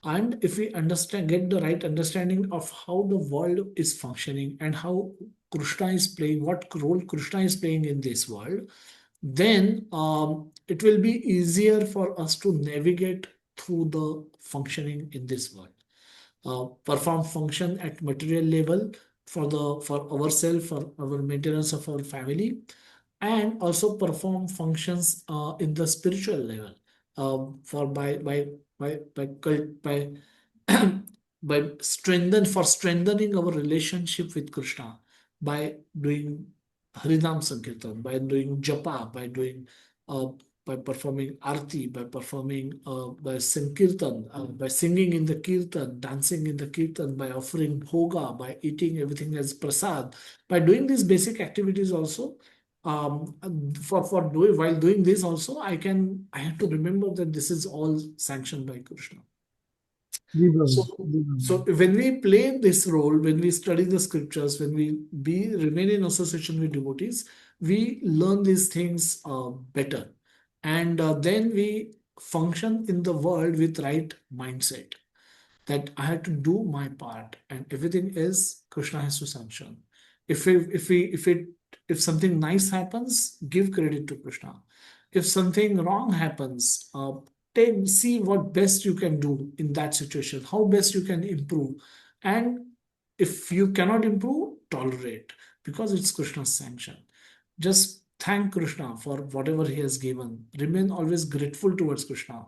and if we get the right understanding of how the world is functioning and how Krishna is playing, what role Krishna is playing in this world, then it will be easier for us to navigate through the functioning in this world. Perform function at material level for ourselves, for our maintenance of our family, and also perform functions in the spiritual level, for by strengthening our relationship with Krishna, by doing Harinam Sankirtan, by doing japa, uh, by performing arti, by sankirtan, by singing in the kirtan, dancing in the kirtan, by offering bhoga, by eating everything as prasad, by doing these basic activities also. While doing this also, I have to remember that this is all sanctioned by Krishna. Ji Prabhu So, ji Prabhu when we play this role, when we study the scriptures, when we remain in association with devotees, we learn these things better, and then we function in the world with right mindset, that I had to do my part, and everything else Krishna has to sanction. If something nice happens, give credit to Krishna. If something wrong happens, see what best you can do in that situation, how best you can improve, and if you cannot improve, tolerate, because it's Krishna's sanction. Just thank Krishna for whatever he has given. Remain always grateful towards Krishna,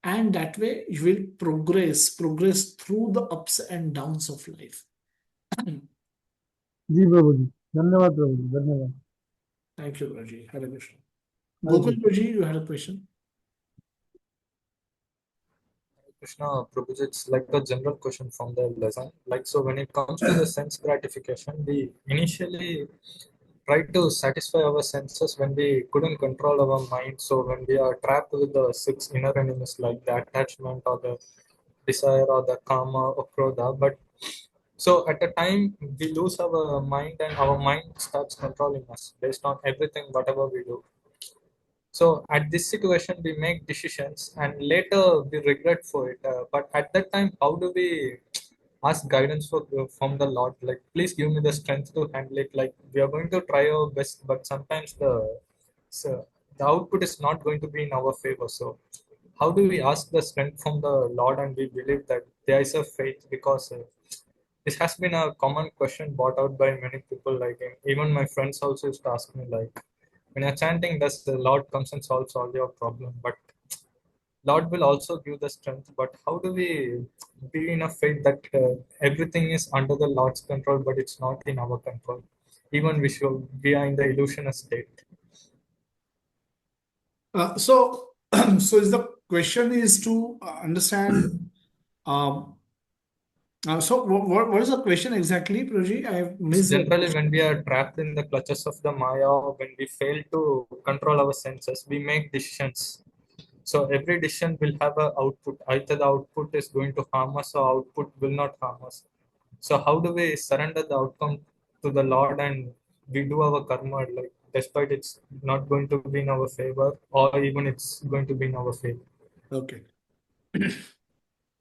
and that way you will progress through the ups and downs of life. जी प्रभु जी धन्यवाद प्रभु जी धन्यवाद Thank you, Raji. Hare Krishna. Hare Gokul Krishna Raji, you had a question? Krishna Prabhuji, it's like a general question from the lesson. Like, so when it comes to the sense gratification, we initially try to satisfy our senses when we couldn't control our mind. So when we are trapped with the six inner enemies like the attachment or the desire or the karma or krodha. But so at the time we lose our mind and our mind starts controlling us based on everything, whatever we do. So at this situation, we make decisions and later we regret for it. But at that time, how do we ask guidance from the Lord? Like, please give me the strength to handle it. Like, we are going to try our best, but sometimes so the output is not going to be in our favor. So, how do we ask the strength from the Lord and we believe that there is a faith? Because this has been a common question brought out by many people. Like, even my friends also used to ask me, like, when you're chanting, does the Lord comes and solves all your problem? But Lord will also give the strength. But how do we be in a faith that everything is under the Lord's control, but it's not in our control? Even we are in the illusionist state. So, so is the question is to understand. Um, so, what is the question exactly, Proji? I So missed the generally, question. when we are trapped in the clutches of the Maya, or when we fail to control our senses, we make decisions. So every decision will have an output. Either the output is going to harm us or output will not harm us. So how do we surrender the outcome to the Lord and we do our karma, like despite it's not going to be in our favor or even it's going to be in our favor? Okay.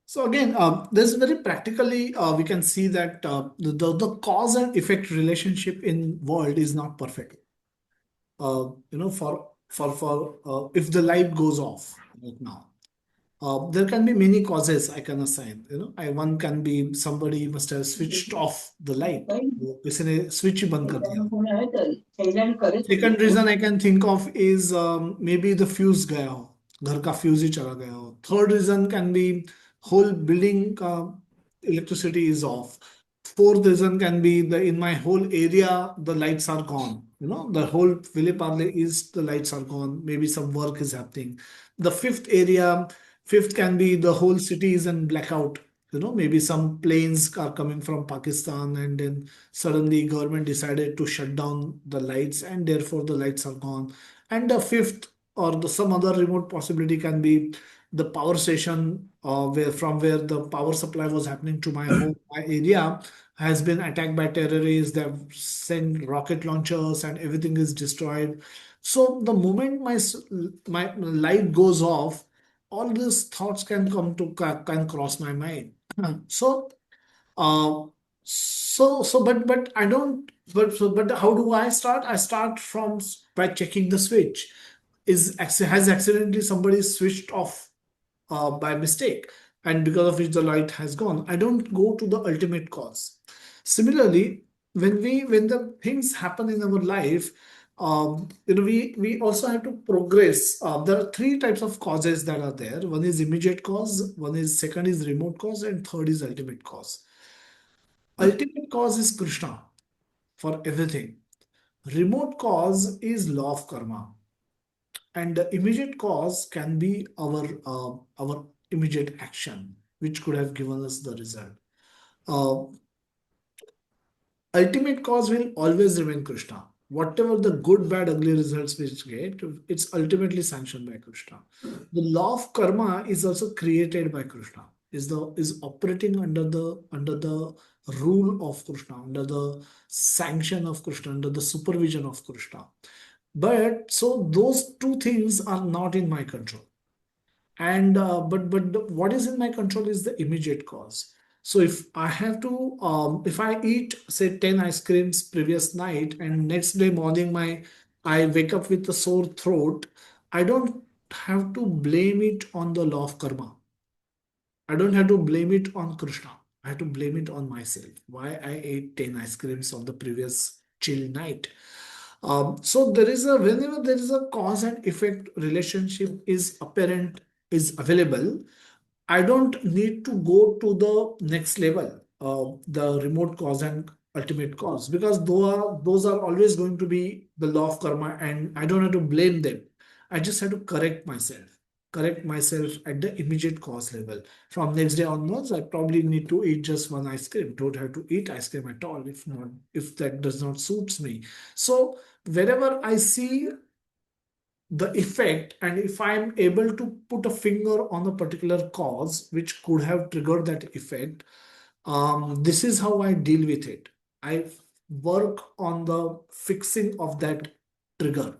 So again, there's very practically we can see that the cause and effect relationship in world is not perfect. For if the light goes off right now, there can be many causes I can assign. One can be somebody must have switched off the light. वो किसी ने switch ही बंद कर दिया. Second reason I can think of is maybe the fuse गया हो, घर का fuse ही चला गया हो. Third reason can be whole building का electricity is off. Fourth reason can be the in my whole area the lights are gone. The whole Ville Parle is the lights are gone. Maybe some work is happening. The fifth can be the whole city is in blackout. Maybe some planes are coming from Pakistan and then suddenly government decided to shut down the lights and therefore the lights are gone. And the fifth or some other remote possibility can be the power station where the power supply was happening to my home, my area has been attacked by terrorists. They've sent rocket launchers and everything is destroyed. So the moment my light goes off, all these thoughts can cross my mind. So uh, but I don't. But how do I start? I start from by checking the switch. Has accidentally somebody switched off by mistake, and because of which the light has gone. I don't go to the ultimate cause. Similarly, when the things happen in our life, we also have to progress. There are three types of causes that are there. One is immediate cause, second is remote cause, and third is ultimate cause. Ultimate cause is Krishna for everything. Remote cause is law of karma, and the immediate cause can be our immediate action, which could have given us the result. Uh, Ultimate cause will always remain Krishna. Whatever the good, bad, ugly results which get, it's ultimately sanctioned by Krishna. The law of karma is also created by Krishna. Is operating under the rule of Krishna, under the sanction of Krishna, under the supervision of Krishna. But so those two things are not in my control. And what is in my control is the immediate cause. So if I eat say 10 ice creams previous night and next day morning I wake up with a sore throat, I don't have to blame it on the law of karma. I don't have to blame it on Krishna. I have to blame it on myself. Why I ate 10 ice creams on the previous chill night. So whenever there is a cause and effect relationship is apparent, is available, I don't need to go to the next level, the remote cause and ultimate cause, because those are always going to be the law of karma, and I don't have to blame them. I just have to correct myself. correct myself at the immediate cause level. From next day onwards, I probably need to eat just one ice cream. Don't have to eat ice cream at all if not, if that does not suits me. So wherever I see the effect, and if I'm able to put a finger on a particular cause which could have triggered that effect, this is how I deal with it. I work on the fixing of that trigger.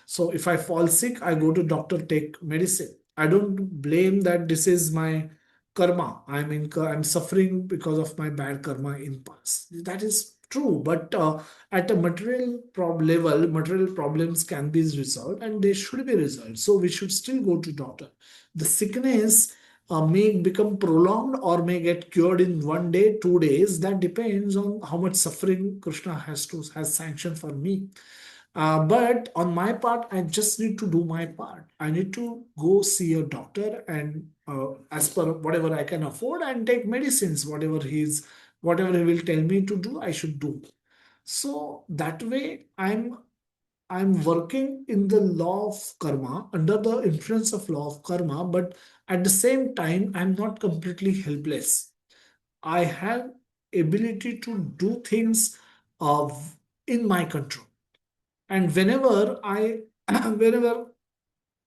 So if I fall sick, I go to doctor, take medicine. I don't blame that this is my karma. I'm suffering because of my bad karma in past. That is true, but at a level, material problems can be resolved and they should be resolved. So we should still go to doctor. The sickness may become prolonged or may get cured in 1 day, 2 days. That depends on how much suffering Krishna has sanctioned for me. But on my part, I just need to do my part. I need to go see a doctor and as per whatever I can afford and take medicines, whatever he will tell me to do, I should do. So that way, I'm working in the law of karma, under the influence of law of karma, but at the same time, I'm not completely helpless. I have ability to do things of in my control. And whenever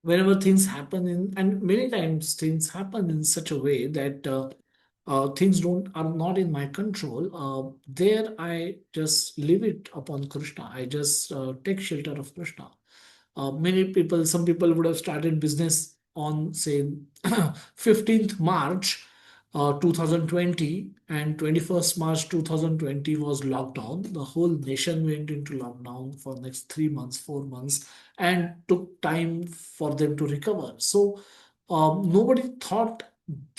whenever things happen in, and many times things happen in such a way that things don't are not in my control, there I just leave it upon Krishna. I just take shelter of Krishna. Some people would have started business on, say, 15th March 2020, and 21st March 2020 was lockdown. The whole nation went into lockdown for next 3 months, 4 months, and took time for them to recover. So nobody thought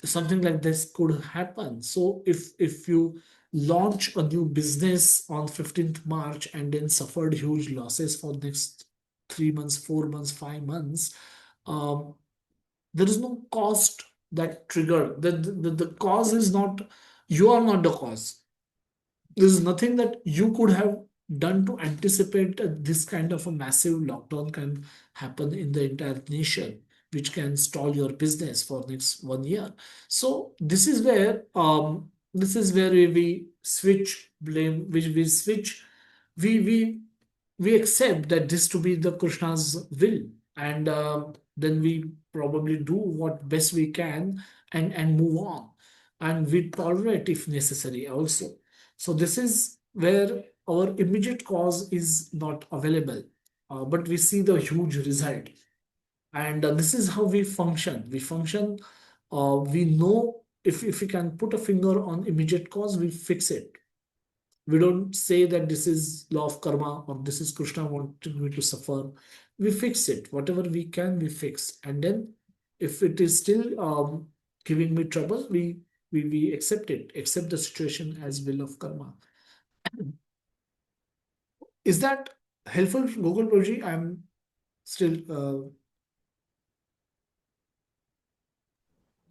something like this could happen. So if you launch a new business on 15th March and then suffered huge losses for next 3 months, 4 months, 5 months, um, there is no cost that trigger. The cause is not, you are not the cause. There is nothing that you could have done to anticipate this kind of a massive lockdown can happen in the entire nation, which can stall your business for next 1 year. So this is where we switch blame, which we switch, we we accept that this to be the Krishna's will, and then we probably do what best we can and move on, and we tolerate if necessary also. So this is where our immediate cause is not available, but we see the huge result, and this is how we function. We know if we can put a finger on immediate cause, we fix it. We don't say that this is law of karma or this is Krishna wanted me to suffer. We fix it. Whatever we can, we fix. And then if it is still giving me trouble, we accept it, accept the situation as will of karma. Is that helpful, Gokul Prabhuji? I'm still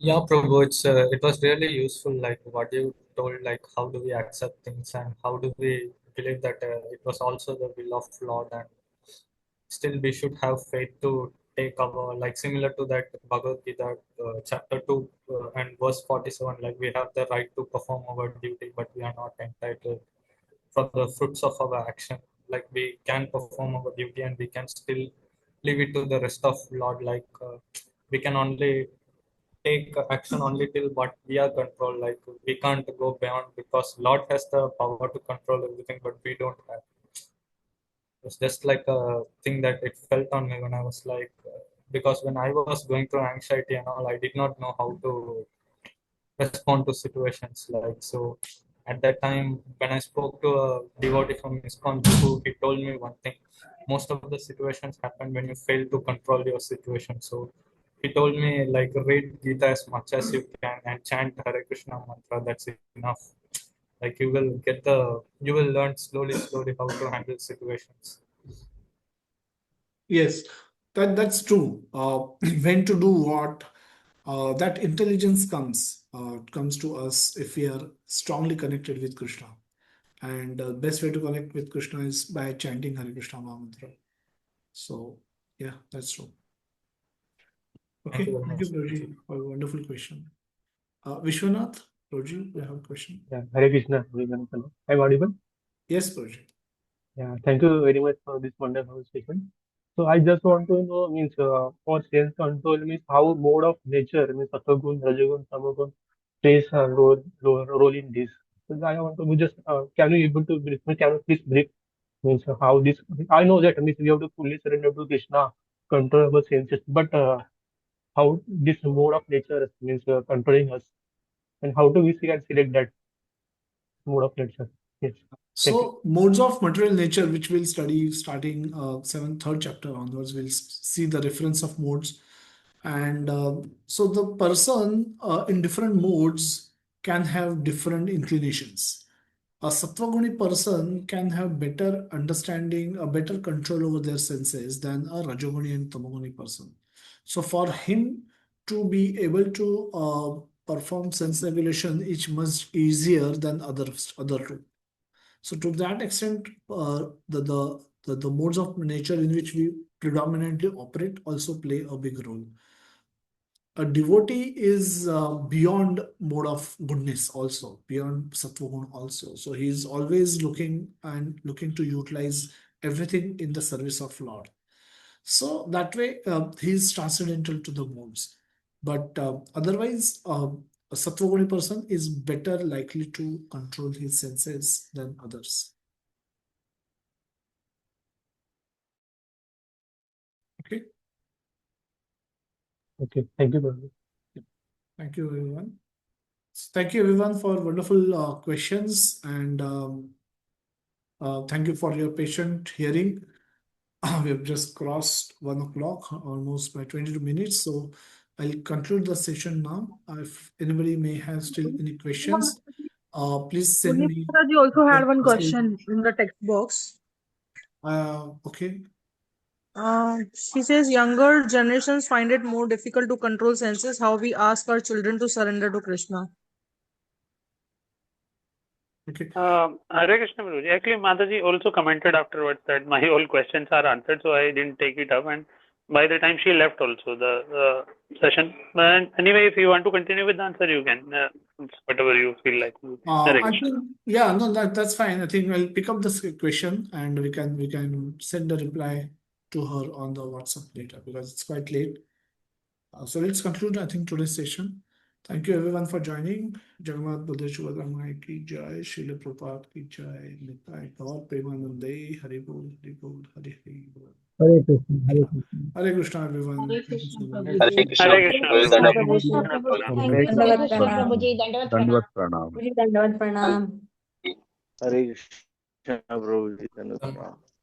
Yeah, Prabhu, it was really useful, like what you told, like how do we accept things and how do we believe that it was also the will of Lord, and still we should have faith to take our, like similar to that Bhagavad Gita chapter 2 and verse 47, like we have the right to perform our duty, but we are not entitled for the fruits of our action. Like we can perform our duty and we can still leave it to the rest of Lord. Like we can only take action only till what we are control. Like we can't go beyond because Lord has the power to control everything, but we don't have. It's just like a thing that it felt on me when I was like, because when I was going through anxiety and all, I did not know how to respond to situations. Like, so at that time, when I spoke to a devotee from ISKCON, he told me one thing: most of the situations happen when you fail to control your situation. So he told me, like, read Gita as much as you can and chant Hare Krishna mantra. That's enough. Like you will learn slowly, slowly how to handle situations. yes, that's true. When to do what, that intelligence comes to us if we are strongly connected with Krishna. And the best way to connect with Krishna is by chanting Hare Krishna Maha Mantra. So, yeah, that's true. Okay, Thank you very thank you, much. Prabhuji, for a wonderful question. Vishwanath, Prabhuji, you have a question? Yeah, Hare Krishna. I'm audible? Yes, Prabhuji. Yeah, thank you very much for this wonderful session. So I just want to know, means for sense control means how mode of nature means Sattvagun, Rajagun, Tamagun plays a role in this. So I want to just can you able to brief me? Can you please brief means how this? I know that means we have to fully surrender to Krishna, control our senses, but how this mode of nature means controlling us, and how do we see and select that mode of nature? Yes, thank you. So, modes of material nature, which we'll study starting third chapter onwards, we'll see the reference of modes. And so, the person in different modes can have different inclinations. A Sattva-guni person can have better understanding, a better control over their senses than a Rajoguni and Tamoguni person. So, for him to be able to perform sense regulation is much easier than other two. So to that extent, the modes of nature in which we predominantly operate also play a big role. A devotee is beyond mode of goodness also, beyond sattva gun also. So he is always looking to utilize everything in the service of Lord. So that way, he is transcendental to the modes. But otherwise, a sattva guni person is better likely to control his senses than others. Okay. Okay, thank you, brother. Thank you, everyone. Thank you, everyone, for wonderful questions, and thank you for your patient hearing. We have just crossed 1 o'clock, almost by 22 minutes. So I'll conclude the session now. If anybody may have still any questions, please send me. You also had one question in the text box. Okay. She says younger generations find it more difficult to control senses. How we ask our children to surrender to Krishna. Okay. Hare Krishna Guruji. Actually, Mataji also commented afterwards that my all questions are answered, so I didn't take it up. And by the time she left, also the session. And anyway, if you want to continue with the answer, you can. It's whatever you feel like. Hare I Krishna. think, yeah, no, that's fine. I think I'll pick up this question and we can send a reply to her on the WhatsApp later because it's quite late. So let's conclude, I think, today's session. Thank you everyone for joining. Jagannath Buddha Shubhadramai ki jai, Srila Prabhupada ki jai, Nitai Gaur Premanande, Hari Bol, Hari Bol, Hari Hari Bol. Hare Krishna, Hare Krishna. Hare Krishna, everyone. Hare Thank you Krishna, so much. Prabhuji. Hare Krishna. Hare Krishna, Prabhuji. Hare Dandavat Krishna, pranam. Prabhuji. Dandavat pranam. Prabhuji, dandavat pranam. Hare Krishna, Prabhuji. Dandavat Then pranam.